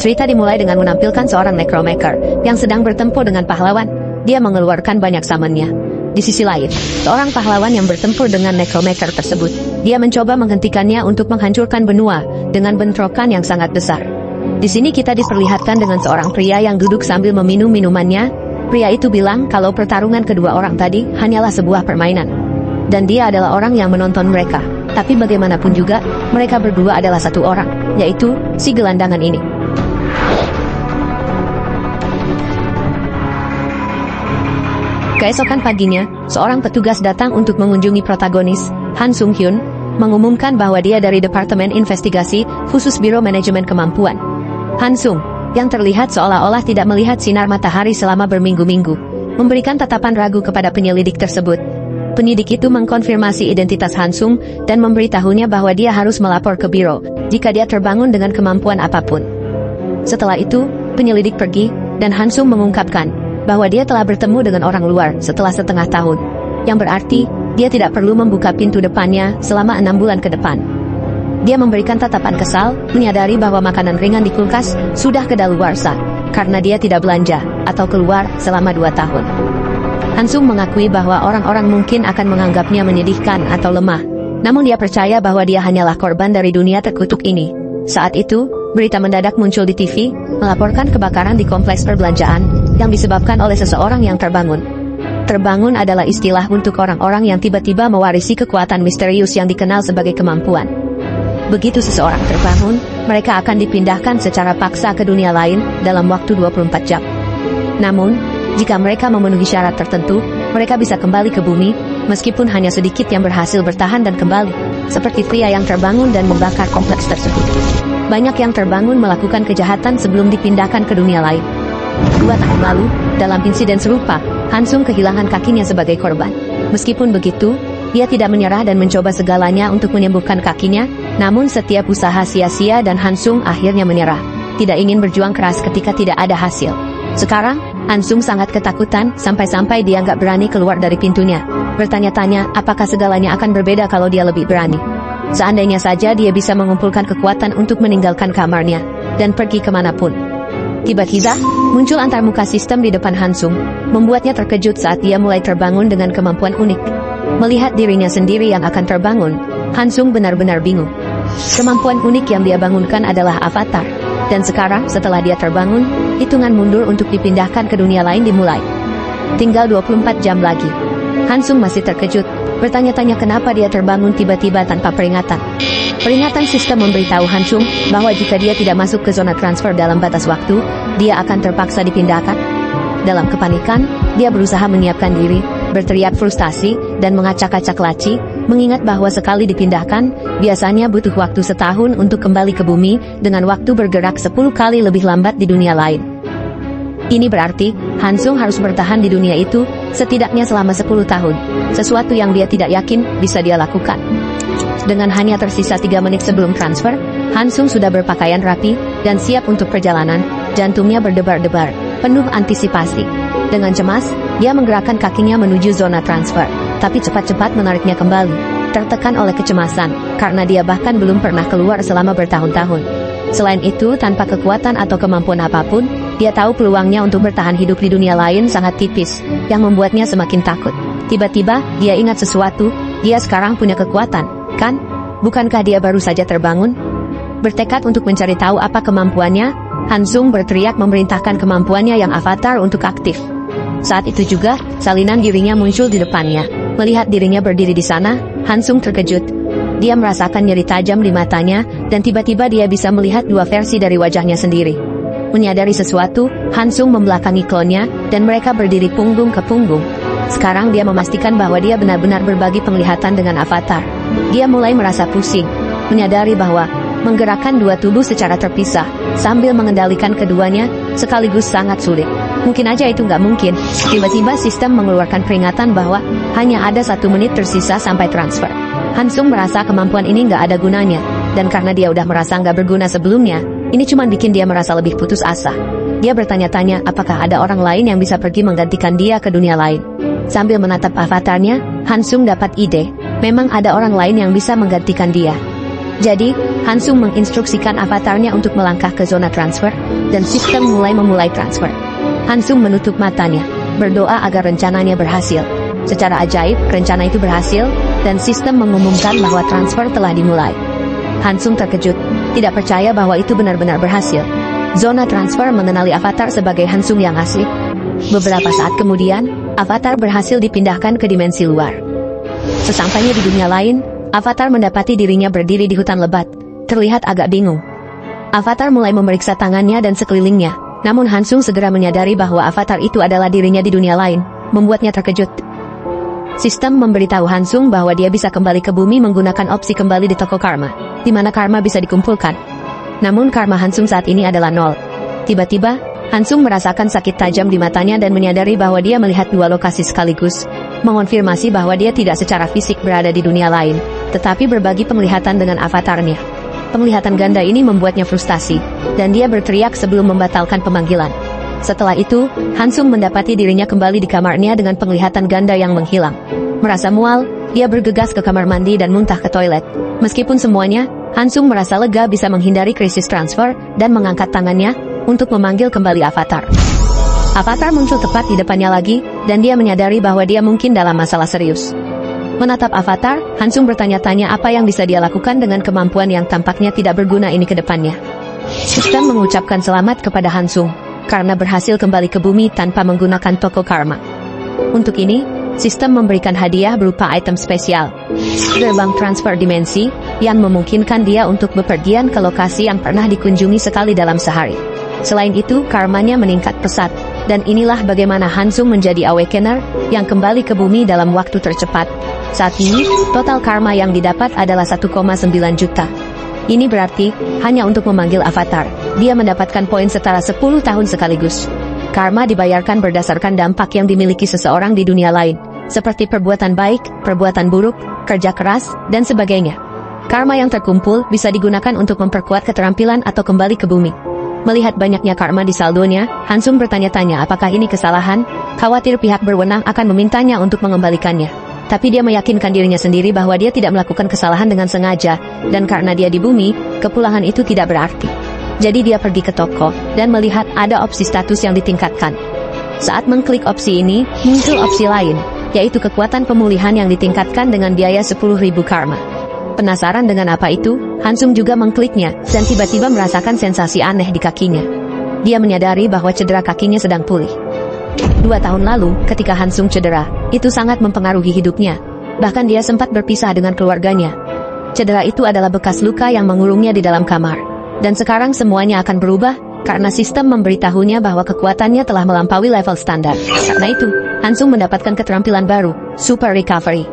Cerita dimulai dengan menampilkan seorang necromancer yang sedang bertempur dengan pahlawan. Dia mengeluarkan banyak summonnya. Di sisi lain, seorang pahlawan yang bertempur dengan necromancer tersebut, dia mencoba menghentikannya untuk menghancurkan benua dengan bentrokan yang sangat besar. Di sini kita diperlihatkan dengan seorang pria yang duduk sambil meminum minumannya. Pria itu bilang kalau pertarungan kedua orang tadi hanyalah sebuah permainan. Dan dia adalah orang yang menonton mereka. Tapi bagaimanapun juga, mereka berdua adalah satu orang, yaitu si gelandangan ini. Keesokan paginya, seorang petugas datang untuk mengunjungi protagonis, Han Sung Hyun, mengumumkan bahwa dia dari Departemen Investigasi Khusus Biro Manajemen Kemampuan. Han Sung, yang terlihat seolah-olah tidak melihat sinar matahari selama berminggu-minggu, memberikan tatapan ragu kepada penyelidik tersebut. Penyidik itu mengkonfirmasi identitas Han Sung dan memberitahunya bahwa dia harus melapor ke biro jika dia terbangun dengan kemampuan apapun. Setelah itu, penyelidik pergi, dan Han Sung mengungkapkan bahwa dia telah bertemu dengan orang luar setelah setengah tahun, yang berarti dia tidak perlu membuka pintu depannya selama 6 bulan ke depan. Dia memberikan tatapan kesal, menyadari bahwa makanan ringan di kulkas sudah kedaluarsa karena dia tidak belanja atau keluar selama 2 tahun. Han Sung mengakui bahwa orang-orang mungkin akan menganggapnya menyedihkan atau lemah, namun dia percaya bahwa dia hanyalah korban dari dunia terkutuk ini. Saat itu, berita mendadak muncul di TV, melaporkan kebakaran di kompleks perbelanjaan yang disebabkan oleh seseorang yang terbangun. Terbangun adalah istilah untuk orang-orang yang tiba-tiba mewarisi kekuatan misterius yang dikenal sebagai kemampuan. Begitu seseorang terbangun, mereka akan dipindahkan secara paksa ke dunia lain dalam waktu 24 jam. Namun, jika mereka memenuhi syarat tertentu, mereka bisa kembali ke bumi, meskipun hanya sedikit yang berhasil bertahan dan kembali, seperti pria yang terbangun dan membakar kompleks tersebut. Banyak yang terbangun melakukan kejahatan sebelum dipindahkan ke dunia lain. 2 tahun lalu, dalam insiden serupa, Han Sung kehilangan kakinya sebagai korban. Meskipun begitu, dia tidak menyerah dan mencoba segalanya untuk menyembuhkan kakinya, namun setiap usaha sia-sia dan Han Sung akhirnya menyerah. Tidak ingin berjuang keras ketika tidak ada hasil. Sekarang, Han Sung sangat ketakutan sampai-sampai dia nggak berani keluar dari pintunya. Bertanya-tanya apakah segalanya akan berbeda kalau dia lebih berani. Seandainya saja dia bisa mengumpulkan kekuatan untuk meninggalkan kamarnya dan pergi kemanapun. Tiba-tiba, muncul antarmuka sistem di depan Han Sung, membuatnya terkejut saat dia mulai terbangun dengan kemampuan unik. Melihat dirinya sendiri yang akan terbangun, Han Sung benar-benar bingung. Kemampuan unik yang dia bangunkan adalah avatar, dan sekarang setelah dia terbangun, hitungan mundur untuk dipindahkan ke dunia lain dimulai. Tinggal 24 jam lagi. Han Sung masih terkejut, bertanya-tanya kenapa dia terbangun tiba-tiba tanpa peringatan. Peringatan sistem memberitahu Han Sung bahwa jika dia tidak masuk ke zona transfer dalam batas waktu, dia akan terpaksa dipindahkan. Dalam kepanikan, dia berusaha menyiapkan diri, berteriak frustasi, dan mengacak-acak laci, mengingat bahwa sekali dipindahkan, biasanya butuh waktu setahun untuk kembali ke bumi, dengan waktu bergerak 10 kali lebih lambat di dunia lain. Ini berarti, Han Sung harus bertahan di dunia itu, setidaknya selama 10 tahun, sesuatu yang dia tidak yakin bisa dia lakukan. Dengan hanya tersisa 3 menit sebelum transfer, Han Sung sudah berpakaian rapi, dan siap untuk perjalanan, jantungnya berdebar-debar, penuh antisipasi. Dengan cemas, dia menggerakkan kakinya menuju zona transfer, tapi cepat-cepat menariknya kembali, tertekan oleh kecemasan, karena dia bahkan belum pernah keluar selama bertahun-tahun. Selain itu, tanpa kekuatan atau kemampuan apapun, dia tahu peluangnya untuk bertahan hidup di dunia lain sangat tipis, yang membuatnya semakin takut. Tiba-tiba, dia ingat sesuatu, dia sekarang punya kekuatan, kan? Bukankah dia baru saja terbangun? Bertekad untuk mencari tahu apa kemampuannya, Han Sung berteriak memerintahkan kemampuannya yang avatar untuk aktif. Saat itu juga, salinan dirinya muncul di depannya. Melihat dirinya berdiri di sana, Han Sung terkejut. Dia merasakan nyeri tajam di matanya, dan tiba-tiba dia bisa melihat 2 versi dari wajahnya sendiri. Menyadari sesuatu, Han Sung membelakangi klonnya, dan mereka berdiri punggung ke punggung. Sekarang dia memastikan bahwa dia benar-benar berbagi penglihatan dengan avatar. Dia mulai merasa pusing, menyadari bahwa menggerakkan 2 tubuh secara terpisah, sambil mengendalikan keduanya, sekaligus sangat sulit. Mungkin aja itu nggak mungkin. Tiba-tiba sistem mengeluarkan peringatan bahwa hanya ada 1 menit tersisa sampai transfer. Han Sung merasa kemampuan ini nggak ada gunanya, dan karena dia udah merasa nggak berguna sebelumnya, ini cuma bikin dia merasa lebih putus asa. Dia bertanya-tanya apakah ada orang lain yang bisa pergi menggantikan dia ke dunia lain. Sambil menatap avatarnya, Han Sung dapat ide, memang ada orang lain yang bisa menggantikan dia. Jadi, Hansung menginstruksikan avatarnya untuk melangkah ke zona transfer, dan sistem memulai transfer. Hansung menutup matanya, berdoa agar rencananya berhasil. Secara ajaib, rencana itu berhasil, dan sistem mengumumkan bahwa transfer telah dimulai. Hansung terkejut, tidak percaya bahwa itu benar-benar berhasil. Zona transfer mengenali avatar sebagai Hansung yang asli. Beberapa saat kemudian, avatar berhasil dipindahkan ke dimensi luar. Sesampainya di dunia lain, avatar mendapati dirinya berdiri di hutan lebat, terlihat agak bingung. Avatar mulai memeriksa tangannya dan sekelilingnya, namun Hansung segera menyadari bahwa avatar itu adalah dirinya di dunia lain, membuatnya terkejut. Sistem memberitahu Hansung bahwa dia bisa kembali ke bumi menggunakan opsi kembali di toko karma, di mana karma bisa dikumpulkan. Namun karma Hansung saat ini adalah 0. Tiba-tiba, Hansung merasakan sakit tajam di matanya dan menyadari bahwa dia melihat dua lokasi sekaligus, mengonfirmasi bahwa dia tidak secara fisik berada di dunia lain, tetapi berbagi penglihatan dengan avatarnya. Penglihatan ganda ini membuatnya frustasi, dan dia berteriak sebelum membatalkan pemanggilan. Setelah itu, Hansung mendapati dirinya kembali di kamarnya dengan penglihatan ganda yang menghilang. Merasa mual, dia bergegas ke kamar mandi dan muntah ke toilet. Meskipun semuanya, Hansung merasa lega bisa menghindari krisis transfer dan mengangkat tangannya untuk memanggil kembali avatar. Avatar muncul tepat di depannya lagi, dan dia menyadari bahwa dia mungkin dalam masalah serius. Menatap avatar, Hansung bertanya-tanya apa yang bisa dia lakukan dengan kemampuan yang tampaknya tidak berguna ini ke depannya. Sistem mengucapkan selamat kepada Hansung, karena berhasil kembali ke bumi tanpa menggunakan toko karma. Untuk ini, sistem memberikan hadiah berupa item spesial, gerbang transfer dimensi, yang memungkinkan dia untuk bepergian ke lokasi yang pernah dikunjungi sekali dalam sehari. Selain itu, karmanya meningkat pesat, dan inilah bagaimana Hansung menjadi awakener yang kembali ke bumi dalam waktu tercepat. Saat ini, total karma yang didapat adalah 1,9 juta. Ini berarti, hanya untuk memanggil avatar, dia mendapatkan poin setara 10 tahun sekaligus. Karma dibayarkan berdasarkan dampak yang dimiliki seseorang di dunia lain, seperti perbuatan baik, perbuatan buruk, kerja keras, dan sebagainya. Karma yang terkumpul bisa digunakan untuk memperkuat keterampilan atau kembali ke bumi. Melihat banyaknya karma di saldonya, Hansung bertanya-tanya apakah ini kesalahan, khawatir pihak berwenang akan memintanya untuk mengembalikannya. Tapi dia meyakinkan dirinya sendiri bahwa dia tidak melakukan kesalahan dengan sengaja, dan karena dia di bumi, kepulangan itu tidak berarti. Jadi dia pergi ke toko, dan melihat ada opsi status yang ditingkatkan. Saat mengklik opsi ini, muncul opsi lain, yaitu kekuatan pemulihan yang ditingkatkan dengan biaya 10.000 karma. Penasaran dengan apa itu, Hansung juga mengkliknya, dan tiba-tiba merasakan sensasi aneh di kakinya. Dia menyadari bahwa cedera kakinya sedang pulih. 2 tahun lalu, ketika Hansung cedera, itu sangat mempengaruhi hidupnya. Bahkan dia sempat berpisah dengan keluarganya. Cedera itu adalah bekas luka yang mengurungnya di dalam kamar. Dan sekarang semuanya akan berubah, karena sistem memberitahunya bahwa kekuatannya telah melampaui level standar. Karena itu, Hansung mendapatkan keterampilan baru, Super Recovery.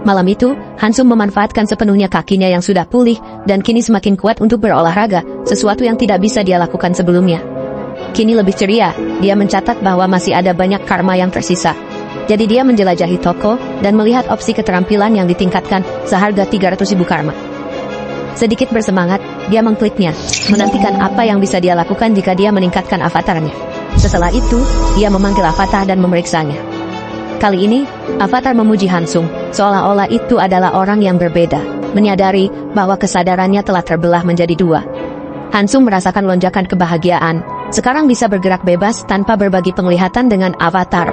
Malam itu, Hansung memanfaatkan sepenuhnya kakinya yang sudah pulih, dan kini semakin kuat untuk berolahraga, sesuatu yang tidak bisa dia lakukan sebelumnya. Kini lebih ceria, dia mencatat bahwa masih ada banyak karma yang tersisa. Jadi dia menjelajahi toko, dan melihat opsi keterampilan yang ditingkatkan, seharga 300.000 karma. Sedikit bersemangat, dia mengkliknya, menantikan apa yang bisa dia lakukan jika dia meningkatkan avatarnya. Setelah itu, dia memanggil avatar dan memeriksanya. Kali ini, avatar memuji Hansung, seolah-olah itu adalah orang yang berbeda, menyadari bahwa kesadarannya telah terbelah menjadi 2. Hansung merasakan lonjakan kebahagiaan, sekarang bisa bergerak bebas tanpa berbagi penglihatan dengan avatar.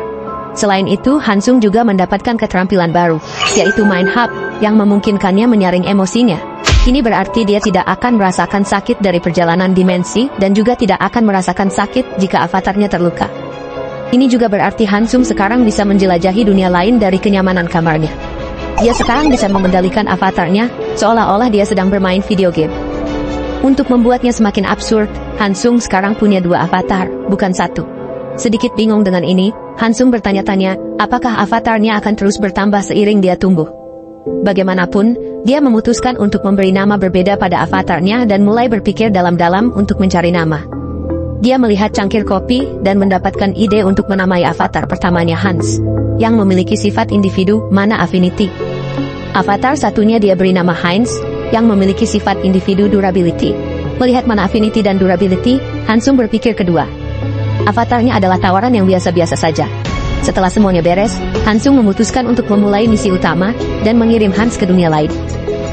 Selain itu, Hansung juga mendapatkan keterampilan baru, yaitu Mind Hub, yang memungkinkannya menyaring emosinya. Ini berarti dia tidak akan merasakan sakit dari perjalanan dimensi, dan juga tidak akan merasakan sakit jika avatarnya terluka. Ini juga berarti Hansung sekarang bisa menjelajahi dunia lain dari kenyamanan kamarnya. Dia sekarang bisa mengendalikan avatarnya, seolah-olah dia sedang bermain video game. Untuk membuatnya semakin absurd, Hansung sekarang punya 2 avatar, bukan 1. Sedikit bingung dengan ini, Hansung bertanya-tanya, apakah avatarnya akan terus bertambah seiring dia tumbuh. Bagaimanapun, dia memutuskan untuk memberi nama berbeda pada avatarnya dan mulai berpikir dalam-dalam untuk mencari nama. Dia melihat cangkir kopi dan mendapatkan ide untuk menamai avatar pertamanya Hans, yang memiliki sifat individu Mana Affinity. Avatar satunya dia beri nama Heinz, yang memiliki sifat individu Durability. Melihat Mana Affinity dan Durability, Hansung berpikir kedua. Avatarnya adalah tawaran yang biasa-biasa saja. Setelah semuanya beres, Hansung memutuskan untuk memulai misi utama dan mengirim Hans ke dunia lain.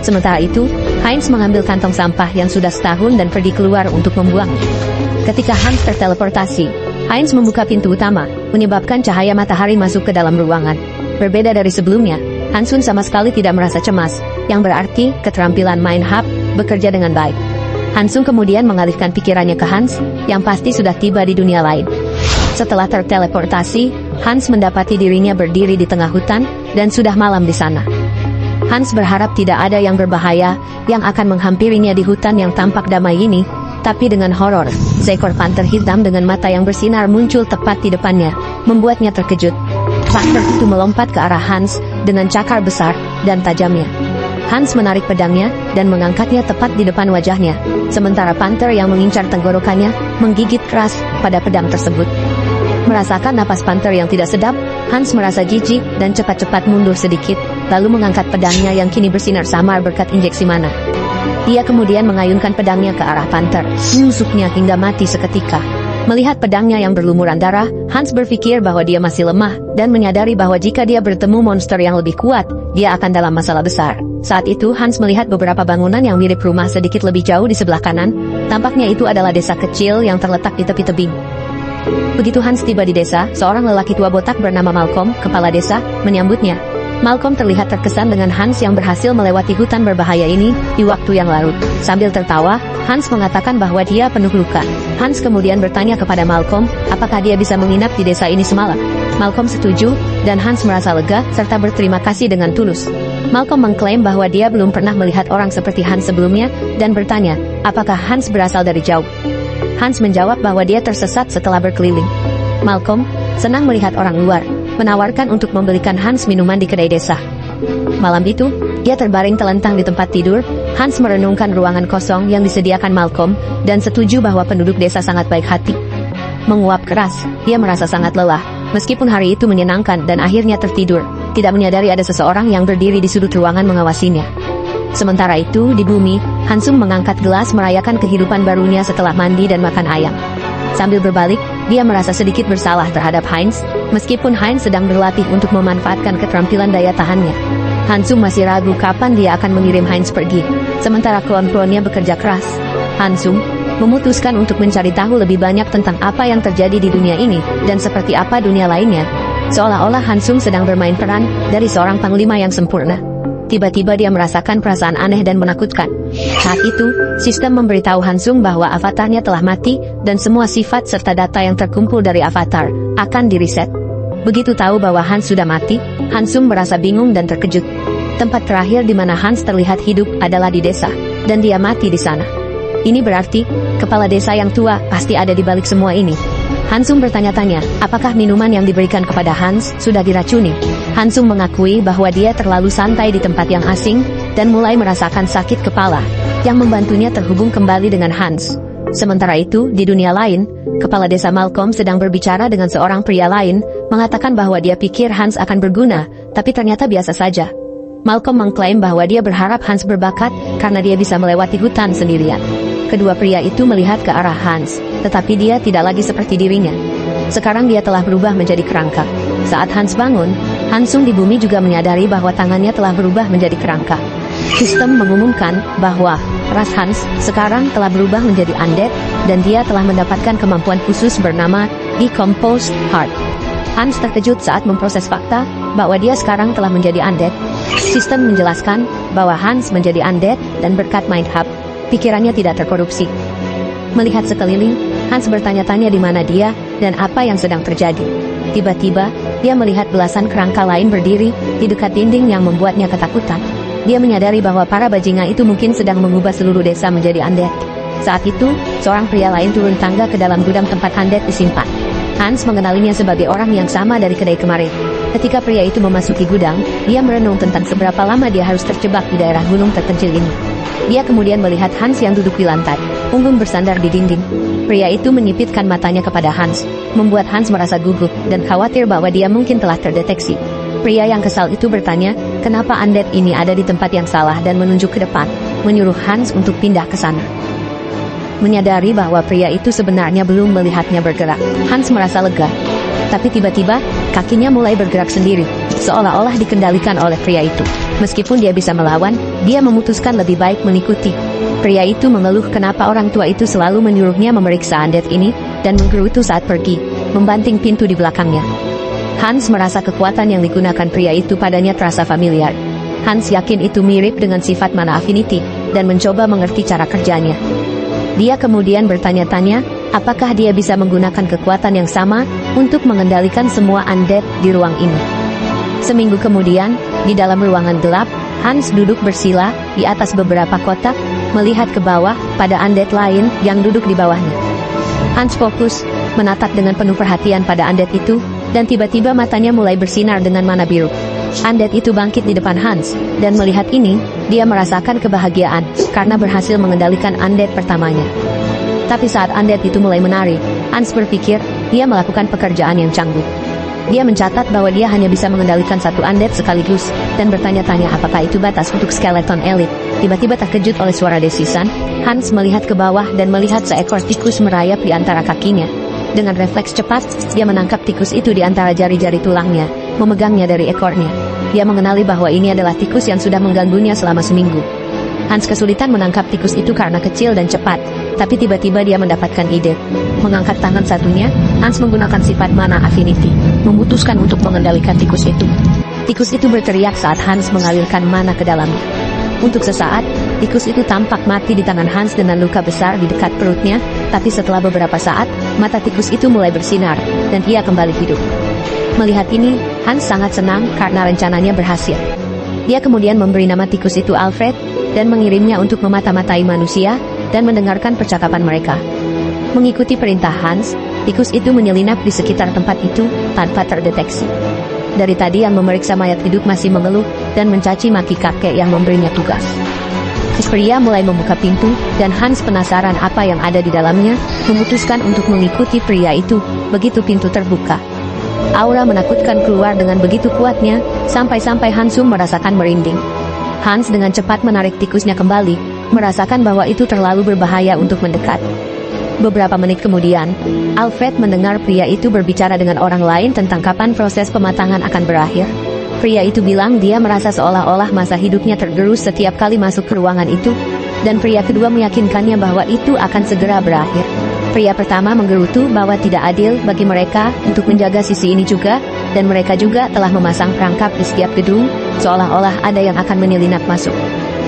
Sementara itu, Heinz mengambil kantong sampah yang sudah setahun dan pergi keluar untuk membuangnya. Ketika Hans terteleportasi, Heinz membuka pintu utama, menyebabkan cahaya matahari masuk ke dalam ruangan. Berbeda dari sebelumnya, Hansun sama sekali tidak merasa cemas, yang berarti keterampilan main hub bekerja dengan baik. Hansung kemudian mengalihkan pikirannya ke Hans, yang pasti sudah tiba di dunia lain. Setelah terteleportasi, Hans mendapati dirinya berdiri di tengah hutan, dan sudah malam di sana. Hans berharap tidak ada yang berbahaya, yang akan menghampirinya di hutan yang tampak damai ini, tapi dengan horor, seekor panter hitam dengan mata yang bersinar muncul tepat di depannya, membuatnya terkejut. Panter itu melompat ke arah Hans, dengan cakar besar, dan tajamnya. Hans menarik pedangnya, dan mengangkatnya tepat di depan wajahnya, sementara panter yang mengincar tenggorokannya, menggigit keras pada pedang tersebut. Merasakan napas panter yang tidak sedap, Hans merasa jijik dan cepat-cepat mundur sedikit, lalu mengangkat pedangnya yang kini bersinar samar berkat injeksi mana. Dia kemudian mengayunkan pedangnya ke arah panter, menusuknya hingga mati seketika. Melihat pedangnya yang berlumuran darah, Hans berpikir bahwa dia masih lemah, dan menyadari bahwa jika dia bertemu monster yang lebih kuat, dia akan dalam masalah besar. Saat itu Hans melihat beberapa bangunan yang mirip rumah sedikit lebih jauh di sebelah kanan. Tampaknya itu adalah desa kecil yang terletak di tepi tebing. Begitu Hans tiba di desa, seorang lelaki tua botak bernama Malcolm, kepala desa, menyambutnya. Malcolm terlihat terkesan dengan Hans yang berhasil melewati hutan berbahaya ini di waktu yang larut. Sambil tertawa, Hans mengatakan bahwa dia penuh luka. Hans kemudian bertanya kepada Malcolm, apakah dia bisa menginap di desa ini semalam. Malcolm setuju, dan Hans merasa lega serta berterima kasih dengan tulus. Malcolm mengklaim bahwa dia belum pernah melihat orang seperti Hans sebelumnya, dan bertanya, apakah Hans berasal dari jauh. Hans menjawab bahwa dia tersesat setelah berkeliling. Malcolm senang melihat orang luar, menawarkan untuk membelikan Hans minuman di kedai desa. Malam itu, dia terbaring telentang di tempat tidur. Hans merenungkan ruangan kosong yang disediakan Malcolm, dan setuju bahwa penduduk desa sangat baik hati. Menguap keras, dia merasa sangat lelah, meskipun hari itu menyenangkan dan akhirnya tertidur, tidak menyadari ada seseorang yang berdiri di sudut ruangan mengawasinya. Sementara itu, di bumi, Hansung mengangkat gelas merayakan kehidupan barunya setelah mandi dan makan ayam. Sambil berbalik, dia merasa sedikit bersalah terhadap Heinz, meskipun Heinz sedang berlatih untuk memanfaatkan keterampilan daya tahannya. Hansung masih ragu kapan dia akan mengirim Heinz pergi, sementara klon-klonnya bekerja keras. Hansung memutuskan untuk mencari tahu lebih banyak tentang apa yang terjadi di dunia ini, dan seperti apa dunia lainnya. Seolah-olah Hansung sedang bermain peran dari seorang panglima yang sempurna. Tiba-tiba dia merasakan perasaan aneh dan menakutkan. Saat itu, sistem memberitahu Hansung bahwa avatarnya telah mati, dan semua sifat serta data yang terkumpul dari avatar akan diriset. Begitu tahu bahwa Hans sudah mati, Hansung merasa bingung dan terkejut. Tempat terakhir di mana Hans terlihat hidup adalah di desa, dan dia mati di sana. Ini berarti, kepala desa yang tua pasti ada di balik semua ini. Hansung bertanya-tanya, apakah minuman yang diberikan kepada Hans sudah diracuni? Hansung mengakui bahwa dia terlalu santai di tempat yang asing, dan mulai merasakan sakit kepala, yang membantunya terhubung kembali dengan Hans. Sementara itu, di dunia lain, kepala desa Malcolm sedang berbicara dengan seorang pria lain, mengatakan bahwa dia pikir Hans akan berguna, tapi ternyata biasa saja. Malcolm mengklaim bahwa dia berharap Hans berbakat, karena dia bisa melewati hutan sendirian. Kedua pria itu melihat ke arah Hans, tetapi dia tidak lagi seperti dirinya. Sekarang dia telah berubah menjadi kerangka. Saat Hans bangun, Hansung di bumi juga menyadari bahwa tangannya telah berubah menjadi kerangka. Sistem mengumumkan bahwa ras Hans sekarang telah berubah menjadi undead, dan dia telah mendapatkan kemampuan khusus bernama Decomposed Heart. Hans terkejut saat memproses fakta bahwa dia sekarang telah menjadi undead. Sistem menjelaskan bahwa Hans menjadi undead, dan berkat Mind Hub, pikirannya tidak terkorupsi. Melihat sekeliling, Hans bertanya-tanya di mana dia, dan apa yang sedang terjadi. Tiba-tiba, dia melihat belasan kerangka lain berdiri di dekat dinding yang membuatnya ketakutan. Dia menyadari bahwa para bajingan itu mungkin sedang mengubah seluruh desa menjadi undead. Saat itu, seorang pria lain turun tangga ke dalam gudang tempat undead disimpan. Hans mengenalinya sebagai orang yang sama dari kedai kemarin. Ketika pria itu memasuki gudang, dia merenung tentang seberapa lama dia harus terjebak di daerah gunung terpencil ini. Dia kemudian melihat Hans yang duduk di lantai, punggung bersandar di dinding. Pria itu menyipitkan matanya kepada Hans, membuat Hans merasa gugup dan khawatir bahwa dia mungkin telah terdeteksi. Pria yang kesal itu bertanya, kenapa undead ini ada di tempat yang salah, dan menunjuk ke depan, menyuruh Hans untuk pindah ke sana. Menyadari bahwa pria itu sebenarnya belum melihatnya bergerak, Hans merasa lega. Tapi tiba-tiba, kakinya mulai bergerak sendiri, seolah-olah dikendalikan oleh pria itu. Meskipun dia bisa melawan, dia memutuskan lebih baik mengikuti. Pria itu mengeluh kenapa orang tua itu selalu menyuruhnya memeriksa undead ini, dan menggerutu saat pergi, membanting pintu di belakangnya. Hans merasa kekuatan yang digunakan pria itu padanya terasa familiar. Hans yakin itu mirip dengan sifat mana affinity, dan mencoba mengerti cara kerjanya. Dia kemudian bertanya-tanya, apakah dia bisa menggunakan kekuatan yang sama untuk mengendalikan semua undead di ruang ini. Seminggu kemudian, di dalam ruangan gelap, Hans duduk bersila di atas beberapa kotak, melihat ke bawah pada undead lain yang duduk di bawahnya. Hans fokus, menatap dengan penuh perhatian pada undead itu, dan tiba-tiba matanya mulai bersinar dengan mana biru. Undead itu bangkit di depan Hans, dan melihat ini, dia merasakan kebahagiaan karena berhasil mengendalikan undead pertamanya. Tapi saat undead itu mulai menari, Hans berpikir dia melakukan pekerjaan yang canggung. Dia mencatat bahwa dia hanya bisa mengendalikan satu undead sekaligus, dan bertanya-tanya apakah itu batas untuk skeleton elit. Tiba-tiba terkejut oleh suara desisan, Hans melihat ke bawah dan melihat seekor tikus merayap di antara kakinya. Dengan refleks cepat, dia menangkap tikus itu di antara jari-jari tulangnya, memegangnya dari ekornya. Dia mengenali bahwa ini adalah tikus yang sudah mengganggunya selama seminggu. Hans kesulitan menangkap tikus itu karena kecil dan cepat, tapi tiba-tiba dia mendapatkan ide. Mengangkat tangan satunya, Hans menggunakan sifat mana affinity, memutuskan untuk mengendalikan tikus itu. Tikus itu berteriak saat Hans mengalirkan mana ke dalamnya. Untuk sesaat, tikus itu tampak mati di tangan Hans dengan luka besar di dekat perutnya, tapi setelah beberapa saat, mata tikus itu mulai bersinar, dan ia kembali hidup. Melihat ini, Hans sangat senang karena rencananya berhasil. Dia kemudian memberi nama tikus itu Alfred, dan mengirimnya untuk memata-matai manusia, dan mendengarkan percakapan mereka. Mengikuti perintah Hans, tikus itu menyelinap di sekitar tempat itu, tanpa terdeteksi. Dari tadi yang memeriksa mayat hidup masih mengeluh, dan mencaci maki kakek yang memberinya tugas. Si pria mulai membuka pintu, dan Hans penasaran apa yang ada di dalamnya, memutuskan untuk mengikuti pria itu, begitu pintu terbuka. Aura menakutkan keluar dengan begitu kuatnya, sampai-sampai Hansung merasakan merinding. Hans dengan cepat menarik tikusnya kembali, merasakan bahwa itu terlalu berbahaya untuk mendekat. Beberapa menit kemudian, Alfred mendengar pria itu berbicara dengan orang lain tentang kapan proses pematangan akan berakhir. Pria itu bilang dia merasa seolah-olah masa hidupnya tergerus setiap kali masuk ke ruangan itu, dan pria kedua meyakinkannya bahwa itu akan segera berakhir. Pria pertama menggerutu bahwa tidak adil bagi mereka untuk menjaga sisi ini juga, dan mereka juga telah memasang perangkap di setiap gedung, seolah-olah ada yang akan menyelinap masuk.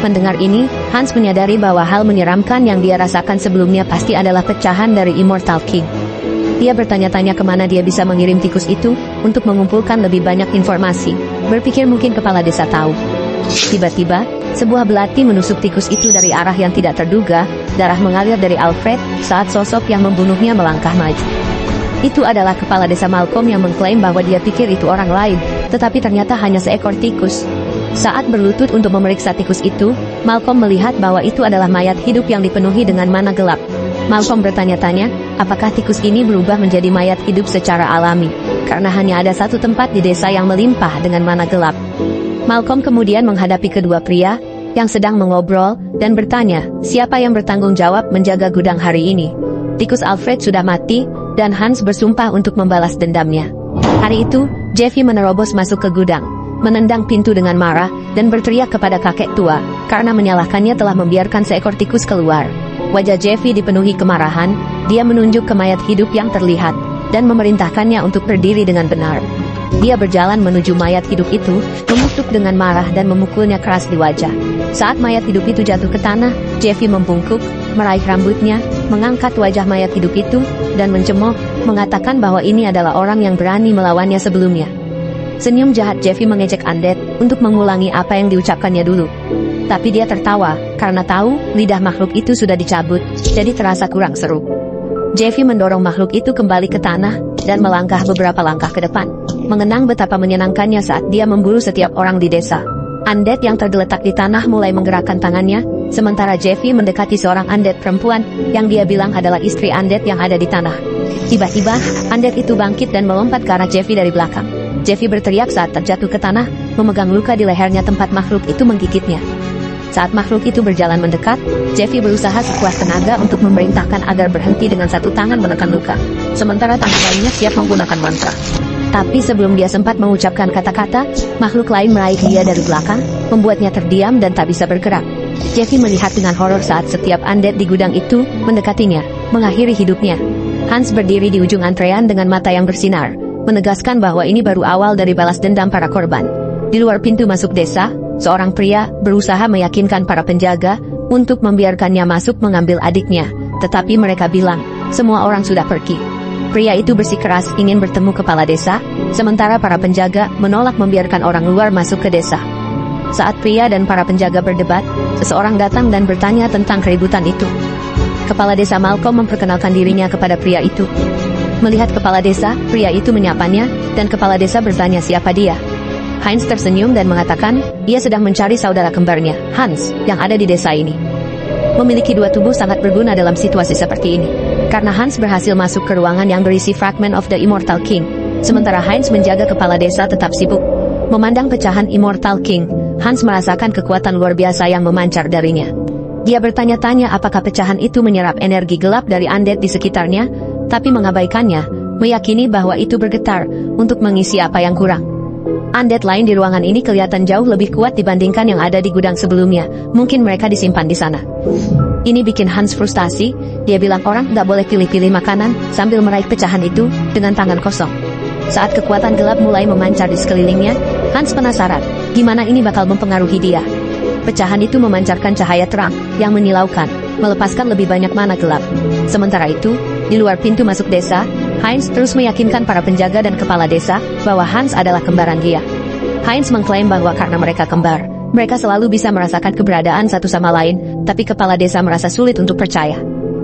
Mendengar ini, Hans menyadari bahwa hal menyeramkan yang dia rasakan sebelumnya pasti adalah pecahan dari Immortal King. Dia bertanya-tanya kemana dia bisa mengirim tikus itu, untuk mengumpulkan lebih banyak informasi, berpikir mungkin kepala desa tahu. Tiba-tiba, sebuah belati menusuk tikus itu dari arah yang tidak terduga, darah mengalir dari Alfred, saat sosok yang membunuhnya melangkah maju. Itu adalah kepala desa Malcolm yang mengklaim bahwa dia pikir itu orang lain, tetapi ternyata hanya seekor tikus. Saat berlutut untuk memeriksa tikus itu, Malcolm melihat bahwa itu adalah mayat hidup yang dipenuhi dengan mana gelap. Malcolm bertanya-tanya, apakah tikus ini berubah menjadi mayat hidup secara alami, karena hanya ada satu tempat di desa yang melimpah dengan mana gelap. Malcolm kemudian menghadapi kedua pria, yang sedang mengobrol, dan bertanya, siapa yang bertanggung jawab menjaga gudang hari ini. Tikus Alfred sudah mati, dan Hans bersumpah untuk membalas dendamnya. Hari itu, Jeffy menerobos masuk ke gudang, menendang pintu dengan marah, dan berteriak kepada kakek tua, karena menyalahkannya telah membiarkan seekor tikus keluar. Wajah Jeffy dipenuhi kemarahan, dia menunjuk ke mayat hidup yang terlihat, dan memerintahkannya untuk berdiri dengan benar. Dia berjalan menuju mayat hidup itu, mengutuk dengan marah dan memukulnya keras di wajah. Saat mayat hidup itu jatuh ke tanah, Jeffy membungkuk, meraih rambutnya, mengangkat wajah mayat hidup itu, dan mencemooh, mengatakan bahwa ini adalah orang yang berani melawannya sebelumnya. Senyum jahat Jeffy mengejek undead untuk mengulangi apa yang diucapkannya dulu. Tapi dia tertawa, karena tahu lidah makhluk itu sudah dicabut, jadi terasa kurang seru. Jeffy mendorong makhluk itu kembali ke tanah, dan melangkah beberapa langkah ke depan, mengenang betapa menyenangkannya saat dia memburu setiap orang di desa. Undead yang tergeletak di tanah mulai menggerakkan tangannya, sementara Jeffy mendekati seorang undead perempuan, yang dia bilang adalah istri undead yang ada di tanah. Tiba-tiba, undead itu bangkit dan melompat ke arah Jeffy dari belakang. Jeffy berteriak saat terjatuh ke tanah, memegang luka di lehernya tempat makhluk itu menggigitnya. Saat makhluk itu berjalan mendekat, Jeffy berusaha sekuat tenaga untuk memerintahkan agar berhenti dengan satu tangan menekan luka, sementara tangan lainnya siap menggunakan mantra. Tapi sebelum dia sempat mengucapkan kata-kata, makhluk lain meraih dia dari belakang, membuatnya terdiam dan tak bisa bergerak. Jeffy melihat dengan horor saat setiap undead di gudang itu mendekatinya, mengakhiri hidupnya. Hans berdiri di ujung antrean dengan mata yang bersinar, menegaskan bahwa ini baru awal dari balas dendam para korban. Di luar pintu masuk desa, seorang pria berusaha meyakinkan para penjaga untuk membiarkannya masuk mengambil adiknya, tetapi mereka bilang, semua orang sudah pergi. Pria itu bersikeras ingin bertemu kepala desa, sementara para penjaga menolak membiarkan orang luar masuk ke desa. Saat pria dan para penjaga berdebat, seseorang datang dan bertanya tentang keributan itu. Kepala desa Malcolm memperkenalkan dirinya kepada pria itu. Melihat kepala desa, pria itu menyapanya, dan kepala desa bertanya siapa dia. Heinz tersenyum dan mengatakan, ia sedang mencari saudara kembarnya, Hans, yang ada di desa ini. Memiliki dua tubuh sangat berguna dalam situasi seperti ini. Karena Hans berhasil masuk ke ruangan yang berisi Fragment of the Immortal King, sementara Heinz menjaga kepala desa tetap sibuk. Memandang pecahan Immortal King, Hans merasakan kekuatan luar biasa yang memancar darinya. Dia bertanya-tanya apakah pecahan itu menyerap energi gelap dari undead di sekitarnya, tapi mengabaikannya, meyakini bahwa itu bergetar untuk mengisi apa yang kurang. Undead lain di ruangan ini kelihatan jauh lebih kuat dibandingkan yang ada di gudang sebelumnya. Mungkin mereka disimpan di sana. Ini bikin Hans frustasi. Dia bilang orang nggak boleh pilih-pilih makanan sambil meraih pecahan itu dengan tangan kosong. Saat kekuatan gelap mulai memancar di sekelilingnya, Hans penasaran gimana ini bakal mempengaruhi dia. Pecahan itu memancarkan cahaya terang yang menyilaukan, melepaskan lebih banyak mana gelap. Sementara itu, di luar pintu masuk desa, Heinz terus meyakinkan para penjaga dan kepala desa bahwa Hans adalah kembaran dia. Heinz mengklaim bahwa karena mereka kembar, mereka selalu bisa merasakan keberadaan satu sama lain, tapi kepala desa merasa sulit untuk percaya.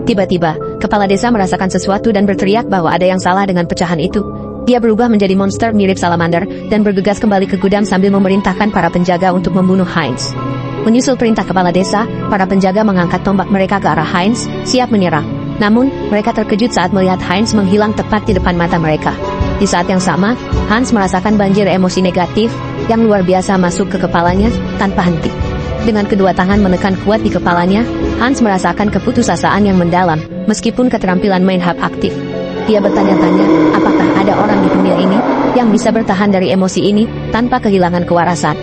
Tiba-tiba, kepala desa merasakan sesuatu dan berteriak bahwa ada yang salah dengan pecahan itu. Dia berubah menjadi monster mirip salamander dan bergegas kembali ke gudang sambil memerintahkan para penjaga untuk membunuh Heinz. Menyusul perintah kepala desa, para penjaga mengangkat tombak mereka ke arah Heinz, siap menyerang. Namun, mereka terkejut saat melihat Heinz menghilang tepat di depan mata mereka. Di saat yang sama, Hans merasakan banjir emosi negatif yang luar biasa masuk ke kepalanya tanpa henti. Dengan kedua tangan menekan kuat di kepalanya, Hans merasakan keputusasaan yang mendalam, meskipun keterampilan main hub aktif. Dia bertanya-tanya, apakah ada orang di dunia ini yang bisa bertahan dari emosi ini tanpa kehilangan kewarasan.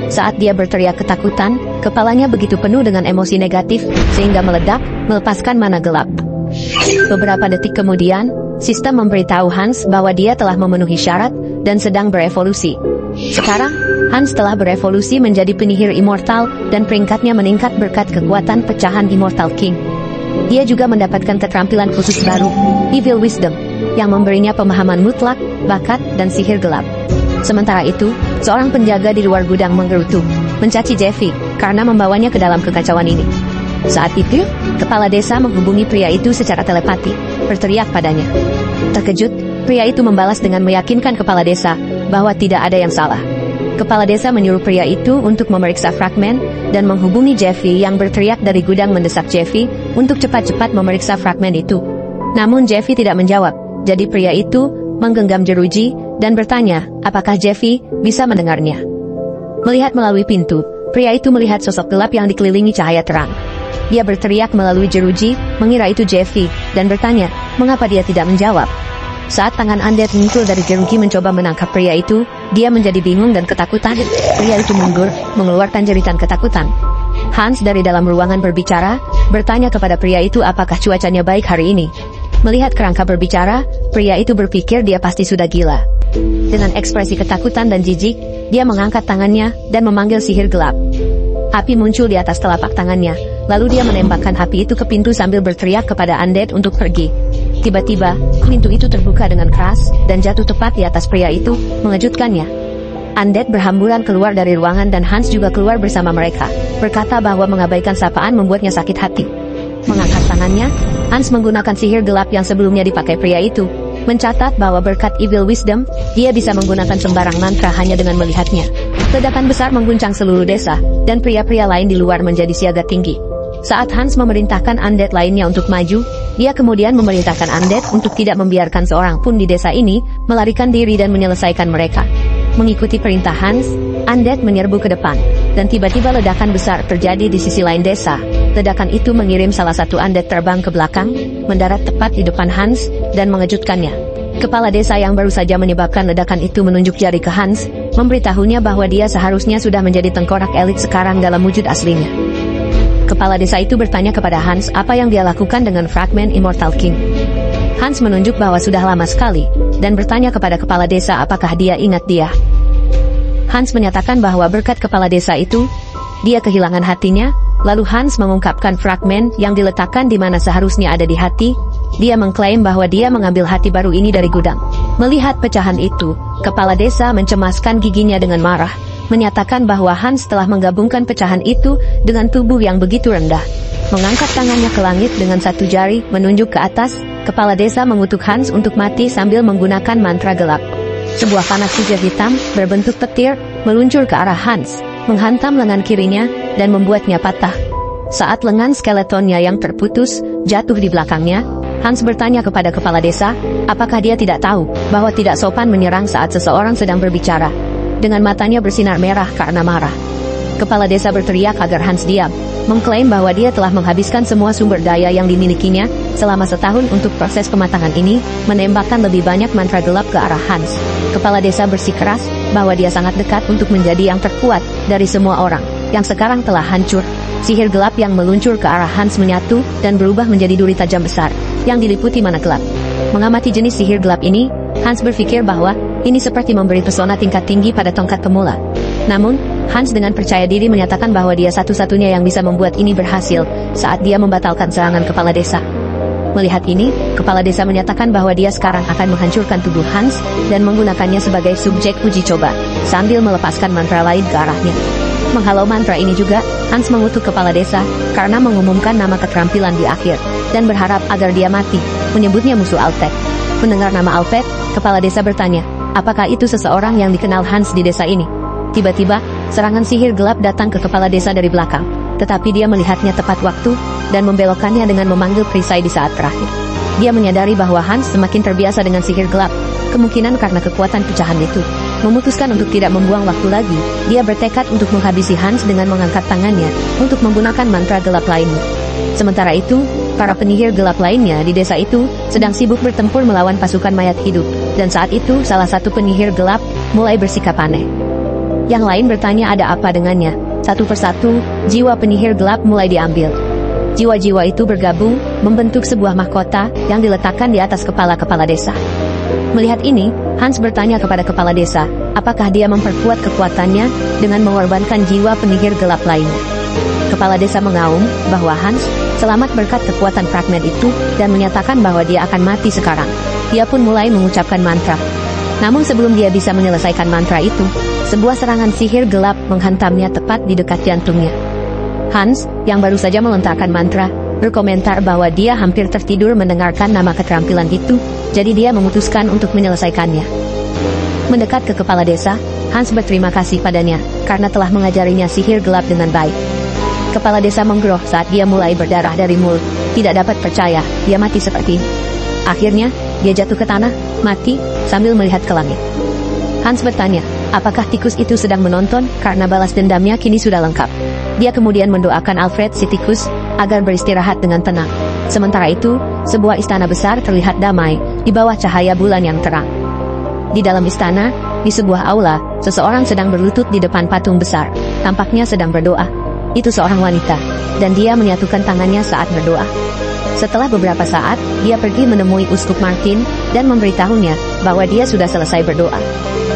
Saat dia berteriak ketakutan, kepalanya begitu penuh dengan emosi negatif sehingga meledak, melepaskan mana gelap. Beberapa detik kemudian, sistem memberitahu Hans bahwa dia telah memenuhi syarat dan sedang berevolusi. Sekarang, Hans telah berevolusi menjadi penyihir immortal dan peringkatnya meningkat berkat kekuatan pecahan Immortal King. Dia juga mendapatkan keterampilan khusus baru, Evil Wisdom, yang memberinya pemahaman mutlak, bakat, dan sihir gelap. Sementara itu, seorang penjaga di luar gudang menggerutu, mencaci Jeffy karena membawanya ke dalam kekacauan ini. Saat itu, kepala desa menghubungi pria itu secara telepati, berteriak padanya. Terkejut, pria itu membalas dengan meyakinkan kepala desa bahwa tidak ada yang salah. Kepala desa menyuruh pria itu untuk memeriksa fragmen dan menghubungi Jeffy yang berteriak dari gudang mendesak Jeffy untuk cepat-cepat memeriksa fragmen itu. Namun Jeffy tidak menjawab, jadi pria itu menggenggam jeruji dan bertanya apakah Jeffy bisa mendengarnya. Melihat melalui pintu, pria itu melihat sosok gelap yang dikelilingi cahaya terang. Dia berteriak melalui jeruji, mengira itu Jeffy, dan bertanya mengapa dia tidak menjawab. Saat tangan undead muncul dari jeruji mencoba menangkap pria itu, dia menjadi bingung dan ketakutan. Pria itu mundur, mengeluarkan jeritan ketakutan. Hans dari dalam ruangan berbicara, bertanya kepada pria itu apakah cuacanya baik hari ini. Melihat kerangka berbicara, pria itu berpikir dia pasti sudah gila. Dengan ekspresi ketakutan dan jijik, dia mengangkat tangannya dan memanggil sihir gelap. Api muncul di atas telapak tangannya, lalu dia menembakkan api itu ke pintu sambil berteriak kepada undead untuk pergi. Tiba-tiba, pintu itu terbuka dengan keras dan jatuh tepat di atas pria itu, mengejutkannya. Undead berhamburan keluar dari ruangan dan Hans juga keluar bersama mereka, berkata bahwa mengabaikan sapaan membuatnya sakit hati. Mengangkat tangannya, Hans menggunakan sihir gelap yang sebelumnya dipakai pria itu, mencatat bahwa berkat Evil Wisdom, dia bisa menggunakan sembarang mantra hanya dengan melihatnya. Ledakan besar mengguncang seluruh desa, dan pria-pria lain di luar menjadi siaga tinggi. Saat Hans memerintahkan undead lainnya untuk maju, dia kemudian memerintahkan undead untuk tidak membiarkan seorang pun di desa ini melarikan diri dan menyelesaikan mereka. Mengikuti perintah Hans, undead menyerbu ke depan, dan tiba-tiba ledakan besar terjadi di sisi lain desa. Ledakan itu mengirim salah satu undead terbang ke belakang, mendarat tepat di depan Hans, dan mengejutkannya. Kepala desa yang baru saja menyebabkan ledakan itu menunjuk jari ke Hans, memberitahunya bahwa dia seharusnya sudah menjadi tengkorak elit sekarang dalam wujud aslinya. Kepala desa itu bertanya kepada Hans apa yang dia lakukan dengan fragmen Immortal King. Hans menunjuk bahwa sudah lama sekali, dan bertanya kepada kepala desa apakah dia ingat dia. Hans menyatakan bahwa berkat kepala desa itu, dia kehilangan hatinya. Lalu Hans mengungkapkan fragmen yang diletakkan di mana seharusnya ada di hati. Dia mengklaim bahwa dia mengambil hati baru ini dari gudang. Melihat pecahan itu, kepala desa mencemaskan giginya dengan marah, menyatakan bahwa Hans telah menggabungkan pecahan itu dengan tubuh yang begitu rendah. Mengangkat tangannya ke langit dengan satu jari menunjuk ke atas, kepala desa mengutuk Hans untuk mati sambil menggunakan mantra gelap. Sebuah panas sihir hitam berbentuk petir meluncur ke arah Hans, menghantam lengan kirinya dan membuatnya patah. Saat lengan skeletonnya yang terputus jatuh di belakangnya, Hans bertanya kepada kepala desa, apakah dia tidak tahu bahwa tidak sopan menyerang saat seseorang sedang berbicara. Dengan matanya bersinar merah karena marah. Kepala desa berteriak agar Hans diam, mengklaim bahwa dia telah menghabiskan semua sumber daya yang dimilikinya selama setahun untuk proses pematangan ini, menembakkan lebih banyak mantra gelap ke arah Hans. Kepala desa bersikeras bahwa dia sangat dekat untuk menjadi yang terkuat dari semua orang, yang sekarang telah hancur. Sihir gelap yang meluncur ke arah Hans menyatu dan berubah menjadi duri tajam besar yang diliputi mana gelap. Mengamati jenis sihir gelap ini, Hans berpikir bahwa ini seperti memberi pesona tingkat tinggi pada tongkat pemula. Namun, Hans dengan percaya diri menyatakan bahwa dia satu-satunya yang bisa membuat ini berhasil saat dia membatalkan serangan kepala desa. Melihat ini, kepala desa menyatakan bahwa dia sekarang akan menghancurkan tubuh Hans dan menggunakannya sebagai subjek uji coba, sambil melepaskan mantra lain ke arahnya. Menghalau mantra ini juga, Hans mengutuk kepala desa karena mengumumkan nama keterampilan di akhir dan berharap agar dia mati, menyebutnya musuh Alpek. Mendengar nama Alpek, kepala desa bertanya, apakah itu seseorang yang dikenal Hans di desa ini? Tiba-tiba, serangan sihir gelap datang ke kepala desa dari belakang, tetapi dia melihatnya tepat waktu dan membelokkannya dengan memanggil perisai di saat terakhir. Dia menyadari bahwa Hans semakin terbiasa dengan sihir gelap, kemungkinan karena kekuatan pecahan itu. Memutuskan untuk tidak membuang waktu lagi, dia bertekad untuk menghabisi Hans dengan mengangkat tangannya untuk menggunakan mantra gelap lainnya. Sementara itu, para penyihir gelap lainnya di desa itu sedang sibuk bertempur melawan pasukan mayat hidup, dan saat itu salah satu penyihir gelap mulai bersikap aneh. Yang lain bertanya ada apa dengannya. Satu persatu, jiwa penyihir gelap mulai diambil. Jiwa-jiwa itu bergabung, membentuk sebuah mahkota yang diletakkan di atas kepala-kepala desa. Melihat ini, Hans bertanya kepada kepala desa, apakah dia memperkuat kekuatannya dengan mengorbankan jiwa penyihir gelap lainnya. Kepala desa mengaum bahwa Hans selamat berkat kekuatan fragmen itu dan menyatakan bahwa dia akan mati sekarang. Dia pun mulai mengucapkan mantra. Namun sebelum dia bisa menyelesaikan mantra itu, sebuah serangan sihir gelap menghantamnya tepat di dekat jantungnya. Hans, yang baru saja melontarkan mantra, berkomentar bahwa dia hampir tertidur mendengarkan nama keterampilan itu, jadi dia memutuskan untuk menyelesaikannya. Mendekat ke kepala desa, Hans berterima kasih padanya, karena telah mengajarinya sihir gelap dengan baik. Kepala desa menggeruh saat dia mulai berdarah dari mulut, tidak dapat percaya, dia mati seperti ini. Akhirnya, dia jatuh ke tanah, mati, sambil melihat ke langit. Hans bertanya, apakah tikus itu sedang menonton karena balas dendamnya kini sudah lengkap. Dia kemudian mendoakan Alfred si tikus agar beristirahat dengan tenang. Sementara itu, sebuah istana besar terlihat damai di bawah cahaya bulan yang terang. Di dalam istana, di sebuah aula, seseorang sedang berlutut di depan patung besar, tampaknya sedang berdoa. Itu seorang wanita, dan dia menyatukan tangannya saat berdoa. Setelah beberapa saat, dia pergi menemui Uskup Martin dan memberitahunya bahwa dia sudah selesai berdoa.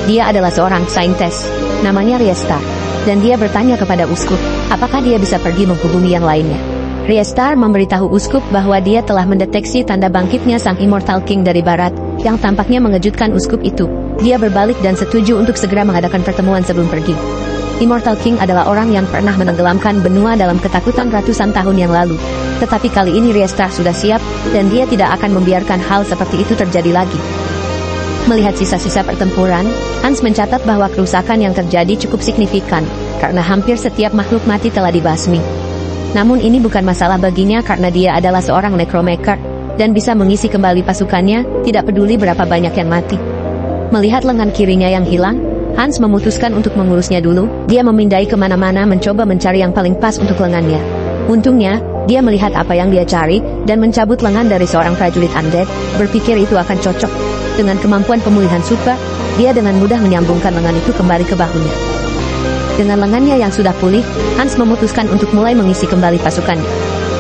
Dia adalah seorang saintes, namanya Riestar, dan dia bertanya kepada Uskup, apakah dia bisa pergi menghubungi yang lainnya. Riestar memberitahu Uskup bahwa dia telah mendeteksi tanda bangkitnya sang Immortal King dari barat, yang tampaknya mengejutkan Uskup itu. Dia berbalik dan setuju untuk segera mengadakan pertemuan sebelum pergi. Immortal King adalah orang yang pernah menenggelamkan benua dalam ketakutan ratusan tahun yang lalu. Tetapi kali ini Riestar sudah siap, dan dia tidak akan membiarkan hal seperti itu terjadi lagi. Melihat sisa-sisa pertempuran, Hans mencatat bahwa kerusakan yang terjadi cukup signifikan, karena hampir setiap makhluk mati telah dibasmi. Namun ini bukan masalah baginya karena dia adalah seorang necromaker, dan bisa mengisi kembali pasukannya, tidak peduli berapa banyak yang mati. Melihat lengan kirinya yang hilang, Hans memutuskan untuk mengurusnya dulu. Dia memindai kemana-mana mencoba mencari yang paling pas untuk lengannya. Untungnya, dia melihat apa yang dia cari dan mencabut lengan dari seorang prajurit undead, berpikir itu akan cocok. Dengan kemampuan pemulihan super, dia dengan mudah menyambungkan lengan itu kembali ke bahunya. Dengan lengannya yang sudah pulih, Hans memutuskan untuk mulai mengisi kembali pasukannya.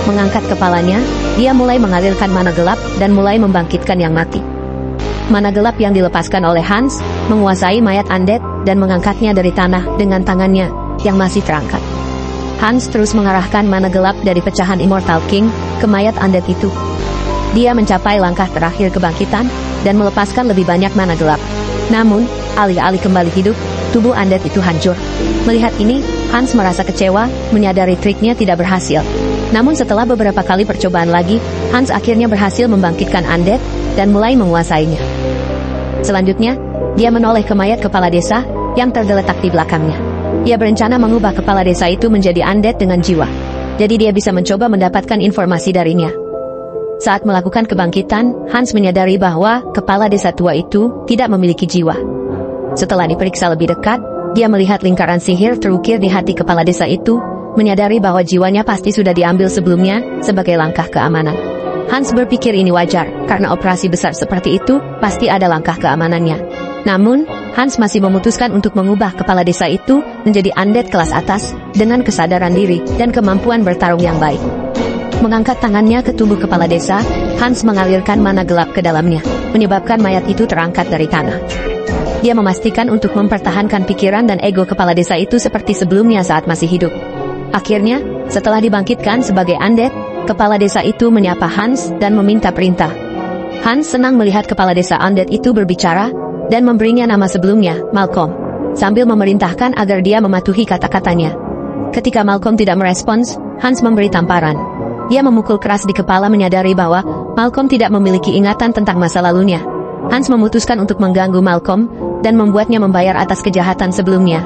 Mengangkat kepalanya, dia mulai mengalirkan mana gelap dan mulai membangkitkan yang mati. Mana gelap yang dilepaskan oleh Hans menguasai mayat undead dan mengangkatnya dari tanah dengan tangannya yang masih terangkat. Hans terus mengarahkan mana gelap dari pecahan Immortal King ke mayat undead itu. Dia mencapai langkah terakhir kebangkitan dan melepaskan lebih banyak mana gelap. Namun, alih-alih kembali hidup, tubuh undead itu hancur. Melihat ini, Hans merasa kecewa, menyadari triknya tidak berhasil. Namun setelah beberapa kali percobaan lagi, Hans akhirnya berhasil membangkitkan undead dan mulai menguasainya. Selanjutnya, dia menoleh ke mayat kepala desa yang tergeletak di belakangnya. Dia berencana mengubah kepala desa itu menjadi undead dengan jiwa. Jadi dia bisa mencoba mendapatkan informasi darinya. Saat melakukan kebangkitan, Hans menyadari bahwa kepala desa tua itu tidak memiliki jiwa. Setelah diperiksa lebih dekat, dia melihat lingkaran sihir terukir di hati kepala desa itu, menyadari bahwa jiwanya pasti sudah diambil sebelumnya sebagai langkah keamanan. Hans berpikir ini wajar, karena operasi besar seperti itu pasti ada langkah keamanannya. Namun, Hans masih memutuskan untuk mengubah kepala desa itu menjadi undead kelas atas dengan kesadaran diri dan kemampuan bertarung yang baik. Mengangkat tangannya ke tubuh kepala desa, Hans mengalirkan mana gelap ke dalamnya, menyebabkan mayat itu terangkat dari tanah. Dia memastikan untuk mempertahankan pikiran dan ego kepala desa itu seperti sebelumnya saat masih hidup. Akhirnya, setelah dibangkitkan sebagai undead, kepala desa itu menyapa Hans dan meminta perintah. Hans senang melihat kepala desa undead itu berbicara dan memberinya nama sebelumnya, Malcolm, sambil memerintahkan agar dia mematuhi kata-katanya. Ketika Malcolm tidak merespons, Hans memberi tamparan. Dia memukul keras di kepala menyadari bahwa Malcolm tidak memiliki ingatan tentang masa lalunya. Hans memutuskan untuk mengganggu Malcolm dan membuatnya membayar atas kejahatan sebelumnya.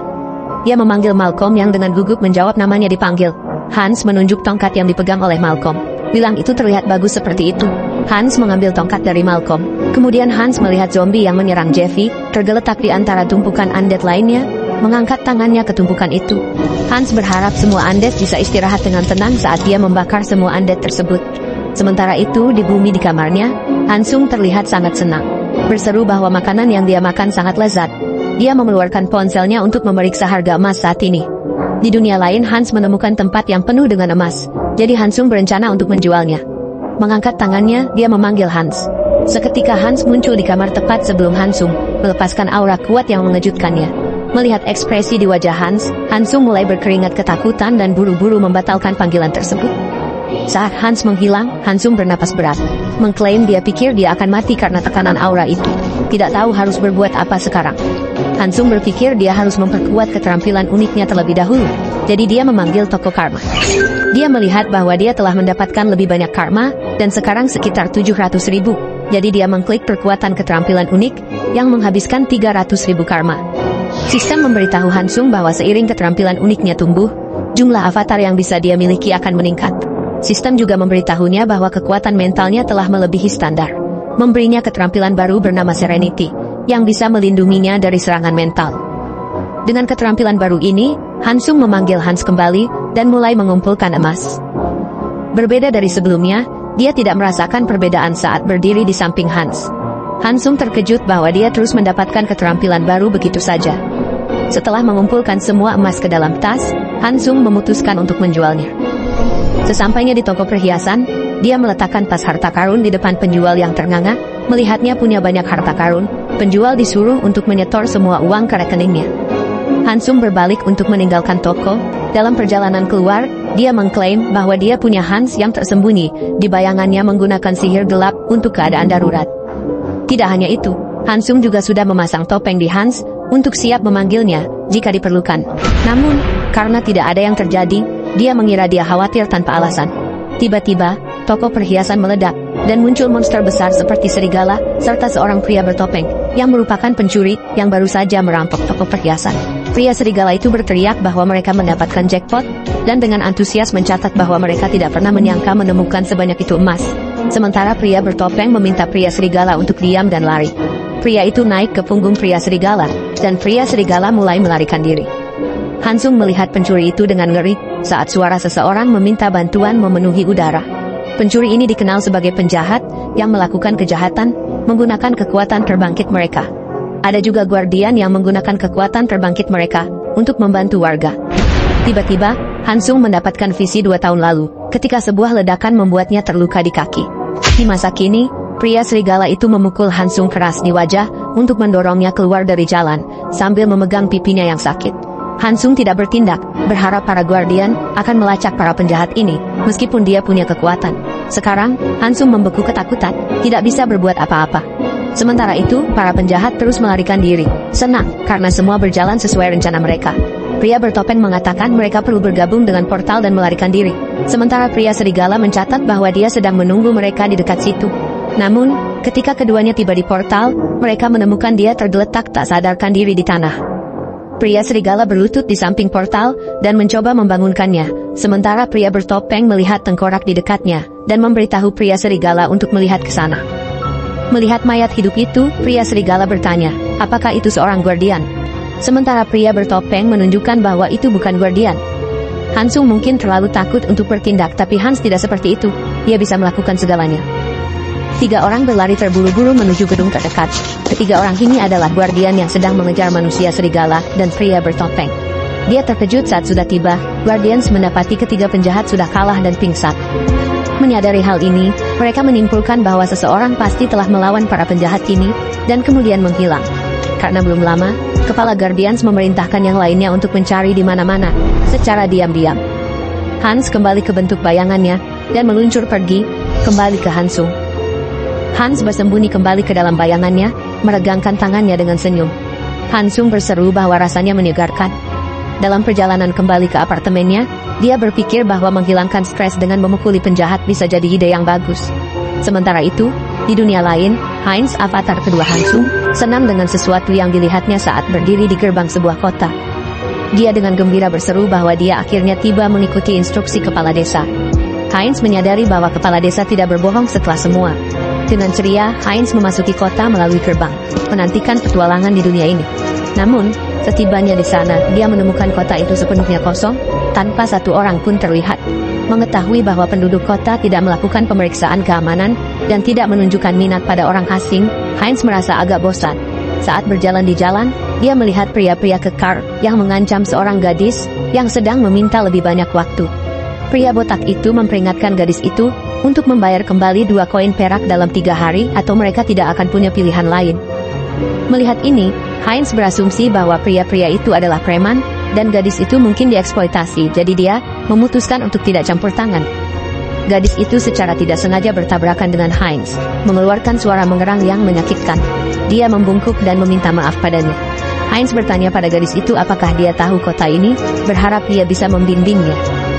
Dia memanggil Malcolm yang dengan gugup menjawab namanya dipanggil. Hans menunjuk tongkat yang dipegang oleh Malcolm. Bilang itu terlihat bagus seperti itu. Hans mengambil tongkat dari Malcolm. Kemudian Hans melihat zombie yang menyerang Jeffy, tergeletak di antara tumpukan undead lainnya, mengangkat tangannya ke tumpukan itu. Hans berharap semua undead bisa istirahat dengan tenang saat dia membakar semua undead tersebut. Sementara itu, di bumi di kamarnya, Hansung terlihat sangat senang. Berseru bahwa makanan yang dia makan sangat lezat. Dia mengeluarkan ponselnya untuk memeriksa harga emas saat ini. Di dunia lain, Hans menemukan tempat yang penuh dengan emas. Jadi Hansung berencana untuk menjualnya. Mengangkat tangannya, dia memanggil Hans. Seketika Hans muncul di kamar tepat sebelum Hansung melepaskan aura kuat yang mengejutkannya. Melihat ekspresi di wajah Hans, Hansung mulai berkeringat ketakutan dan buru-buru membatalkan panggilan tersebut. Saat Hans menghilang, Hansung bernapas berat. Mengklaim dia pikir dia akan mati karena tekanan aura itu. Tidak tahu harus berbuat apa sekarang. Hansung berpikir dia harus memperkuat keterampilan uniknya terlebih dahulu. Jadi dia memanggil toko karma. Dia melihat bahwa dia telah mendapatkan lebih banyak karma, dan sekarang sekitar 700.000. Jadi dia mengklik perkuatan keterampilan unik, yang menghabiskan 300.000 karma. Sistem memberitahu Hansung bahwa seiring keterampilan uniknya tumbuh, jumlah avatar yang bisa dia miliki akan meningkat. Sistem juga memberitahunya bahwa kekuatan mentalnya telah melebihi standar. Memberinya keterampilan baru bernama Serenity, yang bisa melindunginya dari serangan mental. Dengan keterampilan baru ini, Hansung memanggil Hans kembali dan mulai mengumpulkan emas. Berbeda dari sebelumnya, dia tidak merasakan perbedaan saat berdiri di samping Hans. Hansung terkejut bahwa dia terus mendapatkan keterampilan baru begitu saja. Setelah mengumpulkan semua emas ke dalam tas, Hansung memutuskan untuk menjualnya. Sesampainya di toko perhiasan, dia meletakkan tas harta karun di depan penjual yang ternganga. Melihatnya punya banyak harta karun, penjual disuruh untuk menyetor semua uang ke rekeningnya. Hansung berbalik untuk meninggalkan toko. Dalam perjalanan keluar, dia mengklaim bahwa dia punya Hans yang tersembunyi di bayangannya menggunakan sihir gelap untuk keadaan darurat. Tidak hanya itu, Hansung juga sudah memasang topeng di Hans untuk siap memanggilnya jika diperlukan. Namun, karena tidak ada yang terjadi, dia mengira dia khawatir tanpa alasan. Tiba-tiba, toko perhiasan meledak, dan muncul monster besar seperti serigala, serta seorang pria bertopeng, yang merupakan pencuri, yang baru saja merampok toko perhiasan. Pria serigala itu berteriak bahwa mereka mendapatkan jackpot, dan dengan antusias mencatat bahwa mereka tidak pernah menyangka menemukan sebanyak itu emas. Sementara pria bertopeng meminta pria serigala untuk diam dan lari. Pria itu naik ke punggung pria serigala, dan pria serigala mulai melarikan diri. Hansung melihat pencuri itu dengan ngeri, saat suara seseorang meminta bantuan memenuhi udara. Pencuri ini dikenal sebagai penjahat yang melakukan kejahatan menggunakan kekuatan terbangkit mereka. Ada juga guardian yang menggunakan kekuatan terbangkit mereka untuk membantu warga. Tiba-tiba, Hansung mendapatkan visi 2 tahun lalu, ketika sebuah ledakan membuatnya terluka di kaki. Di masa kini, pria serigala itu memukul Hansung keras di wajah untuk mendorongnya keluar dari jalan, sambil memegang pipinya yang sakit. Hansung tidak bertindak, berharap para guardian akan melacak para penjahat ini, meskipun dia punya kekuatan. Sekarang, Hansung membeku ketakutan, tidak bisa berbuat apa-apa. Sementara itu, para penjahat terus melarikan diri. Senang, karena semua berjalan sesuai rencana mereka. Pria bertopeng mengatakan mereka perlu bergabung dengan portal dan melarikan diri. Sementara pria serigala mencatat bahwa dia sedang menunggu mereka di dekat situ. Namun, ketika keduanya tiba di portal, mereka menemukan dia tergeletak tak sadarkan diri di tanah. Pria serigala berlutut di samping portal dan mencoba membangunkannya. Sementara pria bertopeng melihat tengkorak di dekatnya dan memberitahu pria serigala untuk melihat ke sana. Melihat mayat hidup itu, pria serigala bertanya, apakah itu seorang guardian? Sementara pria bertopeng menunjukkan bahwa itu bukan guardian. Hansung mungkin terlalu takut untuk bertindak, tapi Hans tidak seperti itu. Dia bisa melakukan segalanya. 3 orang berlari terburu-buru menuju gedung terdekat. Ketiga orang ini adalah guardian yang sedang mengejar manusia serigala dan pria bertopeng. Dia terkejut saat sudah tiba. Guardians mendapati ketiga penjahat sudah kalah dan pingsan. Menyadari hal ini, mereka menyimpulkan bahwa seseorang pasti telah melawan para penjahat ini dan kemudian menghilang. Karena belum lama, kepala Guardians memerintahkan yang lainnya untuk mencari di mana-mana, secara diam-diam. Hans kembali ke bentuk bayangannya, dan meluncur pergi, kembali ke Hansung. Hans bersembunyi kembali ke dalam bayangannya, meregangkan tangannya dengan senyum. Hansung berseru bahwa rasanya menyegarkan. Dalam perjalanan kembali ke apartemennya, dia berpikir bahwa menghilangkan stres dengan memukuli penjahat bisa jadi ide yang bagus. Sementara itu, di dunia lain, Heinz, avatar kedua Hansung, senang dengan sesuatu yang dilihatnya saat berdiri di gerbang sebuah kota. Dia dengan gembira berseru bahwa dia akhirnya tiba mengikuti instruksi kepala desa. Heinz menyadari bahwa kepala desa tidak berbohong setelah semua. Dengan ceria, Heinz memasuki kota melalui gerbang, menantikan petualangan di dunia ini. Namun, setibanya di sana, dia menemukan kota itu sepenuhnya kosong, tanpa satu orang pun terlihat. Mengetahui bahwa penduduk kota tidak melakukan pemeriksaan keamanan dan tidak menunjukkan minat pada orang asing, Heinz merasa agak bosan. Saat berjalan di jalan, dia melihat pria-pria kekar yang mengancam seorang gadis yang sedang meminta lebih banyak waktu. Pria botak itu memperingatkan gadis itu untuk membayar kembali 2 koin perak dalam 3 hari atau mereka tidak akan punya pilihan lain. Melihat ini, Heinz berasumsi bahwa pria-pria itu adalah preman dan gadis itu mungkin dieksploitasi, jadi dia memutuskan untuk tidak campur tangan. Gadis itu secara tidak sengaja bertabrakan dengan Heinz, mengeluarkan suara mengerang yang menyakitkan. Dia membungkuk dan meminta maaf padanya. Heinz bertanya pada gadis itu apakah dia tahu kota ini, berharap dia bisa membimbingnya.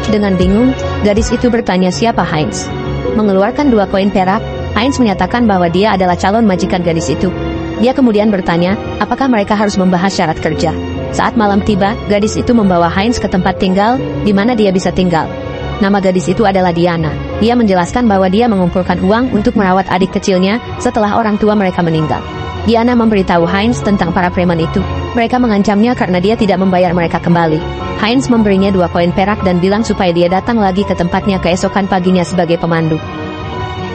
Dengan bingung, gadis itu bertanya siapa Heinz. Mengeluarkan 2 koin perak, Heinz menyatakan bahwa dia adalah calon majikan gadis itu. Dia kemudian bertanya, apakah mereka harus membahas syarat kerja. Saat malam tiba, gadis itu membawa Heinz ke tempat tinggal, di mana dia bisa tinggal. Nama gadis itu adalah Diana. Dia menjelaskan bahwa dia mengumpulkan uang untuk merawat adik kecilnya setelah orang tua mereka meninggal. Diana memberitahu Heinz tentang para preman itu. Mereka mengancamnya karena dia tidak membayar mereka kembali. Heinz memberinya 2 koin perak dan bilang supaya dia datang lagi ke tempatnya keesokan paginya sebagai pemandu.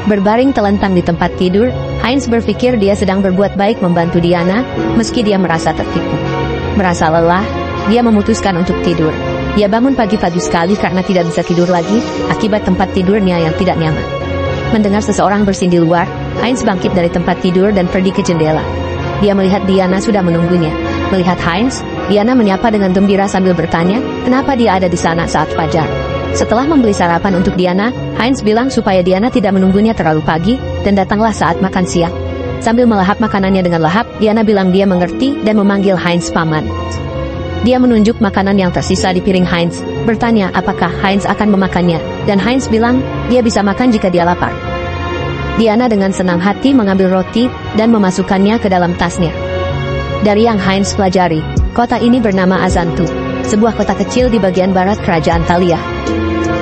Berbaring telentang di tempat tidur, Heinz berpikir dia sedang berbuat baik membantu Diana, meski dia merasa tertipu. Merasa lelah, dia memutuskan untuk tidur. Dia bangun pagi-pagi sekali karena tidak bisa tidur lagi, akibat tempat tidurnya yang tidak nyaman. Mendengar seseorang bersin di luar, Heinz bangkit dari tempat tidur dan pergi ke jendela. Dia melihat Diana sudah menunggunya. Melihat Heinz, Diana menyapa dengan gembira sambil bertanya, kenapa dia ada di sana saat fajar. Setelah membeli sarapan untuk Diana, Heinz bilang supaya Diana tidak menunggunya terlalu pagi, dan datanglah saat makan siang. Sambil melahap makanannya dengan lahap, Diana bilang dia mengerti dan memanggil Heinz paman. Dia menunjuk makanan yang tersisa di piring Heinz, bertanya apakah Heinz akan memakannya, dan Heinz bilang dia bisa makan jika dia lapar. Diana dengan senang hati mengambil roti dan memasukkannya ke dalam tasnya. Dari yang Heinz pelajari, kota ini bernama Azantu, sebuah kota kecil di bagian barat kerajaan Thalia.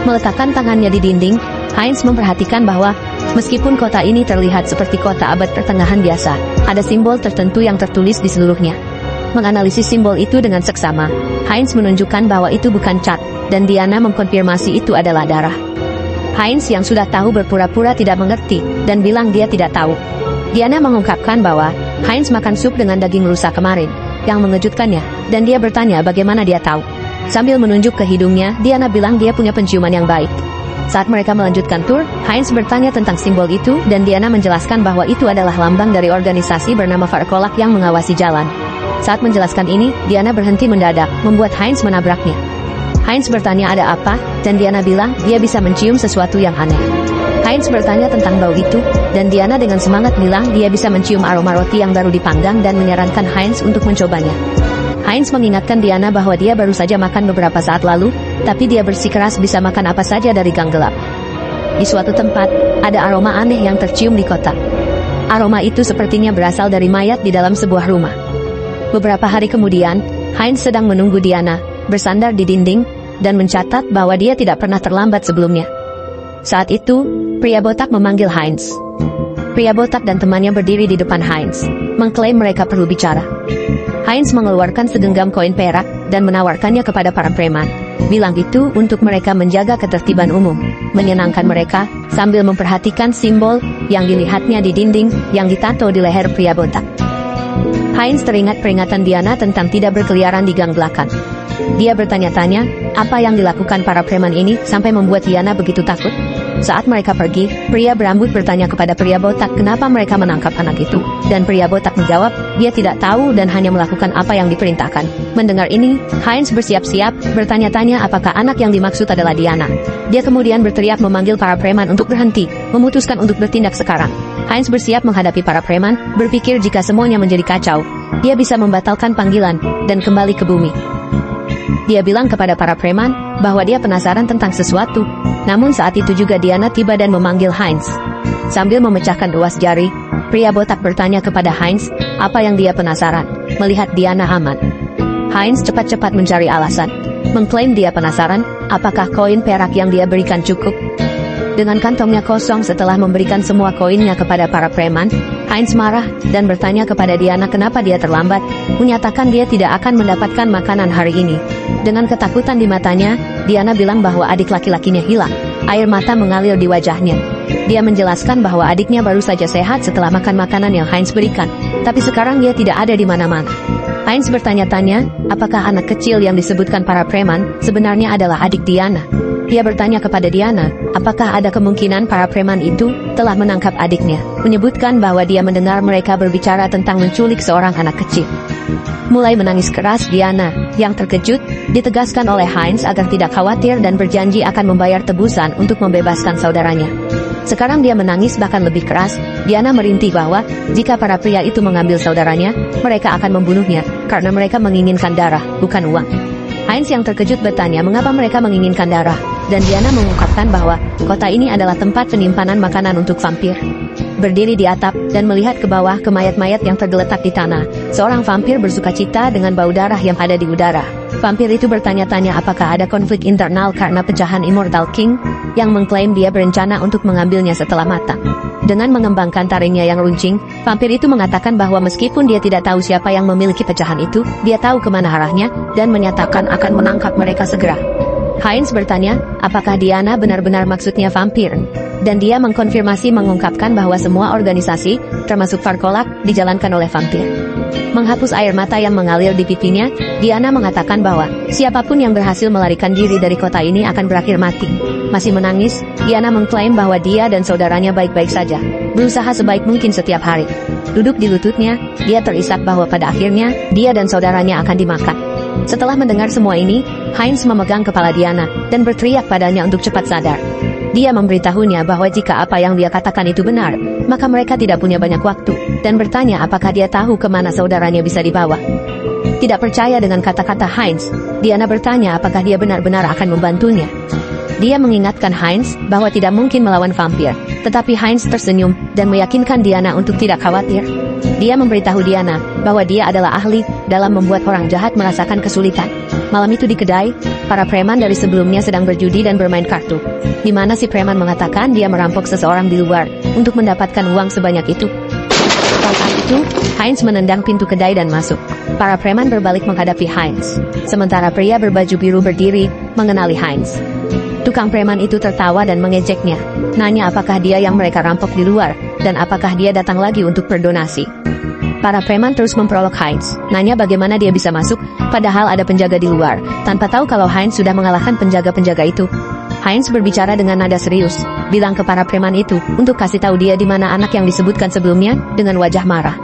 Meletakkan tangannya di dinding, Heinz memperhatikan bahwa meskipun kota ini terlihat seperti kota abad pertengahan biasa, ada simbol tertentu yang tertulis di seluruhnya. menganalisis simbol itu dengan seksama. Heinz menunjukkan bahwa itu bukan cat, dan Diana mengkonfirmasi itu adalah darah. Heinz yang sudah tahu berpura-pura tidak mengerti, dan bilang dia tidak tahu. Diana mengungkapkan bahwa Heinz makan sup dengan daging rusa kemarin, yang mengejutkannya, dan dia bertanya bagaimana dia tahu. Sambil menunjuk ke hidungnya, Diana bilang dia punya penciuman yang baik. Saat mereka melanjutkan tur, Heinz bertanya tentang simbol itu, dan Diana menjelaskan bahwa itu adalah lambang dari organisasi bernama Farkolak yang mengawasi jalan. Saat menjelaskan ini, Diana berhenti mendadak, membuat Heinz menabraknya. Heinz bertanya ada apa, dan Diana bilang dia bisa mencium sesuatu yang aneh. Heinz bertanya tentang bau itu, dan Diana dengan semangat bilang dia bisa mencium aroma roti yang baru dipanggang dan menyarankan Heinz untuk mencobanya. Heinz mengingatkan Diana bahwa dia baru saja makan beberapa saat lalu, tapi dia bersikeras bisa makan apa saja dari gang gelap. Di suatu tempat, ada aroma aneh yang tercium di kota. Aroma itu sepertinya berasal dari mayat di dalam sebuah rumah. Beberapa hari kemudian, Heinz sedang menunggu Diana, bersandar di dinding, dan mencatat bahwa dia tidak pernah terlambat sebelumnya. Saat itu, pria botak memanggil Heinz. Pria botak dan temannya berdiri di depan Heinz, mengklaim mereka perlu bicara. Heinz mengeluarkan segenggam koin perak dan menawarkannya kepada para preman. Bilang itu untuk mereka menjaga ketertiban umum, menyenangkan mereka sambil memperhatikan simbol yang dilihatnya di dinding yang ditato di leher pria botak. Heinz teringat peringatan Diana tentang tidak berkeliaran di gang belakang. Dia bertanya-tanya apa yang dilakukan para preman ini sampai membuat Diana begitu takut. Saat mereka pergi, pria berambut bertanya kepada pria botak kenapa mereka menangkap anak itu, dan pria botak menjawab dia tidak tahu dan hanya melakukan apa yang diperintahkan. Mendengar ini, Heinz bersiap-siap, bertanya-tanya apakah anak yang dimaksud adalah Diana. Dia kemudian berteriak memanggil para preman untuk berhenti, memutuskan untuk bertindak sekarang. Heinz bersiap menghadapi para preman, berpikir jika semuanya menjadi kacau, dia bisa membatalkan panggilan dan kembali ke bumi. Dia bilang kepada para preman bahwa dia penasaran tentang sesuatu. Namun saat itu juga Diana tiba dan memanggil Heinz. Sambil memecahkan ruas jari, pria botak bertanya kepada Heinz apa yang dia penasaran, melihat Diana aman. Heinz cepat-cepat mencari alasan, mengklaim dia penasaran apakah koin perak yang dia berikan cukup. Dengan kantongnya kosong setelah memberikan semua koinnya kepada para preman, Heinz marah dan bertanya kepada Diana kenapa dia terlambat, menyatakan dia tidak akan mendapatkan makanan hari ini. Dengan ketakutan di matanya, Diana bilang bahwa adik laki-lakinya hilang. Air mata mengalir di wajahnya. Dia menjelaskan bahwa adiknya baru saja sehat setelah makan makanan yang Heinz berikan, tapi sekarang dia tidak ada di mana-mana. Heinz bertanya-tanya, apakah anak kecil yang disebutkan para preman sebenarnya adalah adik Diana. Dia bertanya kepada Diana, apakah ada kemungkinan para preman itu telah menangkap adiknya, menyebutkan bahwa dia mendengar mereka berbicara tentang menculik seorang anak kecil. Mulai menangis keras, Diana, yang terkejut, ditegaskan oleh Heinz agar tidak khawatir dan berjanji akan membayar tebusan untuk membebaskan saudaranya. Sekarang dia menangis bahkan lebih keras. Diana merintih bahwa jika para pria itu mengambil saudaranya, mereka akan membunuhnya karena mereka menginginkan darah, bukan uang. Heinz yang terkejut bertanya mengapa mereka menginginkan darah, dan Diana mengungkapkan bahwa kota ini adalah tempat penyimpanan makanan untuk vampir. Berdiri di atap dan melihat ke bawah ke mayat-mayat yang tergeletak di tanah, seorang vampir bersukacita dengan bau darah yang ada di udara. Vampir itu bertanya-tanya apakah ada konflik internal karena pecahan Immortal King, yang mengklaim dia berencana untuk mengambilnya setelah matang. Dengan mengembangkan taringnya yang runcing, vampir itu mengatakan bahwa meskipun dia tidak tahu siapa yang memiliki pecahan itu, dia tahu kemana arahnya, dan menyatakan akan menangkap mereka segera. Heinz bertanya, apakah Diana benar-benar maksudnya vampir? Dan dia mengkonfirmasi mengungkapkan bahwa semua organisasi, termasuk Farkolak, dijalankan oleh vampir. Menghapus air mata yang mengalir di pipinya, Diana mengatakan bahwa siapapun yang berhasil melarikan diri dari kota ini akan berakhir mati. Masih menangis, Diana mengklaim bahwa dia dan saudaranya baik-baik saja, berusaha sebaik mungkin setiap hari. Duduk di lututnya, dia terisak bahwa pada akhirnya, dia dan saudaranya akan dimakan. Setelah mendengar semua ini, Heinz memegang kepala Diana dan berteriak padanya untuk cepat sadar. Dia memberitahunya bahwa jika apa yang dia katakan itu benar, maka mereka tidak punya banyak waktu, dan bertanya apakah dia tahu kemana saudaranya bisa dibawa. Tidak percaya dengan kata-kata Heinz, Diana bertanya apakah dia benar-benar akan membantunya. Dia mengingatkan Heinz bahwa tidak mungkin melawan vampir, tetapi Heinz tersenyum dan meyakinkan Diana untuk tidak khawatir. Dia memberitahu Diana bahwa dia adalah ahli dalam membuat orang jahat merasakan kesulitan. Malam itu di kedai, para preman dari sebelumnya sedang berjudi dan bermain kartu, di mana si preman mengatakan dia merampok seseorang di luar untuk mendapatkan uang sebanyak itu. Saat itu, Heinz menendang pintu kedai dan masuk. Para preman berbalik menghadapi Heinz. Sementara pria berbaju biru berdiri, mengenali Heinz. Tukang preman itu tertawa dan mengejeknya. Nanya apakah dia yang mereka rampok di luar, dan apakah dia datang lagi untuk berdonasi. Para preman terus memperolok Heinz. Nanya bagaimana dia bisa masuk, padahal ada penjaga di luar, tanpa tahu kalau Heinz sudah mengalahkan penjaga-penjaga itu. Heinz berbicara dengan nada serius, bilang ke para preman itu, untuk kasih tahu dia di mana anak yang disebutkan sebelumnya, dengan wajah marah.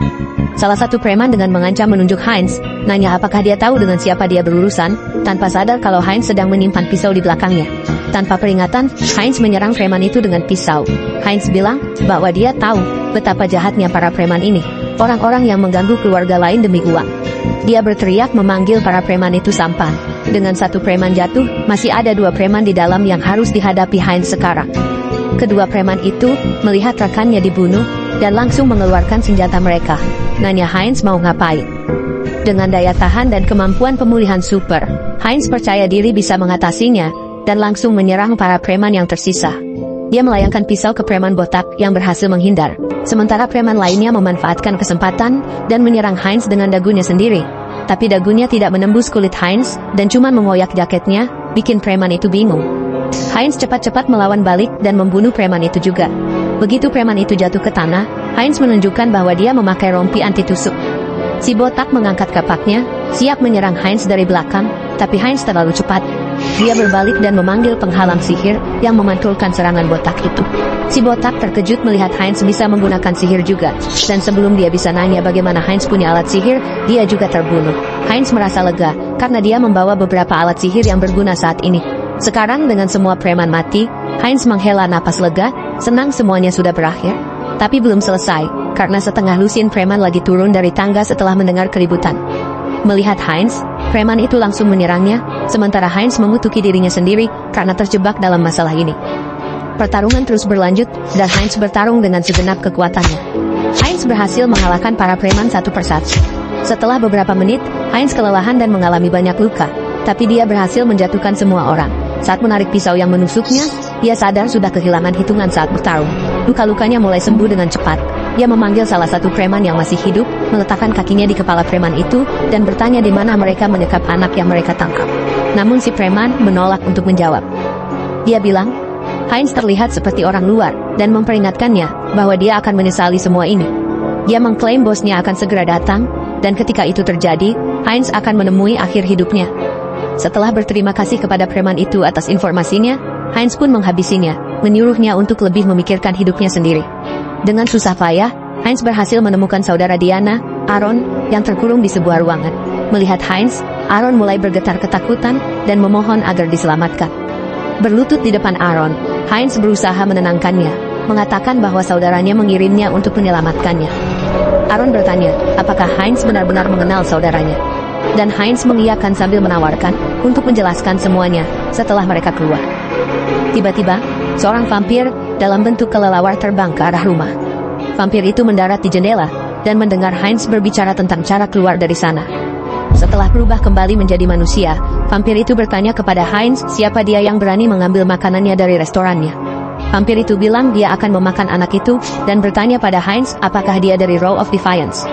Salah satu preman dengan mengancam menunjuk Heinz, nanya apakah dia tahu dengan siapa dia berurusan, tanpa sadar kalau Heinz sedang menyimpan pisau di belakangnya. Tanpa peringatan, Heinz menyerang preman itu dengan pisau. Heinz bilang bahwa dia tahu betapa jahatnya para preman ini, orang-orang yang mengganggu keluarga lain demi uang. Dia berteriak memanggil para preman itu sampan. Dengan satu preman jatuh, masih ada dua preman di dalam yang harus dihadapi Heinz sekarang. Kedua preman itu melihat rekannya dibunuh dan langsung mengeluarkan senjata mereka. Nanya Heinz mau ngapain. Dengan daya tahan dan kemampuan pemulihan super, Heinz percaya diri bisa mengatasinya dan langsung menyerang para preman yang tersisa. Dia melayangkan pisau ke preman botak yang berhasil menghindar. Sementara preman lainnya memanfaatkan kesempatan dan menyerang Heinz dengan dagunya sendiri. Tapi dagunya tidak menembus kulit Heinz dan cuma mengoyak jaketnya, bikin preman itu bingung. Heinz cepat-cepat melawan balik dan membunuh preman itu juga. Begitu preman itu jatuh ke tanah, Heinz menunjukkan bahwa dia memakai rompi anti tusuk. Si botak mengangkat kapaknya, siap menyerang Heinz dari belakang, tapi Heinz terlalu cepat. Dia berbalik dan memanggil penghalang sihir yang memantulkan serangan botak itu. Si botak terkejut melihat Heinz bisa menggunakan sihir juga, dan sebelum dia bisa nanya bagaimana Heinz punya alat sihir, dia juga terbunuh. Heinz merasa lega, karena dia membawa beberapa alat sihir yang berguna saat ini. Sekarang dengan semua preman mati, Heinz menghela napas lega, senang semuanya sudah berakhir. Tapi belum selesai, karena setengah lusin preman lagi turun dari tangga setelah mendengar keributan. Melihat Heinz, preman itu langsung menyerangnya, sementara Heinz mengutuki dirinya sendiri karena terjebak dalam masalah ini. Pertarungan terus berlanjut, dan Heinz bertarung dengan segenap kekuatannya. Heinz berhasil mengalahkan para preman satu persatu. Setelah beberapa menit, Heinz kelelahan dan mengalami banyak luka, tapi dia berhasil menjatuhkan semua orang. Saat menarik pisau yang menusuknya, dia sadar sudah kehilangan hitungan saat bertarung. Luka-lukanya mulai sembuh dengan cepat. Dia memanggil salah satu preman yang masih hidup, meletakkan kakinya di kepala preman itu, dan bertanya di mana mereka menyekap anak yang mereka tangkap. Namun si preman menolak untuk menjawab. Dia bilang, Heinz terlihat seperti orang luar, dan memperingatkannya bahwa dia akan menyesali semua ini. Dia mengklaim bosnya akan segera datang, dan ketika itu terjadi, Heinz akan menemui akhir hidupnya. Setelah berterima kasih kepada preman itu atas informasinya, Heinz pun menghabisinya, menyuruhnya untuk lebih memikirkan hidupnya sendiri. Dengan susah payah, Heinz berhasil menemukan saudara Diana, Aaron, yang terkurung di sebuah ruangan. Melihat Heinz, Aaron mulai bergetar ketakutan dan memohon agar diselamatkan. Berlutut di depan Aaron, Heinz berusaha menenangkannya, mengatakan bahwa saudaranya mengirimnya untuk menyelamatkannya. Aaron bertanya, apakah Heinz benar-benar mengenal saudaranya? Dan Heinz mengiyakan sambil menawarkan untuk menjelaskan semuanya setelah mereka keluar. Tiba-tiba, seorang vampir dalam bentuk kelelawar terbang ke arah rumah. Vampir itu mendarat di jendela dan mendengar Heinz berbicara tentang cara keluar dari sana. Setelah berubah kembali menjadi manusia, vampir itu bertanya kepada Heinz siapa dia yang berani mengambil makanannya dari restorannya. Vampir itu bilang dia akan memakan anak itu dan bertanya pada Heinz apakah dia dari Row of Defiance.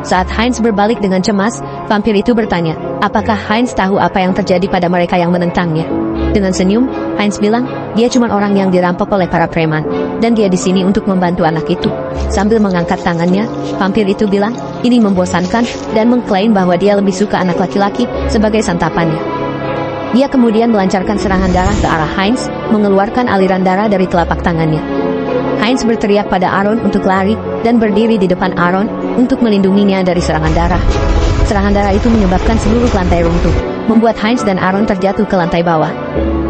Saat Heinz berbalik dengan cemas, vampir itu bertanya, apakah Heinz tahu apa yang terjadi pada mereka yang menentangnya? Dengan senyum, Heinz bilang, dia cuma orang yang dirampok oleh para preman, dan dia di sini untuk membantu anak itu. Sambil mengangkat tangannya, vampir itu bilang, ini membosankan, dan mengklaim bahwa dia lebih suka anak laki-laki sebagai santapannya. Dia kemudian melancarkan serangan darah ke arah Heinz, mengeluarkan aliran darah dari telapak tangannya. Heinz berteriak pada Aaron untuk lari, dan berdiri di depan Aaron untuk melindunginya dari serangan darah. Serangan darah itu menyebabkan seluruh lantai runtuh, membuat Heinz dan Aaron terjatuh ke lantai bawah.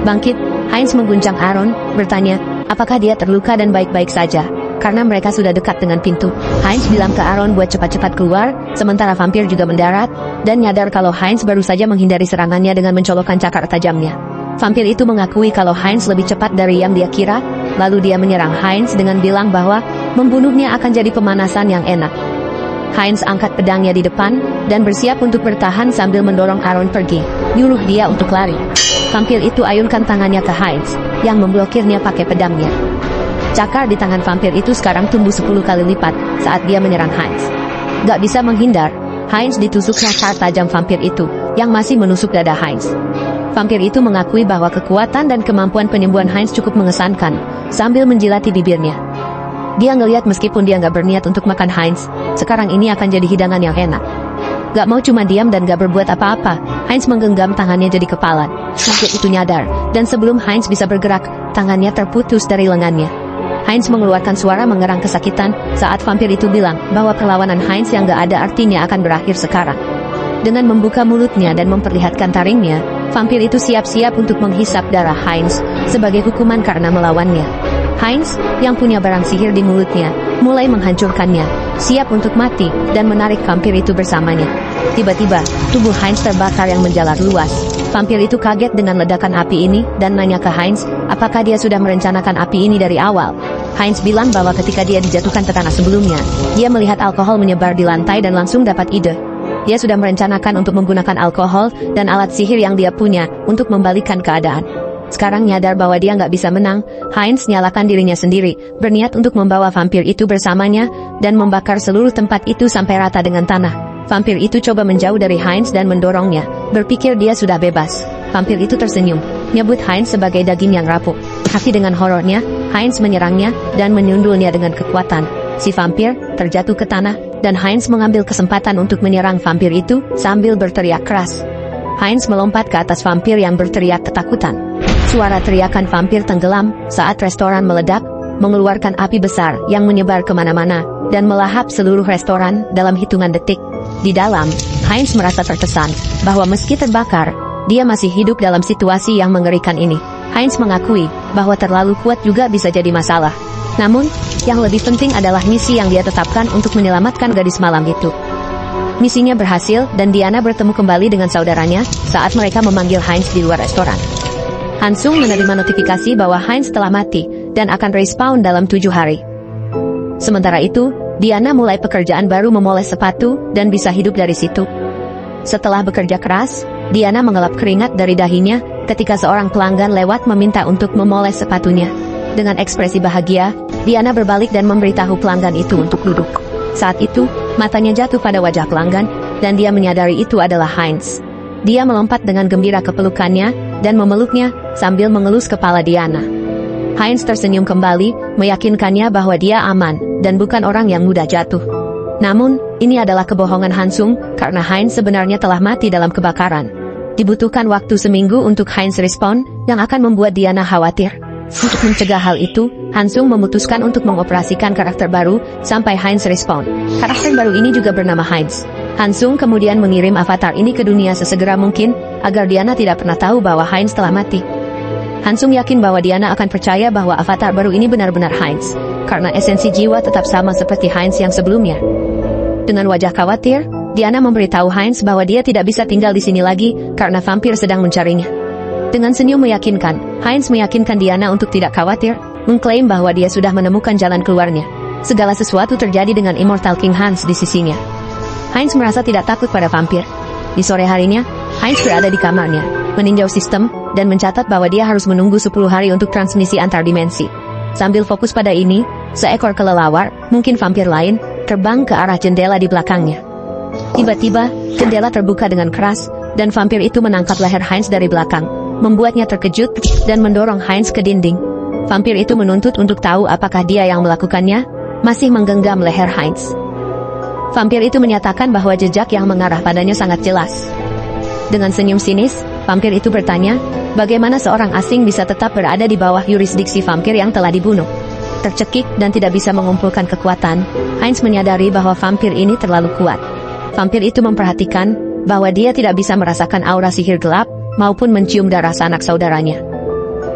Bangkit, Heinz mengguncang Aaron, bertanya, apakah dia terluka dan baik-baik saja? Karena mereka sudah dekat dengan pintu, Heinz bilang ke Aaron buat cepat-cepat keluar, sementara vampir juga mendarat, dan nyadar kalau Heinz baru saja menghindari serangannya dengan mencolokkan cakar tajamnya. Vampir itu mengakui kalau Heinz lebih cepat dari yang dia kira, lalu dia menyerang Heinz dengan bilang bahwa membunuhnya akan jadi pemanasan yang enak. Heinz angkat pedangnya di depan, dan bersiap untuk bertahan sambil mendorong Aaron pergi, nyuruh dia untuk lari. Vampir itu ayunkan tangannya ke Heinz, yang memblokirnya pakai pedangnya. Cakar di tangan vampir itu sekarang tumbuh 10 kali lipat saat dia menyerang Heinz. Gak bisa menghindar, Heinz ditusuk nyakar tajam vampir itu, yang masih menusuk dada Heinz. Vampir itu mengakui bahwa kekuatan dan kemampuan penyembuhan Heinz cukup mengesankan, sambil menjilati bibirnya. Dia ngeliat meskipun dia gak berniat untuk makan Heinz, sekarang ini akan jadi hidangan yang enak. Gak mau cuma diam dan gak berbuat apa-apa, Heinz menggenggam tangannya jadi kepalan. Vampir itu nyadar, dan sebelum Heinz bisa bergerak, tangannya terputus dari lengannya. Heinz mengeluarkan suara mengerang kesakitan saat vampir itu bilang bahwa perlawanan Heinz yang gak ada artinya akan berakhir sekarang. Dengan membuka mulutnya dan memperlihatkan taringnya, vampir itu siap-siap untuk menghisap darah Heinz sebagai hukuman karena melawannya. Heinz, yang punya barang sihir di mulutnya, mulai menghancurkannya, siap untuk mati dan menarik vampir itu bersamanya. Tiba-tiba, tubuh Heinz terbakar yang menjalar luas. Vampir itu kaget dengan ledakan api ini dan nanya ke Heinz, apakah dia sudah merencanakan api ini dari awal. Heinz bilang bahwa ketika dia dijatuhkan ke tanah sebelumnya, dia melihat alkohol menyebar di lantai dan langsung dapat ide. Dia sudah merencanakan untuk menggunakan alkohol dan alat sihir yang dia punya untuk membalikkan keadaan. Sekarang nyadar bahwa dia nggak bisa menang, Heinz nyalakan dirinya sendiri, berniat untuk membawa vampir itu bersamanya dan membakar seluruh tempat itu sampai rata dengan tanah. Vampir itu coba menjauh dari Heinz dan mendorongnya, berpikir dia sudah bebas. Vampir itu tersenyum, nyebut Heinz sebagai daging yang rapuh. Tapi dengan horornya, Heinz menyerangnya dan menyundulnya dengan kekuatan. Si vampir terjatuh ke tanah, dan Heinz mengambil kesempatan untuk menyerang vampir itu sambil berteriak keras. Heinz melompat ke atas vampir yang berteriak ketakutan. Suara teriakan vampir tenggelam saat restoran meledak, mengeluarkan api besar yang menyebar kemana-mana dan melahap seluruh restoran dalam hitungan detik. Di dalam, Heinz merasa terkesan bahwa meski terbakar, dia masih hidup dalam situasi yang mengerikan ini. Heinz mengakui bahwa terlalu kuat juga bisa jadi masalah. Namun, yang lebih penting adalah misi yang dia tetapkan untuk menyelamatkan gadis malam itu. Misinya berhasil dan Diana bertemu kembali dengan saudaranya saat mereka memanggil Heinz di luar restoran. Hansung menerima notifikasi bahwa Heinz telah mati dan akan respawn dalam 7 hari. Sementara itu, Diana mulai pekerjaan baru memoles sepatu dan bisa hidup dari situ. Setelah bekerja keras, Diana mengelap keringat dari dahinya ketika seorang pelanggan lewat meminta untuk memoles sepatunya. Dengan ekspresi bahagia, Diana berbalik dan memberitahu pelanggan itu untuk duduk. Saat itu, matanya jatuh pada wajah pelanggan, dan dia menyadari itu adalah Heinz. Dia melompat dengan gembira ke pelukannya, dan memeluknya sambil mengelus kepala Diana. Heinz tersenyum kembali, meyakinkannya bahwa dia aman, dan bukan orang yang mudah jatuh. Namun, ini adalah kebohongan Hansung, karena Heinz sebenarnya telah mati dalam kebakaran. Dibutuhkan waktu seminggu untuk Heinz respawn, yang akan membuat Diana khawatir. Untuk mencegah hal itu, Hansung memutuskan untuk mengoperasikan karakter baru sampai Heinz respawn. Karakter baru ini juga bernama Heinz. Hansung kemudian mengirim avatar ini ke dunia sesegera mungkin, agar Diana tidak pernah tahu bahwa Heinz telah mati. Hansung yakin bahwa Diana akan percaya bahwa avatar baru ini benar-benar Heinz, karena esensi jiwa tetap sama seperti Heinz yang sebelumnya. Dengan wajah khawatir, Diana memberitahu Heinz bahwa dia tidak bisa tinggal di sini lagi karena vampir sedang mencarinya. Dengan senyum meyakinkan, Heinz meyakinkan Diana untuk tidak khawatir, mengklaim bahwa dia sudah menemukan jalan keluarnya. Segala sesuatu terjadi dengan Immortal King Hans di sisinya. Heinz merasa tidak takut pada vampir. Di sore harinya, Heinz berada di kamarnya, meninjau sistem, dan mencatat bahwa dia harus menunggu 10 hari untuk transmisi antar dimensi. Sambil fokus pada ini, seekor kelelawar, mungkin vampir lain, terbang ke arah jendela di belakangnya. Tiba-tiba, jendela terbuka dengan keras, dan vampir itu menangkap leher Heinz dari belakang, membuatnya terkejut, dan mendorong Heinz ke dinding. Vampir itu menuntut untuk tahu apakah dia yang melakukannya, masih menggenggam leher Heinz. Vampir itu menyatakan bahwa jejak yang mengarah padanya sangat jelas. Dengan senyum sinis, vampir itu bertanya, bagaimana seorang asing bisa tetap berada di bawah yurisdiksi vampir yang telah dibunuh. Tercekik dan tidak bisa mengumpulkan kekuatan, Heinz menyadari bahwa vampir ini terlalu kuat. Vampir itu memperhatikan bahwa dia tidak bisa merasakan aura sihir gelap, maupun mencium darah sanak saudaranya.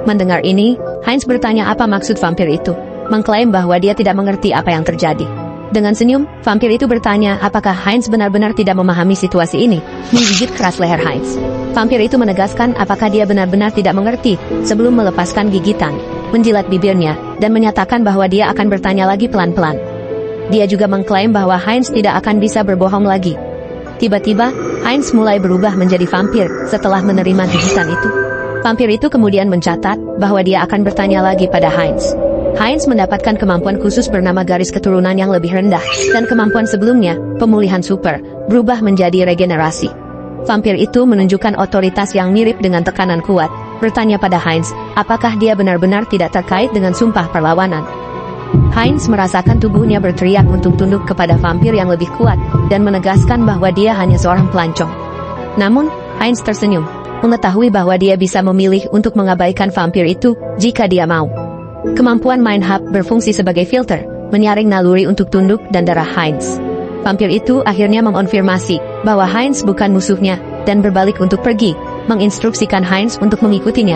Mendengar ini, Heinz bertanya apa maksud vampir itu, mengklaim bahwa dia tidak mengerti apa yang terjadi. Dengan senyum, vampir itu bertanya apakah Heinz benar-benar tidak memahami situasi ini, menggigit keras leher Heinz. Vampir itu menegaskan apakah dia benar-benar tidak mengerti sebelum melepaskan gigitan, menjilat bibirnya, dan menyatakan bahwa dia akan bertanya lagi pelan-pelan. Dia juga mengklaim bahwa Heinz tidak akan bisa berbohong lagi. Tiba-tiba, Heinz mulai berubah menjadi vampir setelah menerima gigitan itu. Vampir itu kemudian mencatat bahwa dia akan bertanya lagi pada Heinz. Heinz mendapatkan kemampuan khusus bernama garis keturunan yang lebih rendah, dan kemampuan sebelumnya, pemulihan super, berubah menjadi regenerasi. Vampir itu menunjukkan otoritas yang mirip dengan tekanan kuat, bertanya pada Heinz, apakah dia benar-benar tidak terkait dengan sumpah perlawanan. Heinz merasakan tubuhnya berteriak untuk tunduk kepada vampir yang lebih kuat, dan menegaskan bahwa dia hanya seorang pelancong. Namun, Heinz tersenyum, mengetahui bahwa dia bisa memilih untuk mengabaikan vampir itu, jika dia mau. Kemampuan Mind Hub berfungsi sebagai filter, menyaring naluri untuk tunduk dan darah Heinz. Vampir itu akhirnya mengonfirmasi bahwa Heinz bukan musuhnya, dan berbalik untuk pergi, menginstruksikan Heinz untuk mengikutinya.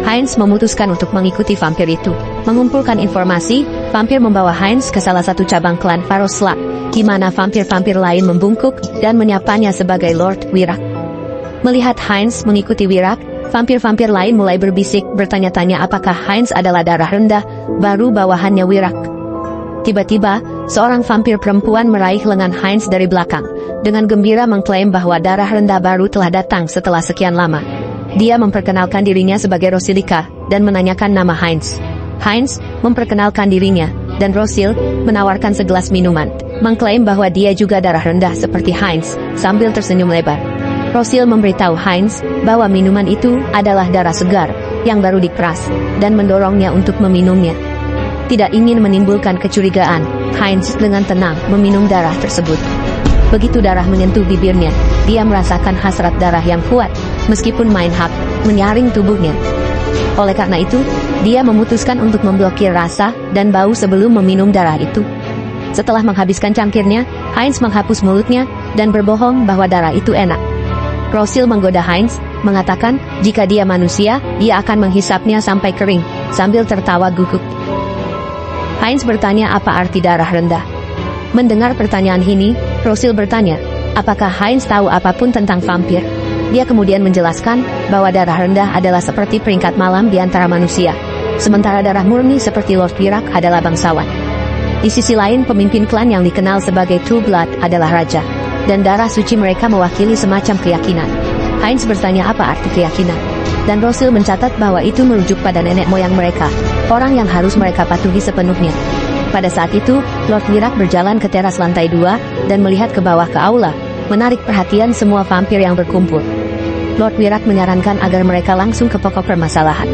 Heinz memutuskan untuk mengikuti vampir itu. Mengumpulkan informasi, vampir membawa Heinz ke salah satu cabang klan Farosla, di mana vampir-vampir lain membungkuk dan menyapanya sebagai Lord Wirak. Melihat Heinz mengikuti Wirak, vampir-vampir lain mulai berbisik bertanya-tanya apakah Heinz adalah darah rendah, baru bawahannya Wirak. Tiba-tiba, seorang vampir perempuan meraih lengan Heinz dari belakang, dengan gembira mengklaim bahwa darah rendah baru telah datang setelah sekian lama. Dia memperkenalkan dirinya sebagai Rosilika, dan menanyakan nama Heinz. Heinz memperkenalkan dirinya, dan Rosil menawarkan segelas minuman, mengklaim bahwa dia juga darah rendah seperti Heinz, sambil tersenyum lebar. Rosil memberitahu Heinz bahwa minuman itu adalah darah segar, yang baru diperas, dan mendorongnya untuk meminumnya. Tidak ingin menimbulkan kecurigaan, Heinz dengan tenang meminum darah tersebut. Begitu darah menyentuh bibirnya, dia merasakan hasrat darah yang kuat, meskipun Mind Hub menyaring tubuhnya. Oleh karena itu, dia memutuskan untuk memblokir rasa dan bau sebelum meminum darah itu. Setelah menghabiskan cangkirnya, Heinz menghapus mulutnya, dan berbohong bahwa darah itu enak. Rosil menggoda Heinz, mengatakan jika dia manusia, dia akan menghisapnya sampai kering, sambil tertawa guguk. Heinz bertanya apa arti darah rendah. Mendengar pertanyaan ini, Rosil bertanya, apakah Heinz tahu apapun tentang vampir? Dia kemudian menjelaskan bahwa darah rendah adalah seperti peringkat malam di antara manusia, sementara darah murni seperti Lord Wirak adalah bangsawan. Di sisi lain, pemimpin klan yang dikenal sebagai True Blood adalah raja, dan darah suci mereka mewakili semacam keyakinan. Heinz bertanya apa arti keyakinan, dan Rosil mencatat bahwa itu merujuk pada nenek moyang mereka, orang yang harus mereka patuhi sepenuhnya. Pada saat itu, Lord Wirak berjalan ke teras lantai 2, dan melihat ke bawah ke aula, menarik perhatian semua vampir yang berkumpul. Lord Wirak menyarankan agar mereka langsung ke pokok permasalahan.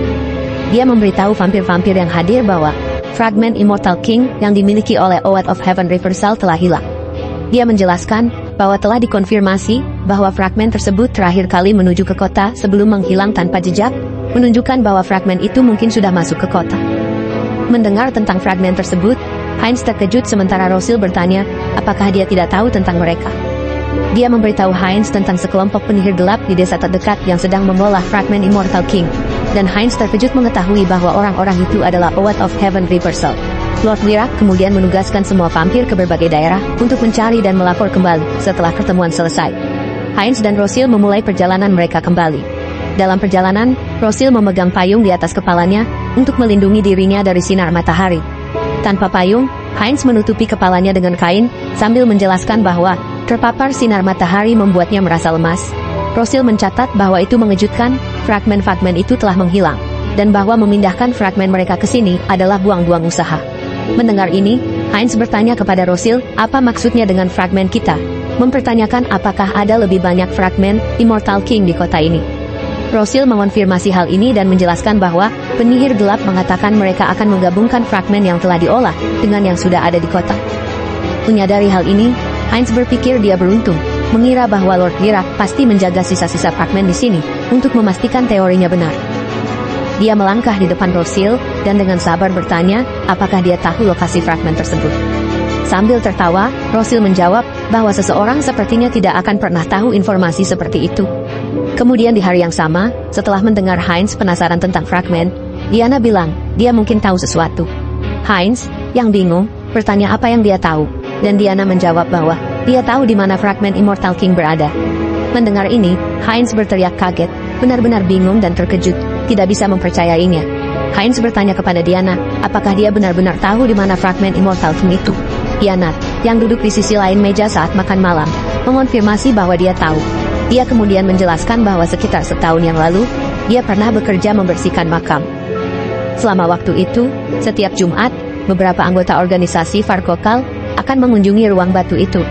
Dia memberitahu vampir-vampir yang hadir bahwa fragmen Immortal King yang dimiliki oleh Oath of Heaven Reversal telah hilang. Dia menjelaskan bahwa telah dikonfirmasi bahwa fragmen tersebut terakhir kali menuju ke kota sebelum menghilang tanpa jejak, menunjukkan bahwa fragmen itu mungkin sudah masuk ke kota. Mendengar tentang fragmen tersebut, Heinz terkejut sementara Rosil bertanya apakah dia tidak tahu tentang mereka. Dia memberitahu Heinz tentang sekelompok penyihir gelap di desa terdekat yang sedang mengolah fragmen Immortal King, dan Heinz terkejut mengetahui bahwa orang-orang itu adalah Oath of Heaven Reversal. Lord Wirak kemudian menugaskan semua vampir ke berbagai daerah untuk mencari dan melapor kembali setelah pertemuan selesai. Heinz dan Rosil memulai perjalanan mereka kembali. Dalam perjalanan, Rosil memegang payung di atas kepalanya untuk melindungi dirinya dari sinar matahari. Tanpa payung, Heinz menutupi kepalanya dengan kain sambil menjelaskan bahwa terpapar sinar matahari membuatnya merasa lemas. Rosil mencatat bahwa itu mengejutkan, fragmen-fragmen itu telah menghilang, dan bahwa memindahkan fragmen mereka ke sini adalah buang-buang usaha. Mendengar ini, Heinz bertanya kepada Rosil apa maksudnya dengan fragmen kita, mempertanyakan apakah ada lebih banyak fragmen Immortal King di kota ini. Rosil mengonfirmasi hal ini dan menjelaskan bahwa penyihir gelap mengatakan mereka akan menggabungkan fragmen yang telah diolah dengan yang sudah ada di kota. Menyadari hal ini, Heinz berpikir dia beruntung, mengira bahwa Lord Wirak pasti menjaga sisa-sisa fragmen di sini untuk memastikan teorinya benar. Dia melangkah di depan Rosil dan dengan sabar bertanya apakah dia tahu lokasi fragmen tersebut. Sambil tertawa, Rosil menjawab bahwa seseorang sepertinya tidak akan pernah tahu informasi seperti itu. Kemudian di hari yang sama, setelah mendengar Heinz penasaran tentang fragmen, Diana bilang dia mungkin tahu sesuatu. Heinz, yang bingung, bertanya apa yang dia tahu, dan Diana menjawab bahwa dia tahu di mana fragmen Immortal King berada. Mendengar ini, Heinz berteriak kaget, benar-benar bingung dan terkejut, tidak bisa mempercayainya. Heinz bertanya kepada Diana, apakah dia benar-benar tahu di mana fragmen Immortal King itu. Diana, yang duduk di sisi lain meja saat makan malam, mengonfirmasi bahwa dia tahu. Dia kemudian menjelaskan bahwa sekitar setahun yang lalu, dia pernah bekerja membersihkan makam. Selama waktu itu, setiap Jumat, beberapa anggota organisasi Farkokal akan mengunjungi ruang batu itu.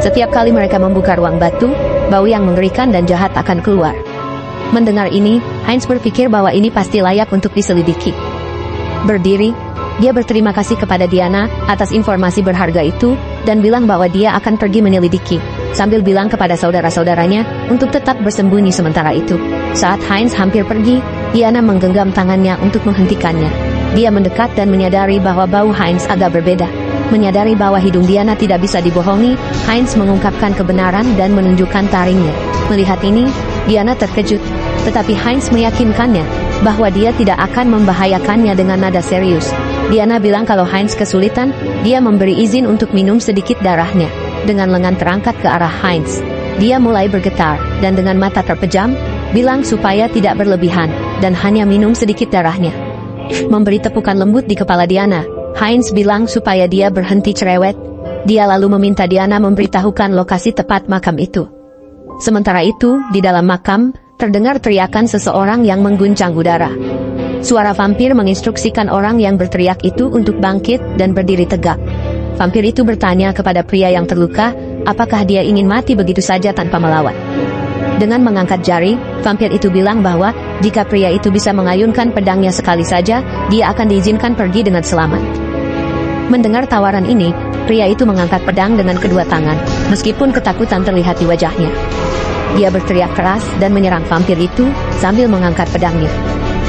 Setiap kali mereka membuka ruang batu, bau yang mengerikan dan jahat akan keluar. Mendengar ini, Heinz berpikir bahwa ini pasti layak untuk diselidiki. Berdiri, dia berterima kasih kepada Diana atas informasi berharga itu dan bilang bahwa dia akan pergi menyelidiki, sambil bilang kepada saudara-saudaranya untuk tetap bersembunyi sementara itu. Saat Heinz hampir pergi, Diana menggenggam tangannya untuk menghentikannya. Dia mendekat dan menyadari bahwa bau Heinz agak berbeda. Menyadari bahwa hidung Diana tidak bisa dibohongi, Heinz mengungkapkan kebenaran dan menunjukkan taringnya. Melihat ini, Diana terkejut, tetapi Heinz meyakinkannya bahwa dia tidak akan membahayakannya dengan nada serius. Diana bilang kalau Heinz kesulitan, dia memberi izin untuk minum sedikit darahnya. Dengan lengan terangkat ke arah Heinz, dia mulai bergetar, dan dengan mata terpejam, bilang supaya tidak berlebihan, dan hanya minum sedikit darahnya. Memberi tepukan lembut di kepala Diana, Heinz bilang supaya dia berhenti cerewet. Dia lalu meminta Diana memberitahukan lokasi tepat makam itu. Sementara itu, di dalam makam, terdengar teriakan seseorang yang mengguncang udara. Suara vampir menginstruksikan orang yang berteriak itu untuk bangkit dan berdiri tegak. Vampir itu bertanya kepada pria yang terluka, apakah dia ingin mati begitu saja tanpa melawan. Dengan mengangkat jari, vampir itu bilang bahwa jika pria itu bisa mengayunkan pedangnya sekali saja, dia akan diizinkan pergi dengan selamat. Mendengar tawaran ini, pria itu mengangkat pedang dengan kedua tangan, meskipun ketakutan terlihat di wajahnya. Dia berteriak keras dan menyerang vampir itu sambil mengangkat pedangnya.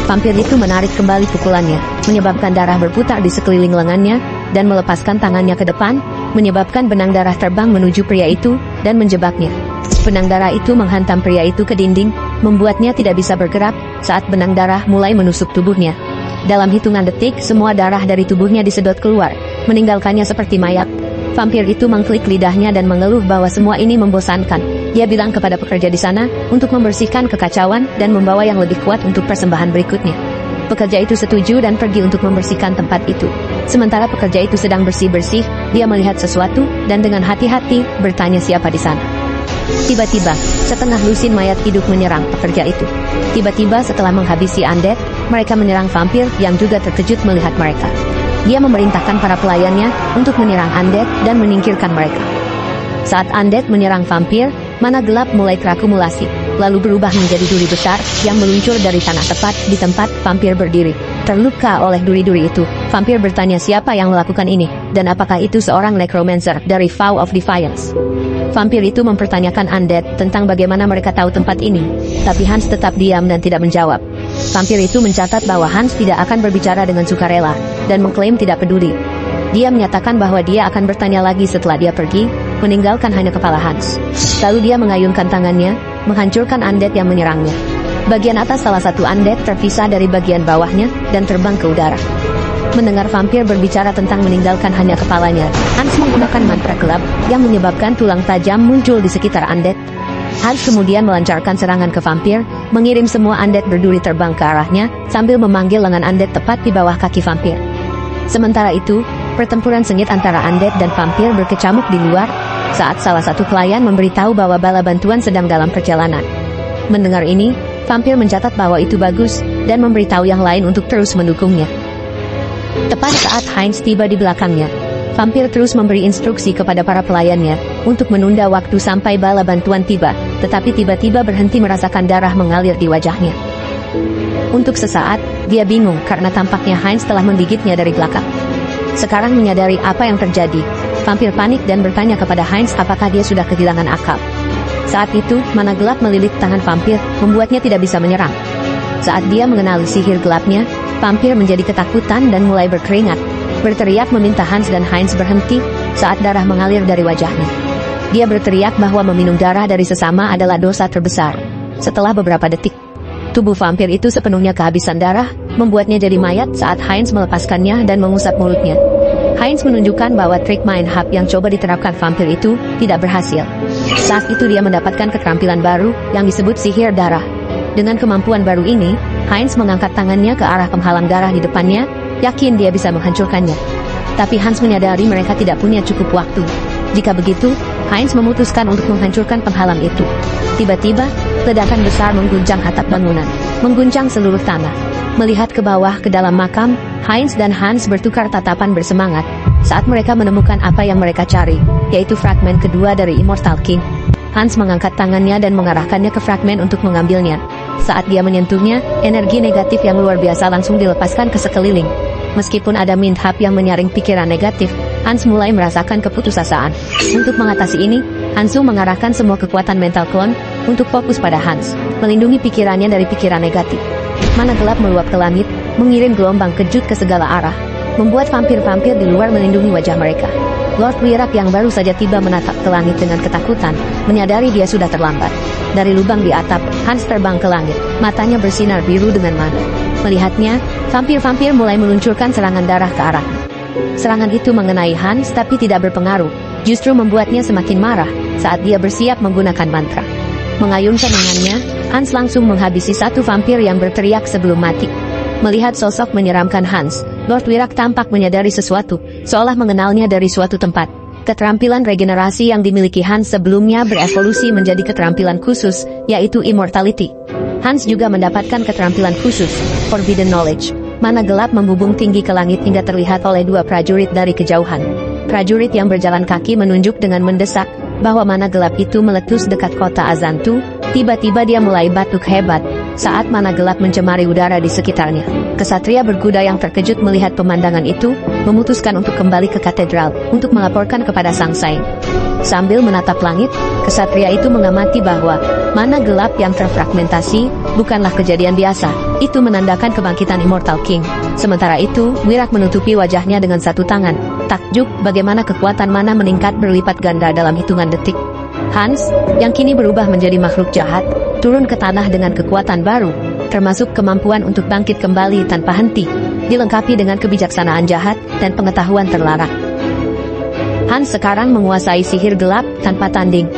Vampir itu menarik kembali pukulannya, menyebabkan darah berputar di sekeliling lengannya, dan melepaskan tangannya ke depan, menyebabkan benang darah terbang menuju pria itu, dan menjebaknya. Benang darah itu menghantam pria itu ke dinding, membuatnya tidak bisa bergerak, saat benang darah mulai menusuk tubuhnya. Dalam hitungan detik, semua darah dari tubuhnya disedot keluar, meninggalkannya seperti mayat. Vampir itu mengklik lidahnya dan mengeluh bahwa semua ini membosankan. Dia bilang kepada pekerja di sana untuk membersihkan kekacauan dan membawa yang lebih kuat untuk persembahan berikutnya. Pekerja itu setuju dan pergi untuk membersihkan tempat itu. Sementara pekerja itu sedang bersih-bersih, dia melihat sesuatu dan dengan hati-hati bertanya siapa di sana. Tiba-tiba, setengah lusin mayat hidup menyerang pekerja itu. Tiba-tiba setelah menghabisi undead, mereka menyerang vampir yang juga terkejut melihat mereka. Dia memerintahkan para pelayannya untuk menyerang undead dan menyingkirkan mereka. Saat undead menyerang vampir, mana gelap mulai terakumulasi, lalu berubah menjadi duri besar yang meluncur dari tanah tepat di tempat vampir berdiri. Terluka oleh duri-duri itu, vampir bertanya siapa yang melakukan ini, dan apakah itu seorang necromancer dari Vow of Defiance. Vampir itu mempertanyakan undead tentang bagaimana mereka tahu tempat ini, tapi Hans tetap diam dan tidak menjawab. Vampir itu mencatat bahwa Hans tidak akan berbicara dengan sukarela, dan mengklaim tidak peduli. Dia menyatakan bahwa dia akan bertanya lagi setelah dia pergi, meninggalkan hanya kepala Hans. Lalu dia mengayunkan tangannya, menghancurkan undead yang menyerangnya. Bagian atas salah satu undead terpisah dari bagian bawahnya, dan terbang ke udara. Mendengar vampir berbicara tentang meninggalkan hanya kepalanya, Hans menggunakan mantra gelap yang menyebabkan tulang tajam muncul di sekitar undead. Hans kemudian melancarkan serangan ke vampir, mengirim semua undead berduri terbang ke arahnya, sambil memanggil lengan undead tepat di bawah kaki vampir. Sementara itu, pertempuran sengit antara undead dan vampir berkecamuk di luar, saat salah satu pelayan memberitahu bahwa bala bantuan sedang dalam perjalanan. Mendengar ini, vampir mencatat bahwa itu bagus, dan memberitahu yang lain untuk terus mendukungnya. Tepat saat Heinz tiba di belakangnya, vampir terus memberi instruksi kepada para pelayannya untuk menunda waktu sampai bala bantuan tiba, tetapi tiba-tiba berhenti merasakan darah mengalir di wajahnya. Untuk sesaat, dia bingung karena tampaknya Heinz telah menggigitnya dari belakang. Sekarang menyadari apa yang terjadi, vampir panik dan bertanya kepada Heinz apakah dia sudah kehilangan akal. Saat itu, mana gelap melilit tangan vampir, membuatnya tidak bisa menyerang. Saat dia mengenali sihir gelapnya, vampir menjadi ketakutan dan mulai berkeringat, berteriak meminta Hans dan Heinz berhenti saat darah mengalir dari wajahnya. Dia berteriak bahwa meminum darah dari sesama adalah dosa terbesar. Setelah beberapa detik, tubuh vampir itu sepenuhnya kehabisan darah, membuatnya jadi mayat saat Heinz melepaskannya dan mengusap mulutnya. Heinz menunjukkan bahwa trik mind hub yang coba diterapkan vampir itu tidak berhasil. Saat itu dia mendapatkan keterampilan baru yang disebut sihir darah. Dengan kemampuan baru ini, Heinz mengangkat tangannya ke arah penghalang darah di depannya, yakin dia bisa menghancurkannya. Tapi Hans menyadari mereka tidak punya cukup waktu. Jika begitu, Heinz memutuskan untuk menghancurkan penghalang itu. Tiba-tiba, ledakan besar mengguncang atap bangunan. mengguncang seluruh tanah. Melihat ke bawah ke dalam makam, Heinz dan Hans bertukar tatapan bersemangat saat mereka menemukan apa yang mereka cari, yaitu fragmen kedua dari Immortal King. Hans mengangkat tangannya dan mengarahkannya ke fragmen untuk mengambilnya. Saat dia menyentuhnya, energi negatif yang luar biasa langsung dilepaskan ke sekeliling. Meskipun ada mishap yang menyaring pikiran negatif, Hans mulai merasakan keputusasaan. Untuk mengatasi ini, Hansung mengarahkan semua kekuatan mental klon untuk fokus pada Hans, melindungi pikirannya dari pikiran negatif. Mana gelap meluap ke langit, mengirim gelombang kejut ke segala arah, membuat vampir-vampir di luar melindungi wajah mereka. Lord Wirak yang baru saja tiba menatap ke langit dengan ketakutan, menyadari dia sudah terlambat. Dari lubang di atap, Hans terbang ke langit, matanya bersinar biru dengan mana. Melihatnya, vampir-vampir mulai meluncurkan serangan darah ke arahnya. Serangan itu mengenai Hans tapi tidak berpengaruh, justru membuatnya semakin marah saat dia bersiap menggunakan mantra. Mengayunkan tangannya, Hans langsung menghabisi satu vampir yang berteriak sebelum mati. Melihat sosok menyeramkan Hans, Lord Wirak tampak menyadari sesuatu, seolah mengenalnya dari suatu tempat. Keterampilan regenerasi yang dimiliki Hans sebelumnya berevolusi menjadi keterampilan khusus, yaitu Immortality. Hans juga mendapatkan keterampilan khusus, Forbidden Knowledge. Mana gelap membubung tinggi ke langit hingga terlihat oleh dua prajurit dari kejauhan. Prajurit yang berjalan kaki menunjuk dengan mendesak bahwa mana gelap itu meletus dekat kota Azantu. Tiba-tiba dia mulai batuk hebat saat mana gelap mencemari udara di sekitarnya. Kesatria berkuda yang terkejut melihat pemandangan itu, memutuskan untuk kembali ke katedral untuk melaporkan kepada Sang Saint. Sambil menatap langit, kesatria itu mengamati bahwa mana gelap yang terfragmentasi bukanlah kejadian biasa. Itu menandakan kebangkitan Immortal King. Sementara itu, Wirak menutupi wajahnya dengan satu tangan. Takjub bagaimana kekuatan mana meningkat berlipat ganda dalam hitungan detik. Hans, yang kini berubah menjadi makhluk jahat, turun ke tanah dengan kekuatan baru, termasuk kemampuan untuk bangkit kembali tanpa henti, dilengkapi dengan kebijaksanaan jahat dan pengetahuan terlarang. Hans sekarang menguasai sihir gelap tanpa tanding.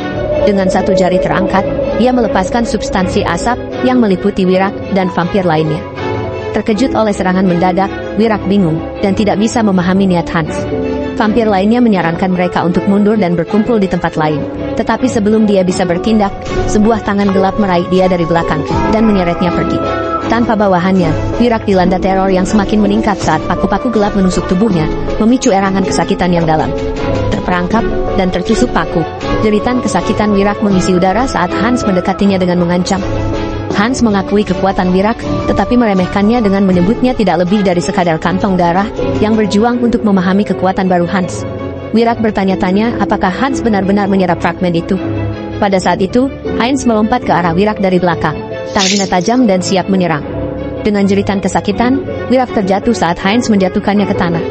Dengan satu jari terangkat, ia melepaskan substansi asap yang meliputi Wirak dan vampir lainnya. Terkejut oleh serangan mendadak, Wirak bingung dan tidak bisa memahami niat Hans. Vampir lainnya menyarankan mereka untuk mundur dan berkumpul di tempat lain. Tetapi sebelum dia bisa bertindak, sebuah tangan gelap meraih dia dari belakang dan menyeretnya pergi. Tanpa bawahannya, Wirak dilanda teror yang semakin meningkat saat paku-paku gelap menusuk tubuhnya, memicu erangan kesakitan yang dalam. Terperangkap dan tertusuk paku, jeritan kesakitan Wirak mengisi udara saat Hans mendekatinya dengan mengancam. Hans mengakui kekuatan Wirak, tetapi meremehkannya dengan menyebutnya tidak lebih dari sekadar kantong darah yang berjuang untuk memahami kekuatan baru Hans. Wirak bertanya-tanya apakah Hans benar-benar menyerap fragmen itu. Pada saat itu, Heinz melompat ke arah Wirak dari belakang, tangannya tajam dan siap menyerang. Dengan jeritan kesakitan, Wirak terjatuh saat Heinz menjatuhkannya ke tanah.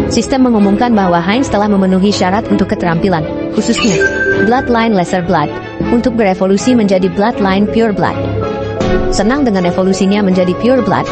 Sistem mengumumkan bahwa Heinz telah memenuhi syarat untuk keterampilan, khususnya Bloodline Lesser Blood, untuk berevolusi menjadi Bloodline Pure Blood. Senang dengan evolusinya menjadi Pure Blood,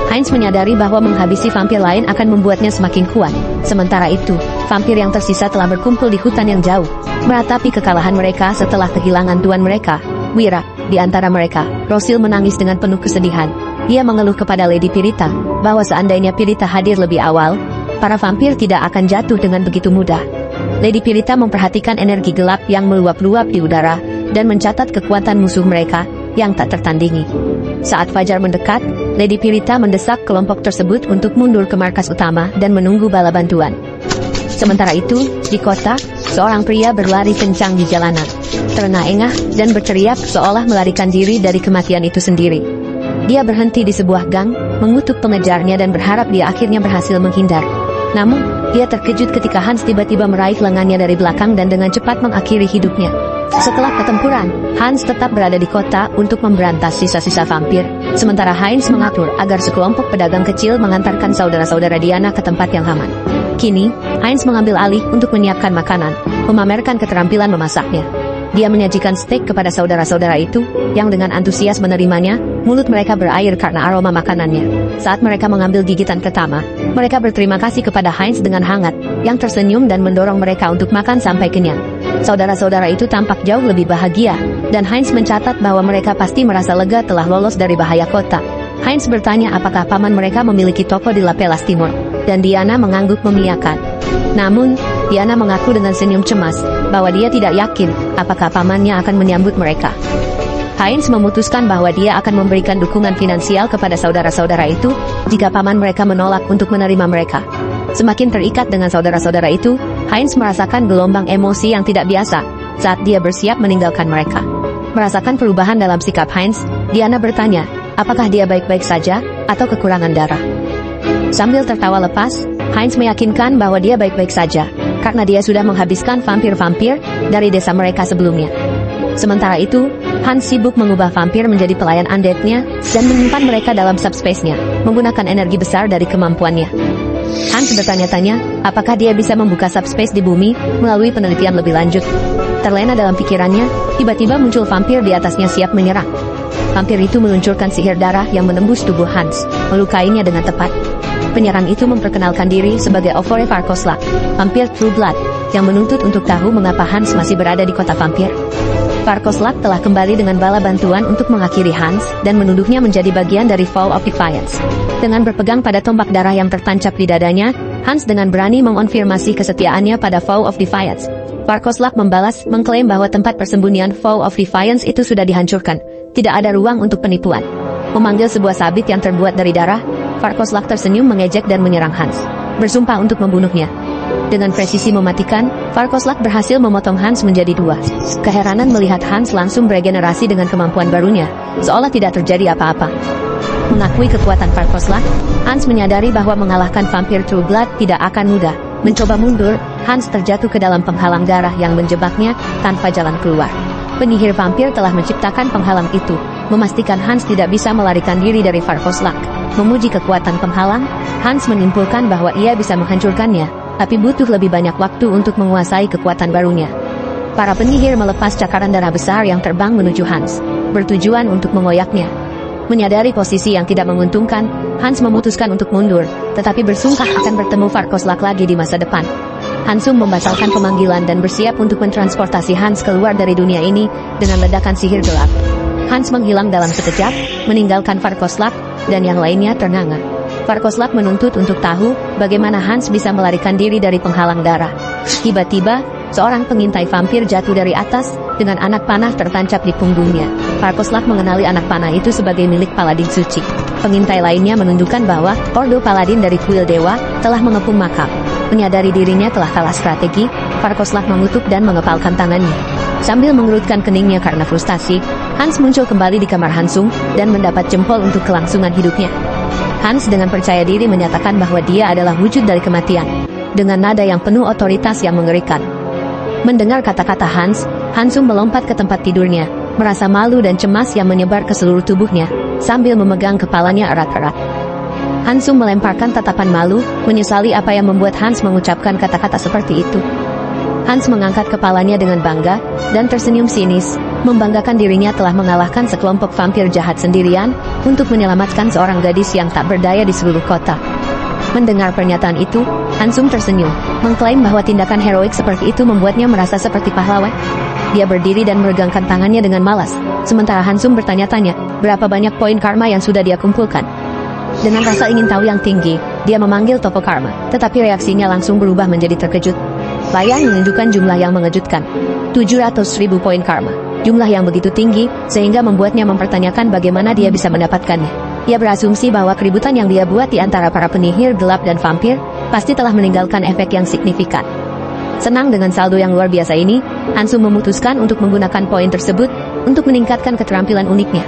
Heinz menyadari bahwa menghabisi vampir lain akan membuatnya semakin kuat. Sementara itu, vampir yang tersisa telah berkumpul di hutan yang jauh, meratapi kekalahan mereka setelah kehilangan tuan mereka, Wirak. Di antara mereka, Rosil menangis dengan penuh kesedihan. Ia mengeluh kepada Lady Pirita bahwa seandainya Pirita hadir lebih awal, para vampir tidak akan jatuh dengan begitu mudah. Lady Pirita memperhatikan energi gelap yang meluap-luap di udara dan mencatat kekuatan musuh mereka yang tak tertandingi. Saat fajar mendekat, Lady Pirita mendesak kelompok tersebut untuk mundur ke markas utama dan menunggu bala bantuan. Sementara itu, di kota, seorang pria berlari kencang di jalanan, terengah-engah dan berteriak seolah melarikan diri dari kematian itu sendiri. Dia berhenti di sebuah gang, mengutuk pengejarnya dan berharap dia akhirnya berhasil menghindar. Namun, dia terkejut ketika Hans tiba-tiba meraih lengannya dari belakang dan dengan cepat mengakhiri hidupnya. Setelah ketempuran, Hans tetap berada di kota untuk memberantas sisa-sisa vampir, sementara Heinz mengatur agar sekelompok pedagang kecil mengantarkan saudara-saudara Diana ke tempat yang aman. Kini, Heinz mengambil alih untuk menyiapkan makanan, memamerkan keterampilan memasaknya. Dia menyajikan steak kepada saudara-saudara itu, yang dengan antusias menerimanya, mulut mereka berair karena aroma makanannya. Saat mereka mengambil gigitan pertama, mereka berterima kasih kepada Heinz dengan hangat, yang tersenyum dan mendorong mereka untuk makan sampai kenyang. Saudara-saudara itu tampak jauh lebih bahagia, dan Heinz mencatat bahwa mereka pasti merasa lega telah lolos dari bahaya kota. Heinz bertanya apakah paman mereka memiliki toko di La Pelas Timur, dan Diana mengangguk mengiyakan. Namun, Diana mengaku dengan senyum cemas bahwa dia tidak yakin apakah pamannya akan menyambut mereka. Heinz memutuskan bahwa dia akan memberikan dukungan finansial kepada saudara-saudara itu jika paman mereka menolak untuk menerima mereka. Semakin terikat dengan saudara-saudara itu, Heinz merasakan gelombang emosi yang tidak biasa saat dia bersiap meninggalkan mereka. Merasakan perubahan dalam sikap Heinz, Diana bertanya, apakah dia baik-baik saja atau kekurangan darah. Sambil tertawa lepas, Heinz meyakinkan bahwa dia baik-baik saja karena dia sudah menghabiskan vampir-vampir dari desa mereka sebelumnya. Sementara itu, Hans sibuk mengubah vampir menjadi pelayan undead-nya dan menyimpan mereka dalam subspace-nya, menggunakan energi besar dari kemampuannya. Hans bertanya-tanya, apakah dia bisa membuka subspace di bumi melalui penelitian lebih lanjut. Terlena dalam pikirannya, tiba-tiba muncul vampir di atasnya siap menyerang. Vampir itu meluncurkan sihir darah yang menembus tubuh Hans, melukainya dengan tepat. Penyerang itu memperkenalkan diri sebagai Ovore Farkoslak, vampir True Blood, yang menuntut untuk tahu mengapa Hans masih berada di kota vampir. Farkoslak telah kembali dengan bala bantuan untuk mengakhiri Hans dan menuduhnya menjadi bagian dari Fall of Defiance. Dengan berpegang pada tombak darah yang tertancap di dadanya, Hans dengan berani mengonfirmasi kesetiaannya pada Fall of Defiance. Farkoslak membalas, mengklaim bahwa tempat persembunyian Fall of Defiance itu sudah dihancurkan. Tidak ada ruang untuk penipuan. Memanggil sebuah sabit yang terbuat dari darah, Farkoslak tersenyum mengejek dan menyerang Hans, bersumpah untuk membunuhnya. Dengan presisi mematikan, Farkoslak berhasil memotong Hans menjadi dua. Keheranan melihat Hans langsung beregenerasi dengan kemampuan barunya, seolah tidak terjadi apa-apa. Mengakui kekuatan Farkoslak, Hans menyadari bahwa mengalahkan vampir True Blood tidak akan mudah. Mencoba mundur, Hans terjatuh ke dalam penghalang darah yang menjebaknya tanpa jalan keluar. Penyihir vampir telah menciptakan penghalang itu, memastikan Hans tidak bisa melarikan diri dari Farkoslak. Memuji kekuatan penghalang, Hans menyimpulkan bahwa ia bisa menghancurkannya, tapi butuh lebih banyak waktu untuk menguasai kekuatan barunya. Para penyihir melepas cakaran darah besar yang terbang menuju Hans, bertujuan untuk mengoyaknya. Menyadari posisi yang tidak menguntungkan, Hans memutuskan untuk mundur, tetapi bersumpah akan bertemu Farkoslak lagi di masa depan. Hansung membatalkan pemanggilan dan bersiap untuk mentransportasi Hans keluar dari dunia ini dengan ledakan sihir gelap. Hans menghilang dalam sekejap, meninggalkan Farkoslak, dan yang lainnya ternganga. Farkoslak menuntut untuk tahu bagaimana Hans bisa melarikan diri dari penghalang darah. Tiba-tiba, seorang pengintai vampir jatuh dari atas dengan anak panah tertancap di punggungnya. Farkoslak mengenali anak panah itu sebagai milik Paladin Suci. Pengintai lainnya menunjukkan bahwa Ordo Paladin dari kuil dewa telah mengepung makam. Menyadari dirinya telah kalah strategi, Farkoslak mengutuk dan mengepalkan tangannya. Sambil mengerutkan keningnya karena frustasi, Hans muncul kembali di kamar Hansung dan mendapat jempol untuk kelangsungan hidupnya. Hans dengan percaya diri menyatakan bahwa dia adalah wujud dari kematian, dengan nada yang penuh otoritas yang mengerikan. Mendengar kata-kata Hans, Hansung melompat ke tempat tidurnya, merasa malu dan cemas yang menyebar ke seluruh tubuhnya, sambil memegang kepalanya erat-erat. Hansung melemparkan tatapan malu, menyesali apa yang membuat Hans mengucapkan kata-kata seperti itu. Hans mengangkat kepalanya dengan bangga, dan tersenyum sinis, membanggakan dirinya telah mengalahkan sekelompok vampir jahat sendirian, untuk menyelamatkan seorang gadis yang tak berdaya di seluruh kota. Mendengar pernyataan itu, Hansung tersenyum, mengklaim bahwa tindakan heroik seperti itu membuatnya merasa seperti pahlawan. Dia berdiri dan meregangkan tangannya dengan malas, sementara Hansung bertanya-tanya, berapa banyak poin karma yang sudah dia kumpulkan. Dengan rasa ingin tahu yang tinggi, dia memanggil Topo Karma, tetapi reaksinya langsung berubah menjadi terkejut. Layar menunjukkan jumlah yang mengejutkan, 700.000 poin karma. Jumlah yang begitu tinggi, sehingga membuatnya mempertanyakan bagaimana dia bisa mendapatkannya. Ia berasumsi bahwa keributan yang dia buat di antara para penyihir gelap dan vampir, pasti telah meninggalkan efek yang signifikan. Senang dengan saldo yang luar biasa ini, Hansung memutuskan untuk menggunakan poin tersebut, untuk meningkatkan keterampilan uniknya.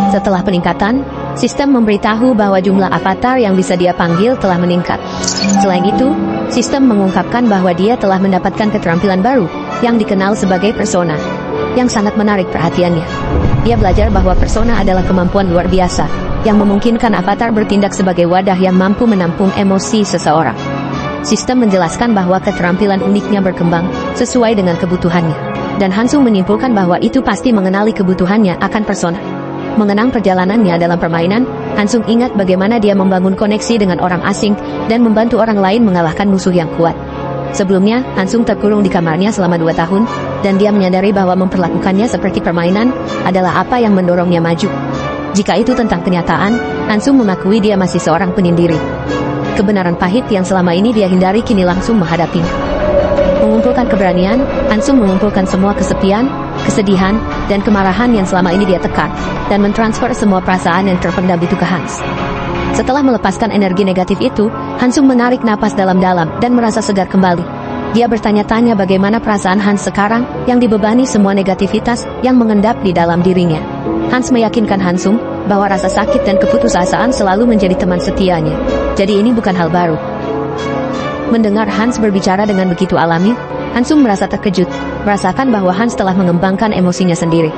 Setelah peningkatan, sistem memberitahu bahwa jumlah avatar yang bisa dia panggil telah meningkat. Selain itu, sistem mengungkapkan bahwa dia telah mendapatkan keterampilan baru, yang dikenal sebagai persona, yang sangat menarik perhatiannya. Dia belajar bahwa persona adalah kemampuan luar biasa, yang memungkinkan avatar bertindak sebagai wadah yang mampu menampung emosi seseorang. Sistem menjelaskan bahwa keterampilan uniknya berkembang, sesuai dengan kebutuhannya. Dan Hansung menyimpulkan bahwa itu pasti mengenali kebutuhannya akan persona. Mengenang perjalanannya dalam permainan, Hansung ingat bagaimana dia membangun koneksi dengan orang asing dan membantu orang lain mengalahkan musuh yang kuat. Sebelumnya, Hansung terkurung di kamarnya selama 2 tahun, dan dia menyadari bahwa memperlakukannya seperti permainan adalah apa yang mendorongnya maju. Jika itu tentang kenyataan, Hansung mengakui dia masih seorang penyendiri. Kebenaran pahit yang selama ini dia hindari kini langsung menghadapinya. Mengumpulkan keberanian, Hansung mengumpulkan semua kesepian, kesedihan, dan kemarahan yang selama ini dia tekan, dan mentransfer semua perasaan yang terpendam itu ke Hans. Setelah melepaskan energi negatif itu, Hansung menarik napas dalam-dalam dan merasa segar kembali. Dia bertanya-tanya bagaimana perasaan Hans sekarang yang dibebani semua negativitas yang mengendap di dalam dirinya. Hans meyakinkan Hansung bahwa rasa sakit dan keputusasaan selalu menjadi teman setianya. Jadi ini bukan hal baru. Mendengar Hans berbicara dengan begitu alami, Hansung merasa terkejut, merasakan bahwa Hans telah mengembangkan emosinya sendiri.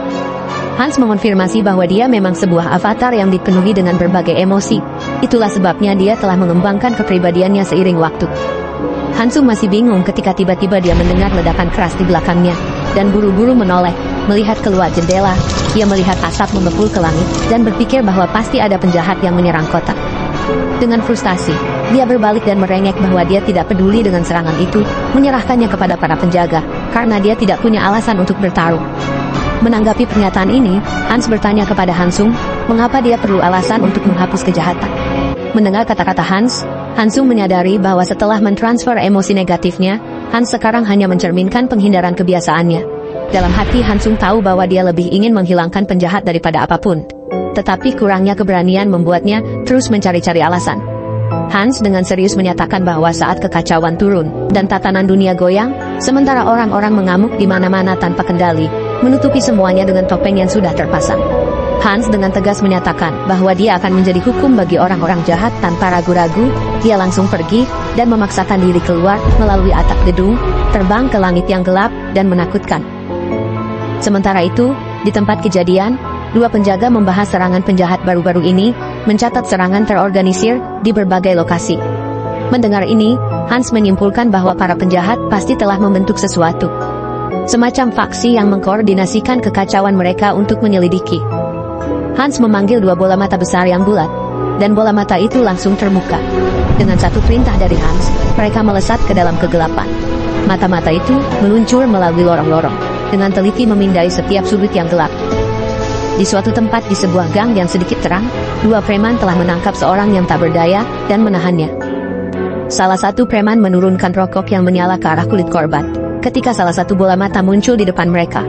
Hans mengonfirmasi bahwa dia memang sebuah avatar yang dipenuhi dengan berbagai emosi. Itulah sebabnya dia telah mengembangkan kepribadiannya seiring waktu. Hansung masih bingung ketika tiba-tiba dia mendengar ledakan keras di belakangnya, dan buru-buru menoleh, melihat keluar jendela. Dia melihat asap mengepul ke langit, dan berpikir bahwa pasti ada penjahat yang menyerang kota. Dengan frustasi, dia berbalik dan merengek bahwa dia tidak peduli dengan serangan itu, menyerahkannya kepada para penjaga, karena dia tidak punya alasan untuk bertarung. Menanggapi pernyataan ini, Hans bertanya kepada Hansung, mengapa dia perlu alasan untuk menghapus kejahatan. Mendengar kata-kata Hans, Hansung menyadari bahwa setelah mentransfer emosi negatifnya, Hans sekarang hanya mencerminkan penghindaran kebiasaannya. Dalam hati Hansung tahu bahwa dia lebih ingin menghilangkan penjahat daripada apapun. Tetapi kurangnya keberanian membuatnya terus mencari-cari alasan. Hans dengan serius menyatakan bahwa saat kekacauan turun dan tatanan dunia goyang, sementara orang-orang mengamuk di mana-mana tanpa kendali, menutupi semuanya dengan topeng yang sudah terpasang. Hans dengan tegas menyatakan bahwa dia akan menjadi hukum bagi orang-orang jahat tanpa ragu-ragu. Dia langsung pergi dan memaksakan diri keluar melalui atap gedung, terbang ke langit yang gelap dan menakutkan. Sementara itu, di tempat kejadian, dua penjaga membahas serangan penjahat baru-baru ini, mencatat serangan terorganisir di berbagai lokasi. Mendengar ini, Hans menyimpulkan bahwa para penjahat pasti telah membentuk sesuatu. Semacam faksi yang mengkoordinasikan kekacauan mereka untuk menyelidiki. Hans memanggil dua bola mata besar yang bulat, dan bola mata itu langsung terbuka. Dengan satu perintah dari Hans, mereka melesat ke dalam kegelapan. Mata-mata itu meluncur melalui lorong-lorong, dengan teliti memindai setiap sudut yang gelap. Di suatu tempat di sebuah gang yang sedikit terang, dua preman telah menangkap seorang yang tak berdaya dan menahannya. Salah satu preman menurunkan rokok yang menyala ke arah kulit korban, ketika salah satu bola mata muncul di depan mereka.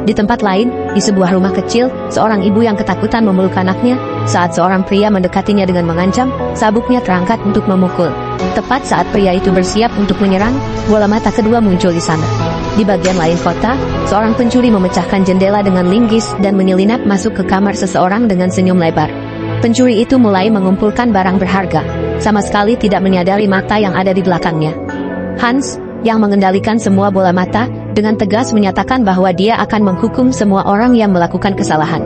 Di tempat lain, di sebuah rumah kecil, seorang ibu yang ketakutan memeluk anaknya. Saat seorang pria mendekatinya dengan mengancam, sabuknya terangkat untuk memukul. Tepat saat pria itu bersiap untuk menyerang, bola mata kedua muncul di sana. Di bagian lain kota, seorang pencuri memecahkan jendela dengan linggis dan menyelinap masuk ke kamar seseorang dengan senyum lebar. Pencuri itu mulai mengumpulkan barang berharga, sama sekali tidak menyadari mata yang ada di belakangnya. Hans, yang mengendalikan semua bola mata, dengan tegas menyatakan bahwa dia akan menghukum semua orang yang melakukan kesalahan.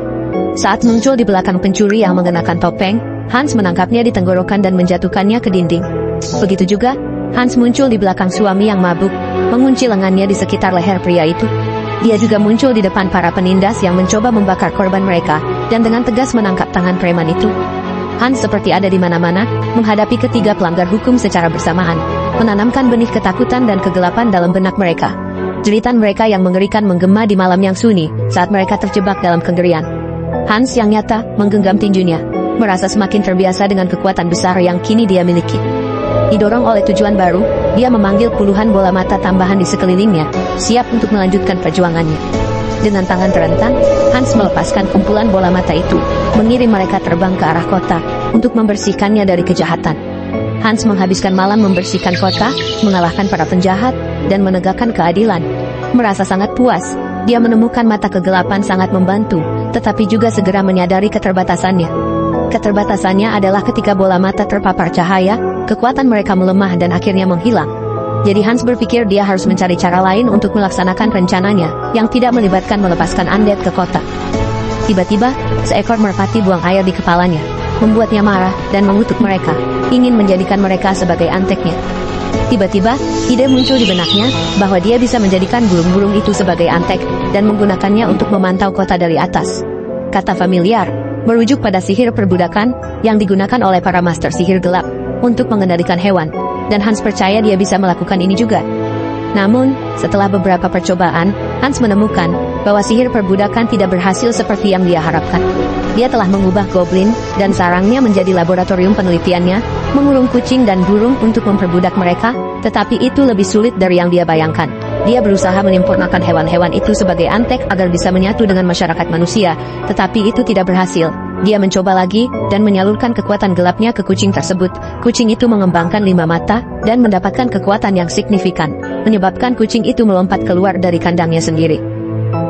Saat muncul di belakang pencuri yang mengenakan topeng, Hans menangkapnya di tenggorokan dan menjatuhkannya ke dinding. Begitu juga, Hans muncul di belakang suami yang mabuk, mengunci lengannya di sekitar leher pria itu. Dia juga muncul di depan para penindas yang mencoba membakar korban mereka, dan dengan tegas menangkap tangan preman itu. Hans seperti ada di mana-mana, menghadapi ketiga pelanggar hukum secara bersamaan, menanamkan benih ketakutan dan kegelapan dalam benak mereka. Jeritan mereka yang mengerikan menggema di malam yang sunyi saat mereka terjebak dalam kengerian. Hans yang nyata menggenggam tinjunya, merasa semakin terbiasa dengan kekuatan besar yang kini dia miliki. Didorong oleh tujuan baru, dia memanggil puluhan bola mata tambahan di sekelilingnya, siap untuk melanjutkan perjuangannya. Dengan tangan terentang, Hans melepaskan kumpulan bola mata itu, mengirim mereka terbang ke arah kota untuk membersihkannya dari kejahatan. Hans menghabiskan malam membersihkan kota, mengalahkan para penjahat, dan menegakkan keadilan. Merasa sangat puas, dia menemukan mata kegelapan sangat membantu, tetapi juga segera menyadari keterbatasannya. Keterbatasannya adalah ketika bola mata terpapar cahaya, kekuatan mereka melemah dan akhirnya menghilang. Jadi Hans berpikir dia harus mencari cara lain untuk melaksanakan rencananya, yang tidak melibatkan melepaskan undead ke kota. Tiba-tiba, seekor merpati buang air di kepalanya, membuatnya marah dan mengutuk mereka, ingin menjadikan mereka sebagai anteknya. Tiba-tiba, ide muncul di benaknya bahwa dia bisa menjadikan burung-burung itu sebagai antek dan menggunakannya untuk memantau kota dari atas. Kata familiar, merujuk pada sihir perbudakan yang digunakan oleh para master sihir gelap untuk mengendalikan hewan, dan Hans percaya dia bisa melakukan ini juga. Namun, setelah beberapa percobaan, Hans menemukan bahwa sihir perbudakan tidak berhasil seperti yang dia harapkan. Dia telah mengubah goblin dan sarangnya menjadi laboratorium penelitiannya, mengurung kucing dan burung untuk memperbudak mereka, tetapi itu lebih sulit dari yang dia bayangkan. Dia berusaha menyempurnakan hewan-hewan itu sebagai antek agar bisa menyatu dengan masyarakat manusia, tetapi itu tidak berhasil. Dia mencoba lagi, dan menyalurkan kekuatan gelapnya ke kucing tersebut. Kucing itu mengembangkan 5 mata, dan mendapatkan kekuatan yang signifikan, menyebabkan kucing itu melompat keluar dari kandangnya sendiri.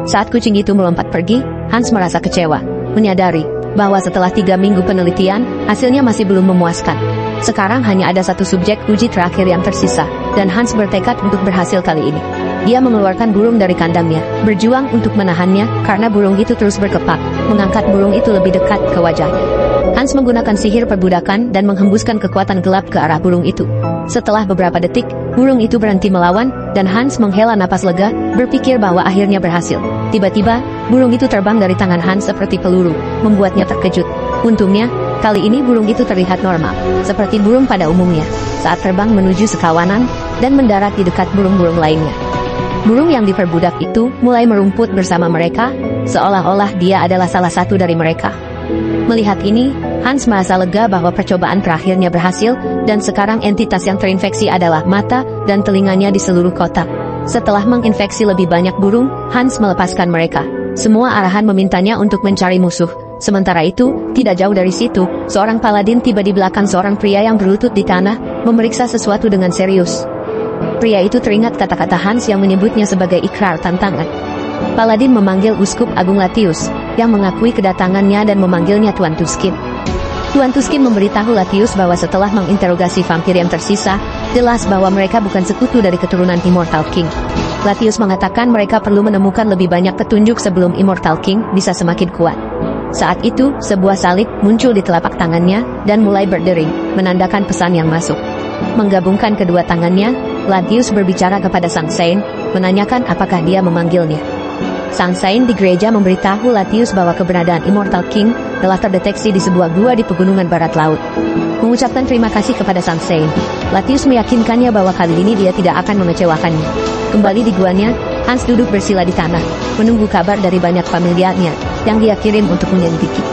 Saat kucing itu melompat pergi, Hans merasa kecewa, menyadari bahwa setelah 3 minggu penelitian, hasilnya masih belum memuaskan. Sekarang hanya ada satu subjek uji terakhir yang tersisa, dan Hans bertekad untuk berhasil kali ini. Dia mengeluarkan burung dari kandangnya, berjuang untuk menahannya, karena burung itu terus berkepak, mengangkat burung itu lebih dekat ke wajahnya. Hans menggunakan sihir perbudakan dan menghembuskan kekuatan gelap ke arah burung itu. Setelah beberapa detik, burung itu berhenti melawan, dan Hans menghela napas lega, berpikir bahwa akhirnya berhasil. Tiba-tiba, burung itu terbang dari tangan Hans seperti peluru, membuatnya terkejut. Untungnya, kali ini burung itu terlihat normal, seperti burung pada umumnya, saat terbang menuju sekawanan, dan mendarat di dekat burung-burung lainnya. Burung yang diperbudak itu mulai merumput bersama mereka, seolah-olah dia adalah salah satu dari mereka. Melihat ini, Hans merasa lega bahwa percobaan terakhirnya berhasil, dan sekarang entitas yang terinfeksi adalah mata dan telinganya di seluruh kota. Setelah menginfeksi lebih banyak burung, Hans melepaskan mereka. Semua arahan memintanya untuk mencari musuh. Sementara itu, tidak jauh dari situ, seorang paladin tiba di belakang seorang pria yang berlutut di tanah, memeriksa sesuatu dengan serius. Pria itu teringat kata-kata Hans yang menyebutnya sebagai ikrar tantangan. Paladin memanggil Uskup Agung Latius, yang mengakui kedatangannya dan memanggilnya Tuan Tuskin. Tuan Tuskin memberitahu Latius bahwa setelah menginterogasi vampir yang tersisa, jelas bahwa mereka bukan sekutu dari keturunan Immortal King. Latius mengatakan mereka perlu menemukan lebih banyak petunjuk sebelum Immortal King bisa semakin kuat. Saat itu, sebuah salib muncul di telapak tangannya, dan mulai berdering, menandakan pesan yang masuk. Menggabungkan kedua tangannya, Latius berbicara kepada Sang Saint, menanyakan apakah dia memanggilnya. Sang Saint di gereja memberitahu Latius bahwa keberadaan Immortal King telah terdeteksi di sebuah gua di pegunungan barat laut. Mengucapkan terima kasih kepada Sang Saint, Latius meyakinkannya bahwa kali ini dia tidak akan mengecewakannya. Kembali di guanya, Hans duduk bersila di tanah, menunggu kabar dari banyak familiarnya yang dia kirim untuk menyelidiki.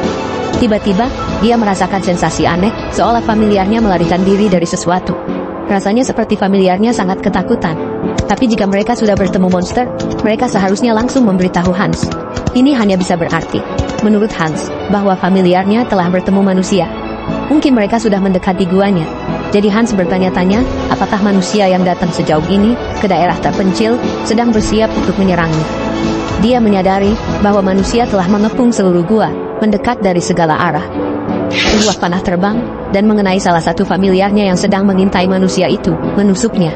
Tiba-tiba, dia merasakan sensasi aneh, seolah familiarnya melarikan diri dari sesuatu. Rasanya seperti familiarnya sangat ketakutan. Tapi jika mereka sudah bertemu monster, mereka seharusnya langsung memberitahu Hans. Ini hanya bisa berarti, menurut Hans, bahwa familiarnya telah bertemu manusia. Mungkin mereka sudah mendekati guanya. Jadi Hans bertanya-tanya, apakah manusia yang datang sejauh ini ke daerah terpencil sedang bersiap untuk menyerangnya. Dia menyadari bahwa manusia telah mengepung seluruh gua, mendekat dari segala arah. Sebuah panah terbang, dan mengenai salah satu familiarnya yang sedang mengintai manusia itu, menusuknya.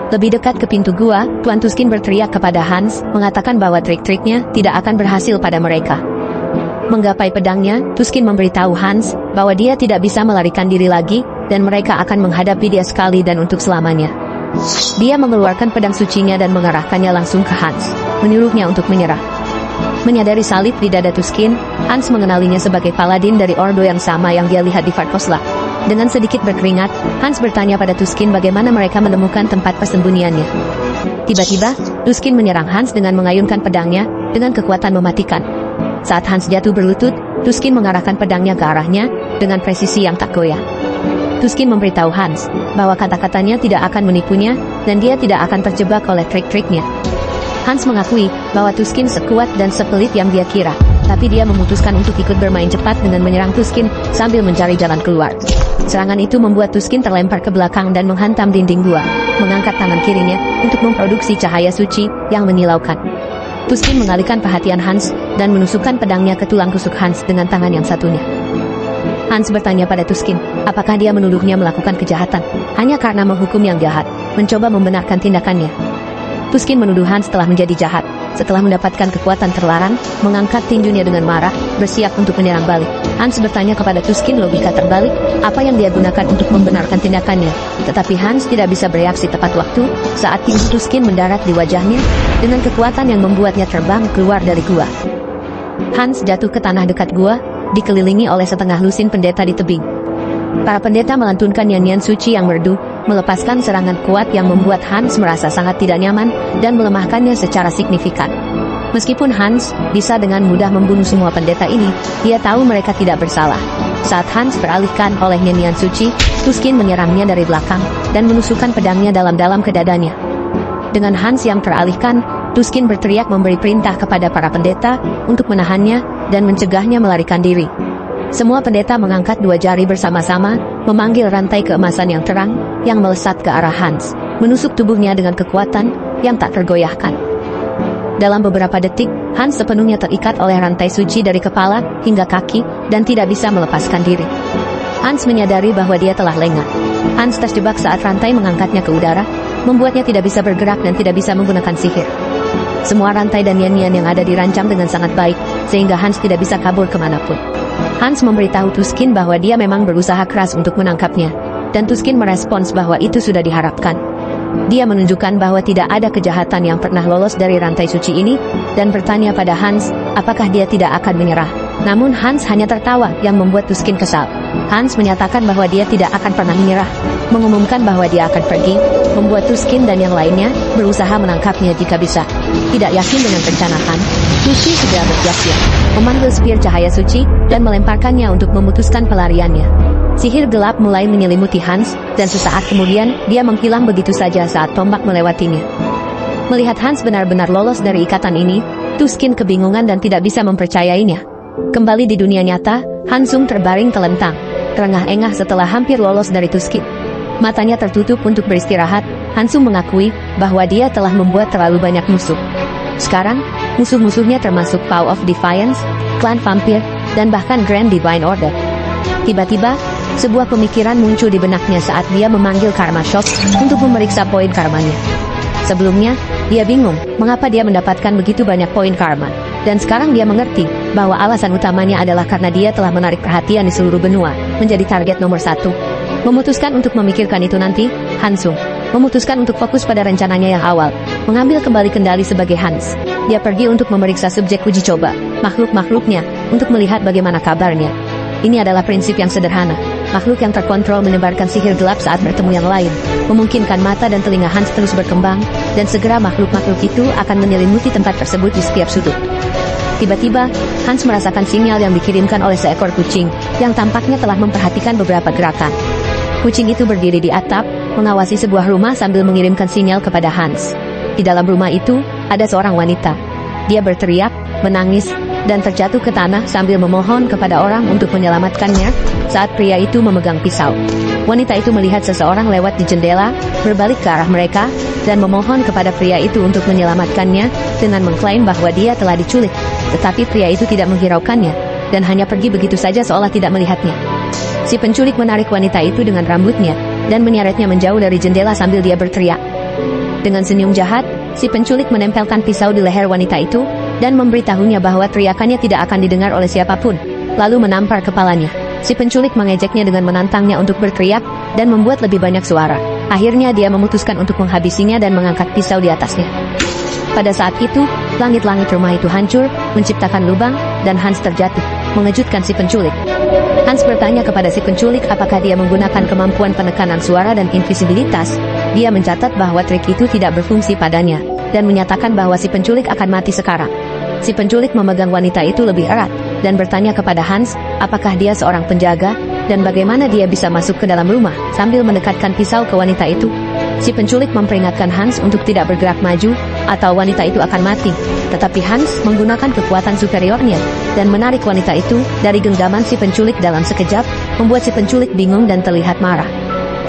Lebih dekat ke pintu gua, Tuan Tuskin berteriak kepada Hans, mengatakan bahwa trik-triknya tidak akan berhasil pada mereka. Menggapai pedangnya, Tuskin memberitahu Hans bahwa dia tidak bisa melarikan diri lagi, dan mereka akan menghadapi dia sekali dan untuk selamanya. Dia mengeluarkan pedang sucinya dan mengarahkannya langsung ke Hans, menyuruhnya untuk menyerah. Menyadari salib di dada Tuskin, Hans mengenalinya sebagai paladin dari ordo yang sama yang dia lihat di Varkosla. Dengan sedikit berkeringat, Hans bertanya pada Tuskin bagaimana mereka menemukan tempat persembunyiannya. Tiba-tiba, Tuskin menyerang Hans dengan mengayunkan pedangnya, dengan kekuatan mematikan. Saat Hans jatuh berlutut, Tuskin mengarahkan pedangnya ke arahnya, dengan presisi yang tak goyah. Tuskin memberitahu Hans, bahwa kata-katanya tidak akan menipunya, dan dia tidak akan terjebak oleh trik-triknya. Hans mengakui bahwa Tuskin sekuat dan sepelit yang dia kira, tapi dia memutuskan untuk ikut bermain cepat dengan menyerang Tuskin sambil mencari jalan keluar. Serangan itu membuat Tuskin terlempar ke belakang dan menghantam dinding gua, mengangkat tangan kirinya untuk memproduksi cahaya suci yang menyilaukan. Tuskin mengalihkan perhatian Hans dan menusukkan pedangnya ke tulang rusuk Hans dengan tangan yang satunya. Hans bertanya pada Tuskin, apakah dia menuduhnya melakukan kejahatan hanya karena menghukum yang jahat, mencoba membenarkan tindakannya. Tuskin menuduh Hans telah menjadi jahat. Setelah mendapatkan kekuatan terlarang, mengangkat tinjunya dengan marah, bersiap untuk menyerang balik. Hans bertanya kepada Tuskin logika terbalik, apa yang dia gunakan untuk membenarkan tindakannya. Tetapi Hans tidak bisa bereaksi tepat waktu, saat tinju Tuskin mendarat di wajahnya, dengan kekuatan yang membuatnya terbang keluar dari gua. Hans jatuh ke tanah dekat gua, dikelilingi oleh setengah lusin pendeta di tebing. Para pendeta melantunkan nyanyian suci yang merdu, melepaskan serangan kuat yang membuat Hans merasa sangat tidak nyaman, dan melemahkannya secara signifikan. Meskipun Hans bisa dengan mudah membunuh semua pendeta ini, dia tahu mereka tidak bersalah. Saat Hans beralihkan oleh nyanyian suci, Tuskin menyerangnya dari belakang, dan menusukkan pedangnya dalam-dalam ke dadanya. Dengan Hans yang teralihkan, Tuskin berteriak memberi perintah kepada para pendeta untuk menahannya dan mencegahnya melarikan diri. Semua pendeta mengangkat 2 jari bersama-sama, memanggil rantai keemasan yang terang, yang melesat ke arah Hans, menusuk tubuhnya dengan kekuatan yang tak tergoyahkan. Dalam beberapa detik, Hans sepenuhnya terikat oleh rantai suci dari kepala hingga kaki dan tidak bisa melepaskan diri. Hans menyadari bahwa dia telah lengah. Hans terjebak saat rantai mengangkatnya ke udara, membuatnya tidak bisa bergerak dan tidak bisa menggunakan sihir. Semua rantai dan nyanyian yang ada dirancang dengan sangat baik, sehingga Hans tidak bisa kabur kemanapun. Hans memberitahu Tuskin bahwa dia memang berusaha keras untuk menangkapnya, dan Tuskin merespons bahwa itu sudah diharapkan. Dia menunjukkan bahwa tidak ada kejahatan yang pernah lolos dari rantai suci ini, dan bertanya pada Hans, apakah dia tidak akan menyerah. Namun Hans hanya tertawa yang membuat Tuskin kesal. Hans menyatakan bahwa dia tidak akan pernah menyerah, mengumumkan bahwa dia akan pergi, membuat Tuskin dan yang lainnya berusaha menangkapnya jika bisa. Tidak yakin dengan rencana Hans, Tuskin segera bersiap-siap, memanggil spear cahaya suci dan melemparkannya untuk memutuskan pelariannya. Sihir gelap mulai menyelimuti Hans, dan sesaat kemudian dia menghilang begitu saja saat tombak melewatinya. Melihat Hans benar-benar lolos dari ikatan ini, Tuskin kebingungan dan tidak bisa mempercayainya. Kembali di dunia nyata, Hansung terbaring telentang, terengah-engah setelah hampir lolos dari Tuskin. Matanya tertutup untuk beristirahat, Hansung mengakui bahwa dia telah membuat terlalu banyak musuh. Sekarang, musuh-musuhnya termasuk Paw of Defiance, Klan Vampir, dan bahkan Grand Divine Order. Tiba-tiba, sebuah pemikiran muncul di benaknya saat dia memanggil Karma Shop untuk memeriksa poin karmanya. Sebelumnya, dia bingung mengapa dia mendapatkan begitu banyak poin karma. Dan sekarang dia mengerti bahwa alasan utamanya adalah karena dia telah menarik perhatian di seluruh benua, menjadi target nomor 1. Memutuskan untuk memikirkan itu nanti, Hansung memutuskan untuk fokus pada rencananya yang awal, mengambil kembali kendali sebagai Hans. Dia pergi untuk memeriksa subjek uji coba, makhluk-makhluknya, untuk melihat bagaimana kabarnya. Ini adalah prinsip yang sederhana. Makhluk yang terkontrol menyebarkan sihir gelap saat bertemu yang lain, memungkinkan mata dan telinga Hans terus berkembang, dan segera makhluk-makhluk itu akan menyelimuti tempat tersebut di setiap sudut. Tiba-tiba, Hans merasakan sinyal yang dikirimkan oleh seekor kucing, yang tampaknya telah memperhatikan beberapa gerakan. Kucing itu berdiri di atap, mengawasi sebuah rumah sambil mengirimkan sinyal kepada Hans. Di dalam rumah itu, ada seorang wanita. Dia berteriak, menangis, dan terjatuh ke tanah sambil memohon kepada orang untuk menyelamatkannya saat pria itu memegang pisau. Wanita itu melihat seseorang lewat di jendela, berbalik ke arah mereka, dan memohon kepada pria itu untuk menyelamatkannya dengan mengklaim bahwa dia telah diculik. Tetapi pria itu tidak menghiraukannya, dan hanya pergi begitu saja seolah tidak melihatnya. Si penculik menarik wanita itu dengan rambutnya, dan menyeretnya menjauh dari jendela sambil dia berteriak. Dengan senyum jahat, si penculik menempelkan pisau di leher wanita itu, dan memberitahunya bahwa teriakannya tidak akan didengar oleh siapapun, lalu menampar kepalanya. Si penculik mengejeknya dengan menantangnya untuk berteriak, dan membuat lebih banyak suara. Akhirnya dia memutuskan untuk menghabisinya dan mengangkat pisau di atasnya. Pada saat itu, langit-langit rumah itu hancur, menciptakan lubang, dan Hans terjatuh, mengejutkan si penculik. Hans bertanya kepada si penculik apakah dia menggunakan kemampuan penekanan suara dan invisibilitas. Dia mencatat bahwa trik itu tidak berfungsi padanya, dan menyatakan bahwa si penculik akan mati sekarang. Si penculik memegang wanita itu lebih erat, dan bertanya kepada Hans, apakah dia seorang penjaga, dan bagaimana dia bisa masuk ke dalam rumah, sambil mendekatkan pisau ke wanita itu. Si penculik memperingatkan Hans untuk tidak bergerak maju, atau wanita itu akan mati. Tetapi Hans menggunakan kekuatan superiornya, dan menarik wanita itu dari genggaman si penculik dalam sekejap, membuat si penculik bingung dan terlihat marah.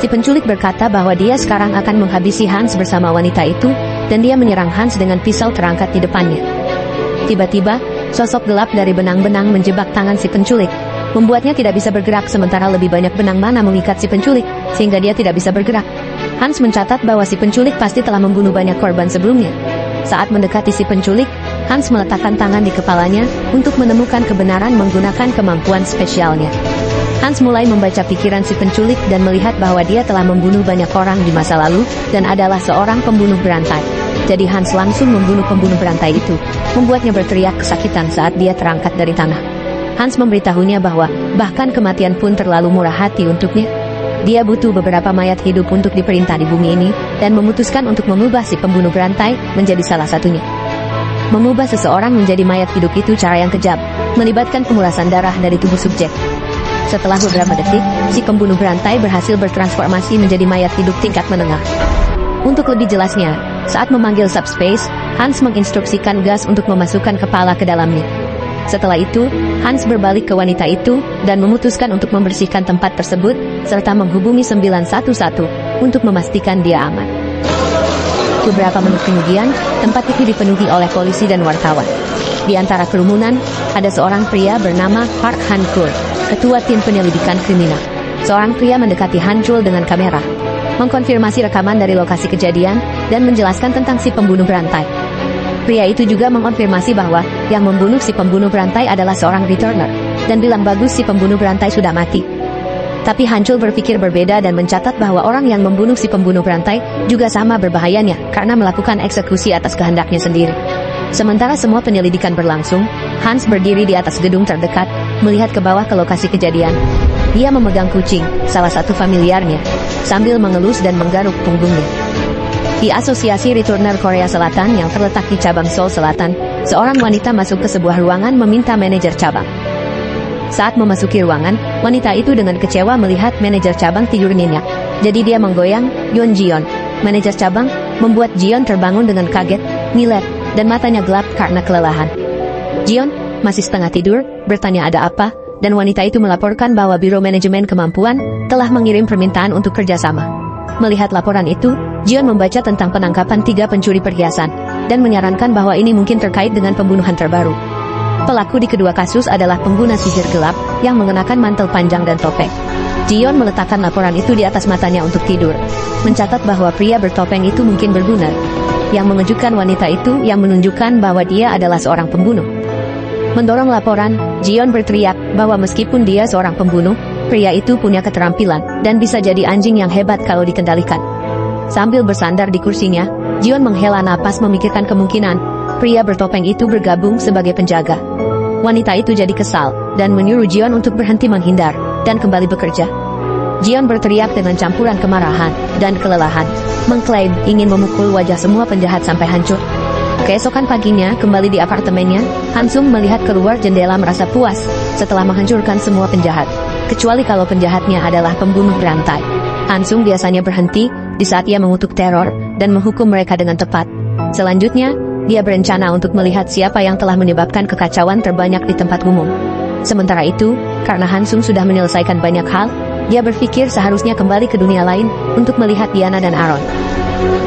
Si penculik berkata bahwa dia sekarang akan menghabisi Hans bersama wanita itu, dan dia menyerang Hans dengan pisau terangkat di depannya. Tiba-tiba, sosok gelap dari benang-benang menjebak tangan si penculik, membuatnya tidak bisa bergerak sementara lebih banyak benang mana mengikat si penculik, sehingga dia tidak bisa bergerak. Hans mencatat bahwa si penculik pasti telah membunuh banyak korban sebelumnya. Saat mendekati si penculik, Hans meletakkan tangan di kepalanya untuk menemukan kebenaran menggunakan kemampuan spesialnya. Hans mulai membaca pikiran si penculik dan melihat bahwa dia telah membunuh banyak orang di masa lalu dan adalah seorang pembunuh berantai. Jadi Hans langsung membunuh pembunuh berantai itu, membuatnya berteriak kesakitan saat dia terangkat dari tanah. Hans memberitahunya bahwa bahkan kematian pun terlalu murah hati untuknya. Dia butuh beberapa mayat hidup untuk diperintah di bumi ini, dan memutuskan untuk mengubah si pembunuh berantai menjadi salah satunya. Mengubah seseorang menjadi mayat hidup itu cara yang kejam, melibatkan pengulasan darah dari tubuh subjek. Setelah beberapa detik, si pembunuh berantai berhasil bertransformasi menjadi mayat hidup tingkat menengah. Untuk lebih jelasnya, Saat memanggil subspace, Hans menginstruksikan gas untuk memasukkan kepala ke dalamnya. Setelah itu, Hans berbalik ke wanita itu dan memutuskan untuk membersihkan tempat tersebut serta menghubungi 911 untuk memastikan dia aman. Beberapa menit kemudian, tempat itu dipenuhi oleh polisi dan wartawan. Di antara kerumunan, ada seorang pria bernama Park Han-chul, ketua tim penyelidikan kriminal. Seorang pria mendekati Han-chul dengan kamera, mengkonfirmasi rekaman dari lokasi kejadian, dan menjelaskan tentang si pembunuh berantai. Pria itu juga mengonfirmasi bahwa yang membunuh si pembunuh berantai adalah seorang returner, dan bilang bagus si pembunuh berantai sudah mati. Tapi Han-chul berpikir berbeda dan mencatat bahwa orang yang membunuh si pembunuh berantai juga sama berbahayanya karena melakukan eksekusi atas kehendaknya sendiri. Sementara semua penyelidikan berlangsung, Hans berdiri di atas gedung terdekat, melihat ke bawah ke lokasi kejadian. Dia memegang kucing, salah satu familiarnya, sambil mengelus dan menggaruk punggungnya. Di Asosiasi Returner Korea Selatan yang terletak di cabang Seoul Selatan, seorang wanita masuk ke sebuah ruangan meminta manajer cabang. Saat memasuki ruangan, wanita itu dengan kecewa melihat manajer cabang tidur nyenyak. Jadi dia menggoyang Yeon Jion. Manajer cabang membuat Jion terbangun dengan kaget, ngiler, dan matanya gelap karena kelelahan. Jion masih setengah tidur, bertanya ada apa, dan wanita itu melaporkan bahwa Biro Manajemen Kemampuan telah mengirim permintaan untuk kerjasama. Melihat laporan itu, Jion membaca tentang penangkapan 3 pencuri perhiasan, dan menyarankan bahwa ini mungkin terkait dengan pembunuhan terbaru. Pelaku di kedua kasus adalah pengguna sihir gelap yang mengenakan mantel panjang dan topeng. Jion meletakkan laporan itu di atas matanya untuk tidur, mencatat bahwa pria bertopeng itu mungkin berguna. Yang mengejutkan wanita itu yang menunjukkan bahwa dia adalah seorang pembunuh. Mendorong laporan, Jion berteriak bahwa meskipun dia seorang pembunuh, pria itu punya keterampilan dan bisa jadi anjing yang hebat kalau dikendalikan. Sambil bersandar di kursinya, Jion menghela napas memikirkan kemungkinan pria bertopeng itu bergabung sebagai penjaga. Wanita itu jadi kesal dan menyuruh Jion untuk berhenti menghindar dan kembali bekerja. Jion berteriak dengan campuran kemarahan dan kelelahan, mengklaim ingin memukul wajah semua penjahat sampai hancur. Keesokan paginya, kembali di apartemennya, Hansung melihat keluar jendela merasa puas setelah menghancurkan semua penjahat, kecuali kalau penjahatnya adalah pembunuh berantai. Hansung biasanya berhenti di saat ia mengutuk teror dan menghukum mereka dengan tepat. Selanjutnya, dia berencana untuk melihat siapa yang telah menyebabkan kekacauan terbanyak di tempat umum. Sementara itu, karena Hansung sudah menyelesaikan banyak hal, dia berpikir seharusnya kembali ke dunia lain untuk melihat Diana dan Aaron.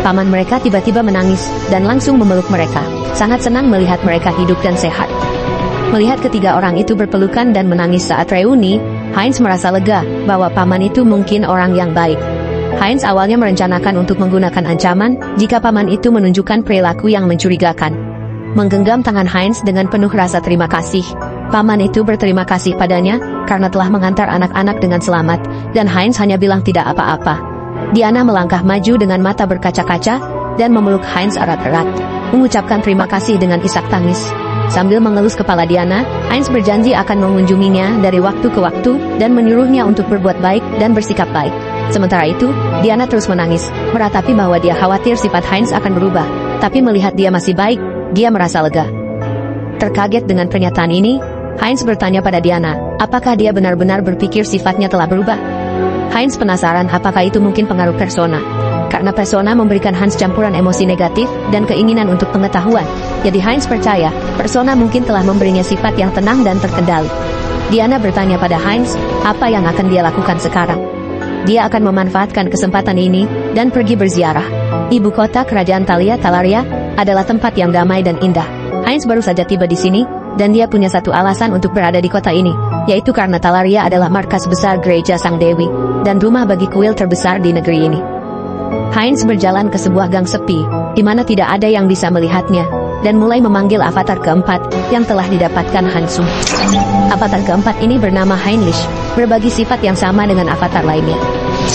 Paman mereka tiba-tiba menangis dan langsung memeluk mereka, sangat senang melihat mereka hidup dan sehat. Melihat ketiga orang itu berpelukan dan menangis saat reuni, Heinz merasa lega bahwa paman itu mungkin orang yang baik. Heinz awalnya merencanakan untuk menggunakan ancaman jika paman itu menunjukkan perilaku yang mencurigakan. Menggenggam tangan Heinz dengan penuh rasa terima kasih. Paman itu berterima kasih padanya karena telah mengantar anak-anak dengan selamat, dan Heinz hanya bilang tidak apa-apa. Diana melangkah maju dengan mata berkaca-kaca dan memeluk Heinz erat-erat, mengucapkan terima kasih dengan isak tangis. Sambil mengelus kepala Diana, Heinz berjanji akan mengunjunginya dari waktu ke waktu dan menyuruhnya untuk berbuat baik dan bersikap baik. Sementara itu, Diana terus menangis, meratapi bahwa dia khawatir sifat Heinz akan berubah. Tapi melihat dia masih baik, dia merasa lega. Terkaget dengan pernyataan ini, Heinz bertanya pada Diana, apakah dia benar-benar berpikir sifatnya telah berubah? Heinz penasaran apakah itu mungkin pengaruh persona. Karena persona memberikan Heinz campuran emosi negatif dan keinginan untuk pengetahuan. Jadi Heinz percaya, persona mungkin telah memberinya sifat yang tenang dan terkendali. Diana bertanya pada Heinz, apa yang akan dia lakukan sekarang? Dia akan memanfaatkan kesempatan ini dan pergi berziarah. Ibu kota kerajaan Talaria adalah tempat yang damai dan indah. Heinz baru saja tiba di sini, dan dia punya satu alasan untuk berada di kota ini, yaitu karena Talaria adalah markas besar gereja Sang Dewi, dan rumah bagi kuil terbesar di negeri ini. Heinz berjalan ke sebuah gang sepi, di mana tidak ada yang bisa melihatnya, dan mulai memanggil avatar keempat yang telah didapatkan Hansung. Avatar keempat ini bernama Heinrich, berbagi sifat yang sama dengan avatar lainnya.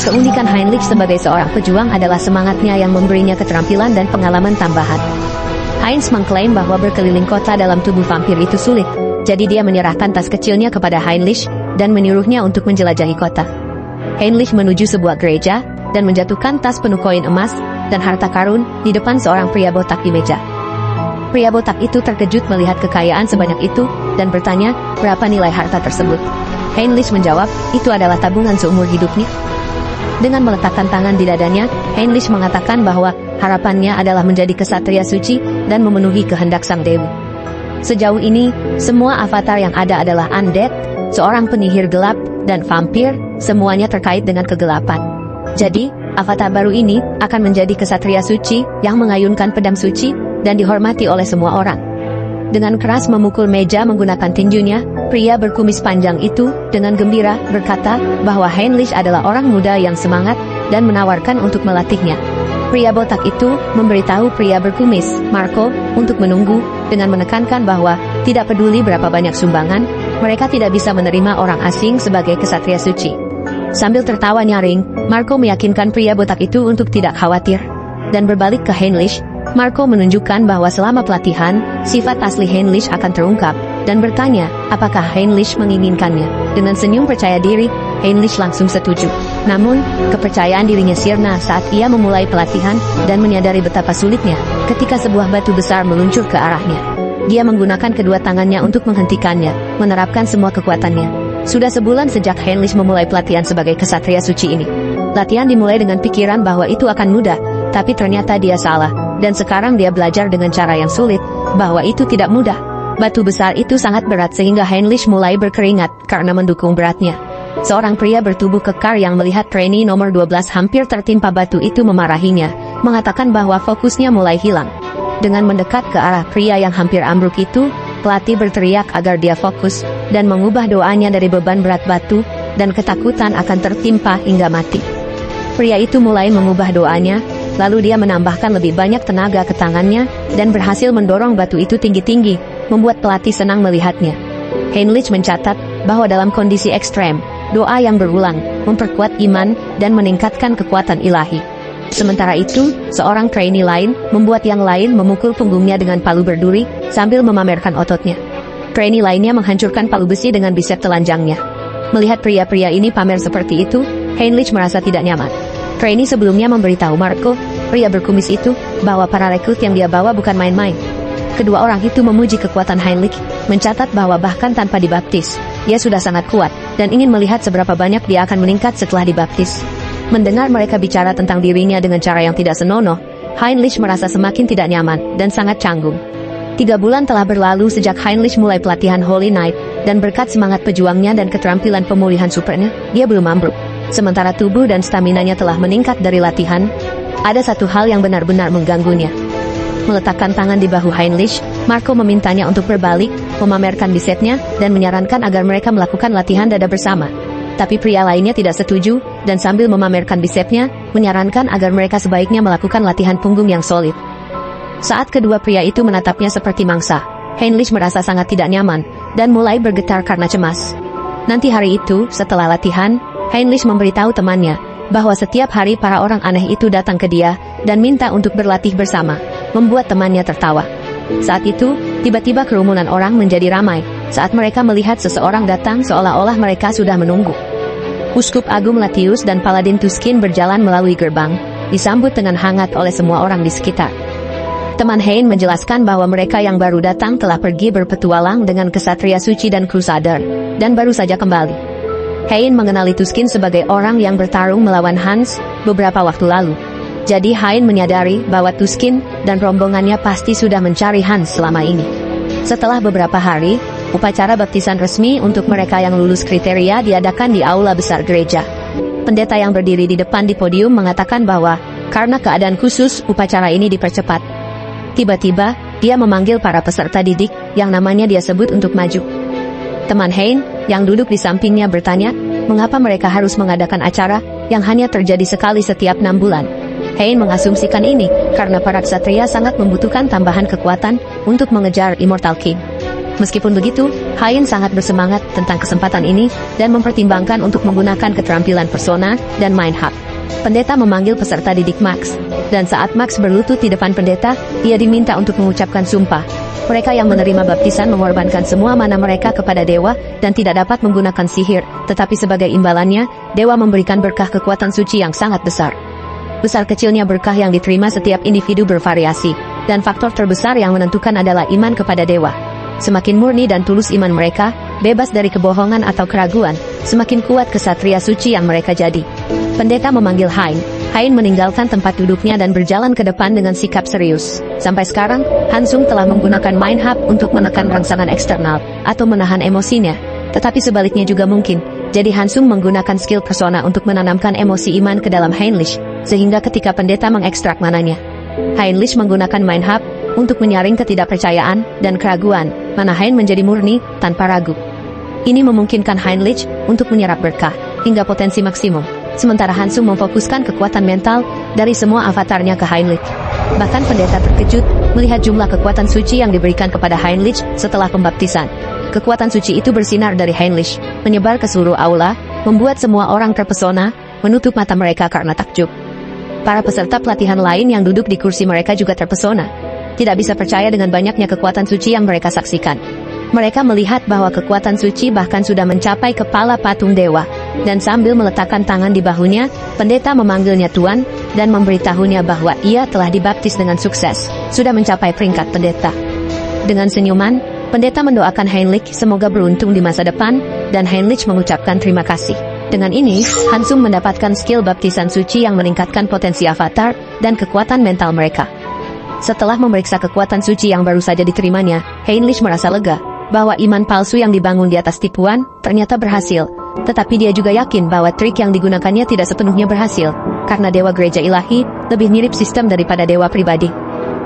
Keunikan Heinrich sebagai seorang pejuang adalah semangatnya yang memberinya keterampilan dan pengalaman tambahan. Heinz mengklaim bahwa berkeliling kota dalam tubuh vampir itu sulit, jadi dia menyerahkan tas kecilnya kepada Heinrich dan menyuruhnya untuk menjelajahi kota. Heinrich menuju sebuah gereja dan menjatuhkan tas penuh koin emas dan harta karun di depan seorang pria botak di meja. Pria botak itu terkejut melihat kekayaan sebanyak itu dan bertanya berapa nilai harta tersebut. Heinrich menjawab, itu adalah tabungan seumur hidupnya. Dengan meletakkan tangan di dadanya, Heinrich mengatakan bahwa harapannya adalah menjadi kesatria suci dan memenuhi kehendak sang dewi. Sejauh ini, semua avatar yang ada adalah undead, seorang penyihir gelap, dan vampir, semuanya terkait dengan kegelapan. Jadi, avatar baru ini akan menjadi kesatria suci yang mengayunkan pedang suci dan dihormati oleh semua orang. Dengan keras memukul meja menggunakan tinjunya, pria berkumis panjang itu dengan gembira berkata bahwa Heinrich adalah orang muda yang semangat dan menawarkan untuk melatihnya. Pria botak itu memberitahu pria berkumis, Marco, untuk menunggu dengan menekankan bahwa tidak peduli berapa banyak sumbangan, mereka tidak bisa menerima orang asing sebagai kesatria suci. Sambil tertawa nyaring, Marco meyakinkan pria botak itu untuk tidak khawatir. Dan berbalik ke Heinrich, Marco menunjukkan bahwa selama pelatihan, sifat asli Heinrich akan terungkap, dan bertanya apakah Heinrich menginginkannya. Dengan senyum percaya diri, Heinrich langsung setuju. Namun, kepercayaan dirinya sirna saat ia memulai pelatihan dan menyadari betapa sulitnya ketika sebuah batu besar meluncur ke arahnya. Dia menggunakan kedua tangannya untuk menghentikannya, menerapkan semua kekuatannya. Sudah sebulan sejak Heinrich memulai pelatihan sebagai kesatria suci ini. Latihan dimulai dengan pikiran bahwa itu akan mudah, tapi ternyata dia salah, dan sekarang dia belajar dengan cara yang sulit, bahwa itu tidak mudah. Batu besar itu sangat berat sehingga Heinrich mulai berkeringat karena mendukung beratnya. Seorang pria bertubuh kekar yang melihat trainee nomor 12 hampir tertimpa batu itu memarahinya, mengatakan bahwa fokusnya mulai hilang. Dengan mendekat ke arah pria yang hampir ambruk itu, pelatih berteriak agar dia fokus, dan mengubah doanya dari beban berat batu, dan ketakutan akan tertimpa hingga mati. Pria itu mulai mengubah doanya, lalu dia menambahkan lebih banyak tenaga ke tangannya, dan berhasil mendorong batu itu tinggi-tinggi, membuat pelatih senang melihatnya. Heinrich mencatat bahwa dalam kondisi ekstrem, doa yang berulang memperkuat iman dan meningkatkan kekuatan ilahi. Sementara itu, seorang trainee lain membuat yang lain memukul punggungnya dengan palu berduri sambil memamerkan ototnya. Trainee lainnya menghancurkan palu besi dengan bisep telanjangnya. Melihat pria-pria ini pamer seperti itu, Heinrich merasa tidak nyaman. Trainee sebelumnya memberitahu Marco, pria berkumis itu, bahwa para rekrut yang dia bawa bukan main-main. Kedua orang itu memuji kekuatan Heinrich, mencatat bahwa bahkan tanpa dibaptis, dia sudah sangat kuat, dan ingin melihat seberapa banyak dia akan meningkat setelah dibaptis. Mendengar mereka bicara tentang dirinya dengan cara yang tidak senonoh, Heinrich merasa semakin tidak nyaman, dan sangat canggung. 3 bulan telah berlalu sejak Heinrich mulai pelatihan Holy Knight, dan berkat semangat pejuangnya dan keterampilan pemulihan supernya, dia belum ambruk. Sementara tubuh dan staminanya telah meningkat dari latihan, ada satu hal yang benar-benar mengganggunya. Meletakkan tangan di bahu Heinrich, Marco memintanya untuk berbalik, memamerkan bisepnya, dan menyarankan agar mereka melakukan latihan dada bersama. Tapi pria lainnya tidak setuju, dan sambil memamerkan bisepnya, menyarankan agar mereka sebaiknya melakukan latihan punggung yang solid. Saat kedua pria itu menatapnya seperti mangsa, Heinrich merasa sangat tidak nyaman, dan mulai bergetar karena cemas. Nanti hari itu, setelah latihan, Heinrich memberitahu temannya, bahwa setiap hari para orang aneh itu datang ke dia, dan minta untuk berlatih bersama, membuat temannya tertawa. Saat itu, tiba-tiba kerumunan orang menjadi ramai, saat mereka melihat seseorang datang seolah-olah mereka sudah menunggu. Uskup Agung Latius dan Paladin Tuskin berjalan melalui gerbang, disambut dengan hangat oleh semua orang di sekitar. Teman Hein menjelaskan bahwa mereka yang baru datang telah pergi berpetualang dengan kesatria suci dan crusader, dan baru saja kembali. Hein mengenali Tuskin sebagai orang yang bertarung melawan Hans beberapa waktu lalu. Jadi Hein menyadari bahwa Tuskin dan rombongannya pasti sudah mencari Hans selama ini. Setelah beberapa hari, upacara baptisan resmi untuk mereka yang lulus kriteria diadakan di aula besar gereja. Pendeta yang berdiri di depan di podium mengatakan bahwa karena keadaan khusus, upacara ini dipercepat. Tiba-tiba, dia memanggil para peserta didik yang namanya dia sebut untuk maju. Teman Hein yang duduk di sampingnya bertanya, mengapa mereka harus mengadakan acara yang hanya terjadi sekali setiap 6 bulan. Hein mengasumsikan ini karena para ksatria sangat membutuhkan tambahan kekuatan untuk mengejar Immortal King. Meskipun begitu, Hein sangat bersemangat tentang kesempatan ini dan mempertimbangkan untuk menggunakan keterampilan persona dan mind hack. Pendeta memanggil peserta didik Max, dan saat Max berlutut di depan pendeta, ia diminta untuk mengucapkan sumpah. Mereka yang menerima baptisan mengorbankan semua mana mereka kepada dewa dan tidak dapat menggunakan sihir, tetapi sebagai imbalannya, dewa memberikan berkah kekuatan suci yang sangat besar. Besar kecilnya berkah yang diterima setiap individu bervariasi, dan faktor terbesar yang menentukan adalah iman kepada dewa. Semakin murni dan tulus iman mereka, bebas dari kebohongan atau keraguan, semakin kuat kesatria suci yang mereka jadi. Pendeta memanggil Hein. Hein meninggalkan tempat duduknya dan berjalan ke depan dengan sikap serius. Sampai sekarang, Hansung telah menggunakan Mind Hub untuk menekan rangsangan eksternal atau menahan emosinya. Tetapi sebaliknya juga mungkin. Jadi Hansung menggunakan skill persona untuk menanamkan emosi iman ke dalam Heinrich, sehingga ketika pendeta mengekstrak mananya, Heinrich menggunakan Mind Hub untuk menyaring ketidakpercayaan dan keraguan, mana Hein menjadi murni tanpa ragu. Ini memungkinkan Heinrich untuk menyerap berkah hingga potensi maksimum. Sementara Hansung memfokuskan kekuatan mental dari semua avatarnya ke Heinrich. Bahkan pendeta terkejut melihat jumlah kekuatan suci yang diberikan kepada Heinrich setelah pembaptisan. Kekuatan suci itu bersinar dari Heinrich, menyebar ke seluruh aula, membuat semua orang terpesona, menutup mata mereka karena takjub. Para peserta pelatihan lain yang duduk di kursi mereka juga terpesona. Tidak bisa percaya dengan banyaknya kekuatan suci yang mereka saksikan. Mereka melihat bahwa kekuatan suci bahkan sudah mencapai kepala patung dewa. Dan sambil meletakkan tangan di bahunya, pendeta memanggilnya Tuan dan memberitahunya bahwa ia telah dibaptis dengan sukses, sudah mencapai peringkat pendeta. Dengan senyuman, pendeta mendoakan Heinrich semoga beruntung di masa depan, dan Heinrich mengucapkan terima kasih. Dengan ini, Hansung mendapatkan skill baptisan suci yang meningkatkan potensi avatar dan kekuatan mental mereka. Setelah memeriksa kekuatan suci yang baru saja diterimanya, Heinrich merasa lega bahwa iman palsu yang dibangun di atas tipuan ternyata berhasil. Tetapi dia juga yakin bahwa trik yang digunakannya tidak sepenuhnya berhasil, karena dewa gereja ilahi lebih mirip sistem daripada dewa pribadi.